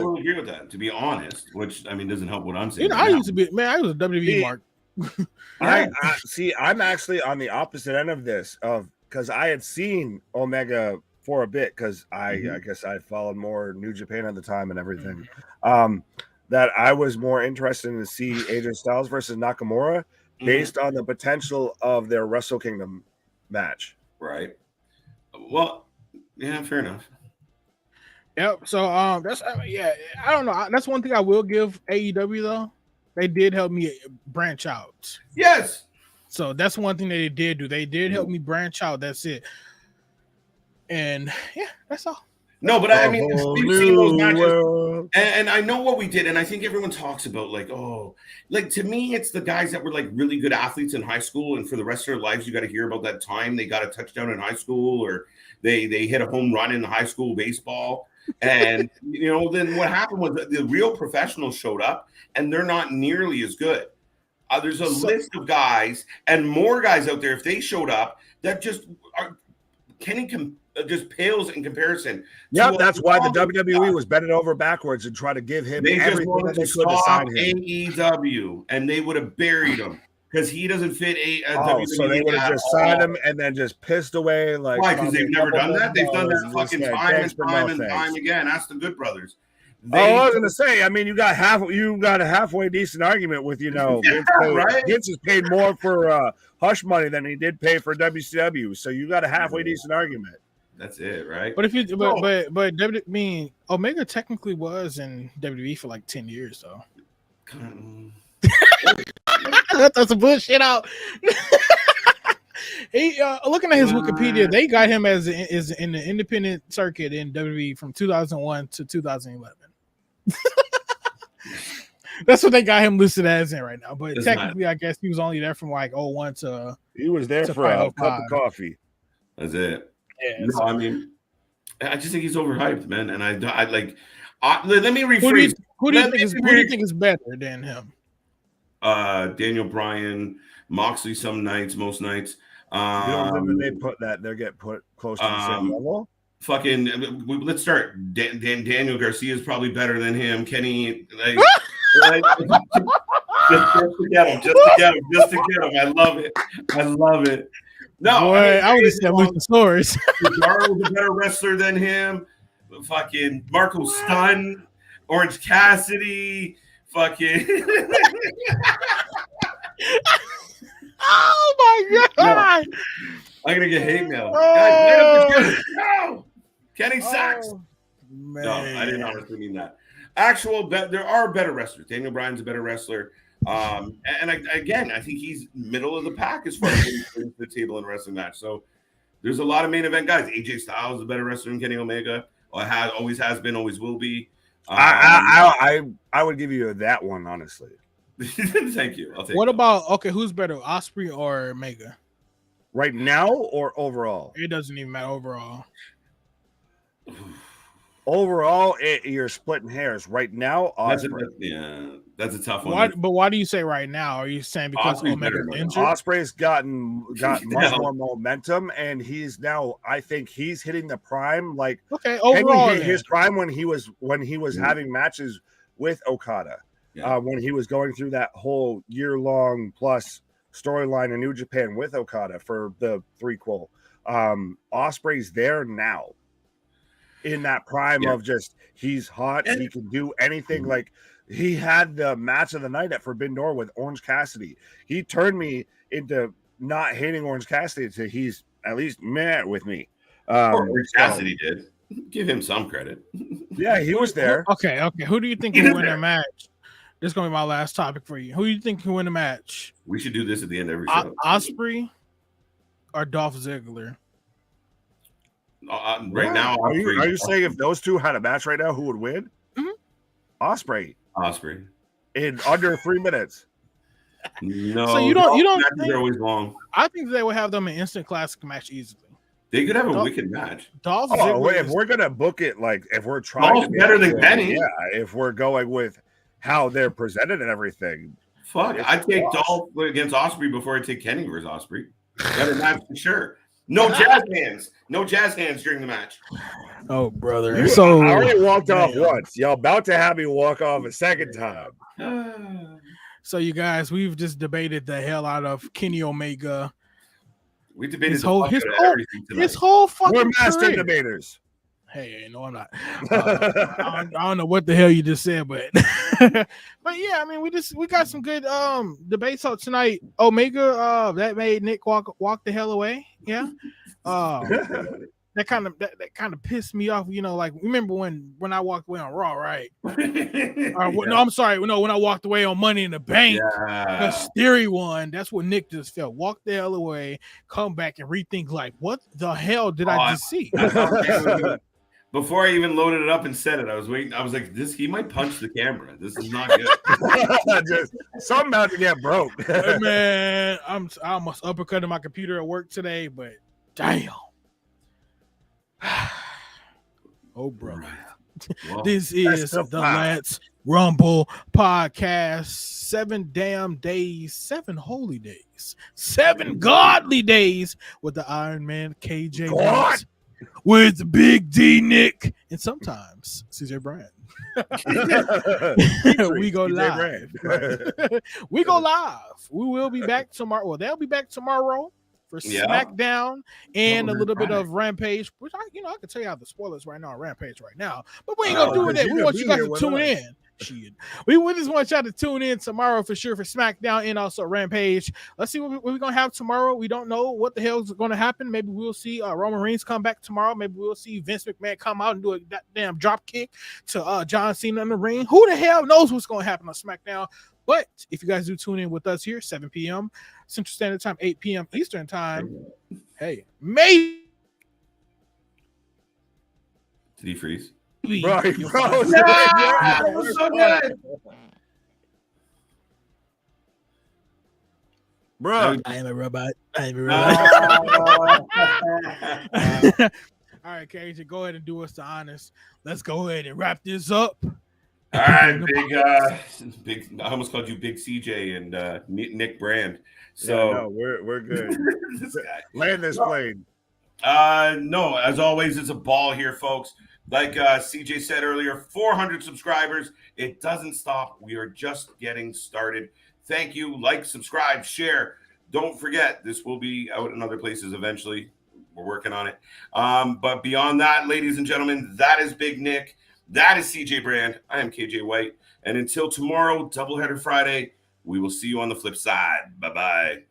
will agree with that, to be honest, which I mean doesn't help what I'm saying. I used to be, I was a WWE mark. I'm actually on the opposite end of this, because I had seen Omega for a bit, because I guess I followed more New Japan at the time and everything. That I was more interested in to see AJ Styles versus Nakamura based on the potential of their Wrestle Kingdom match. Right. Well, yeah, fair enough. Yep. So that's I don't know. That's one thing I will give AEW though. They did help me branch out. Yes. So that's one thing that they did do. They did help me branch out. That's it. And yeah, that's all. No, but I mean, we've seen those matches, and I know what we did, and I think everyone talks about to me, it's the guys that were like really good athletes in high school, and for the rest of their lives, you got to hear about that time they got a touchdown in high school, or they hit a home run in high school baseball, and then what happened was the real professionals showed up, and they're not nearly as good. There's a list of guys and more guys out there if they showed up that just are just pales in comparison. Yeah, that's why the WWE was bending over backwards and trying to give him everything that they could to sign him. AEW, and they would have buried him because he doesn't fit WWE. So they would have just signed him and then just pissed away. Like, why? Because they've never done that. They've done that fucking time and time again. Ask the Good Brothers. I was gonna say, I mean, you got a halfway decent argument with Vince has paid more for hush money than he did pay for WCW, so you got a halfway decent argument. That's it, right? But if you Omega technically was in WWE for like 10 years, though. That's a bullshit out. He looking at his Wikipedia, they got him as in the independent circuit in WWE from 2001 to 2011. That's what they got him listed as in right now. But technically, I guess he was only there from like 01 to. He was there for a cup of coffee. That's it. Yeah, no, I mean, I just think he's overhyped, man. And I like. Let me rephrase. Who do you think is better than him? Daniel Bryan, Moxley. Some nights, most nights. You don't think they get put close to the same level? Fucking. Let's start. Daniel Garcia is probably better than him. Kenny, just to get him. I love it. No, boy, I would have said Luchasaurus. Cesaro's a better wrestler than him. Fucking Marco Stunt, Orange Cassidy, fucking. Oh my god! No. I'm gonna get hate mail. Guys, no! Kenny sucks. Man. No, I didn't honestly mean that. There are better wrestlers. Daniel Bryan's a better wrestler. I think he's middle of the pack as far as the table in a wrestling match. So there's a lot of main event guys. AJ Styles is a better wrestler than Kenny Omega. Always has been, always will be. I would give you that one, honestly. Thank you. I'll take What that. about who's better, Osprey or Omega? Right now or overall? It doesn't even matter overall. Overall, you're splitting hairs. Right now, Osprey. That's a tough one. But why do you say right now? Are you saying because Osprey's Omega's better. injured? Osprey's gotten much more momentum, and he's now. I think he's hitting the prime. Like overall, hit his prime when he was having matches with Okada. Yeah. When he was going through that whole year-long plus storyline in New Japan with Okada for the threequel. Osprey's there now. In that prime of just he's hot, he can do anything. Like he had the match of the night at Forbidden Door with Orange Cassidy. He turned me into not hating Orange Cassidy to he's at least mad with me. Orange Cassidy did. Give him some credit. Yeah, he was there. Okay. Who do you think will win a match? This is gonna be my last topic for you. Who do you think can win a match? We should do this at the end of every show. Osprey or Dolph Ziggler? Right now, are you saying if those two had a match right now, who would win? Mm-hmm. Osprey in under 3 minutes. No, so you don't think think, they're always long. I think they would have them an instant classic match easily. They could have a wicked match. Dolph Ziggler if we're gonna book it, like if we're trying Dolph's to better than Kenny. Yeah, if we're going with how they're presented and everything. Fuck, I'd take Dolph against Osprey before I take Kenny versus Osprey. Better match for sure. No jazz hands. No jazz hands during the match. Oh, brother. So I already walked off once. Y'all about to have me walk off a second time. So you guys, we've just debated the hell out of Kenny Omega. We debated his whole fucking We're master career. Debaters. Hey, no, I'm not. I don't know what the hell you just said, but but yeah, I mean, we got some good debates out tonight. Omega, that made Nick walk the hell away. Yeah, that kind of pissed me off. You know, like remember when I walked away on Raw, right? No, I'm sorry. No, when I walked away on Money in the Bank, the Theory one. That's what Nick just felt. Walk the hell away, come back and rethink. Like, what the hell did I just see? Before I even loaded it up and said it, I was waiting. I was like, he might punch the camera. This is not good. Something about to get broke. Hey, man, I almost uppercutted my computer at work today, but damn. Oh, bro. Well, this is the Let's Rumble podcast. 7 damn days, 7 holy days, 7 godly days with the Iron Man KJ with Big D Nick and sometimes CJ Brand. We go live. We go live. We will be back tomorrow. Well, they'll be back tomorrow for SmackDown and a little bit of Rampage, which I can tell you how the spoilers right now on Rampage right now, but we ain't gonna do it. We want you guys to tune in. We just want y'all to tune in tomorrow for sure for SmackDown and also Rampage. Let's see what we're gonna have tomorrow. We don't know what the hell is gonna happen. Maybe we'll see Roman Reigns come back tomorrow. Maybe we'll see Vince McMahon come out and do a damn drop kick to John Cena in the ring. Who the hell knows what's gonna happen on SmackDown? But if you guys do tune in with us here, 7 p.m. Central Standard Time, 8 p.m. Eastern Time, hey, maybe. Did he freeze? Bro, that was so good. Bro, I am a robot. All right, KJ, go ahead and do us the honors. Let's go ahead and wrap this up. All right, big. I almost called you Big CJ and Nick Brand. So no, we're good. This guy. Land this plane. No, as always, it's a ball here, folks. Like CJ said earlier, 400 subscribers. It doesn't stop. We are just getting started. Thank you. Like, subscribe, share. Don't forget, this will be out in other places eventually. We're working on it. But beyond that, ladies and gentlemen, that is Big Nick. That is CJ Brand. I am KJ White. And until tomorrow, Doubleheader Friday, we will see you on the flip side. Bye-bye.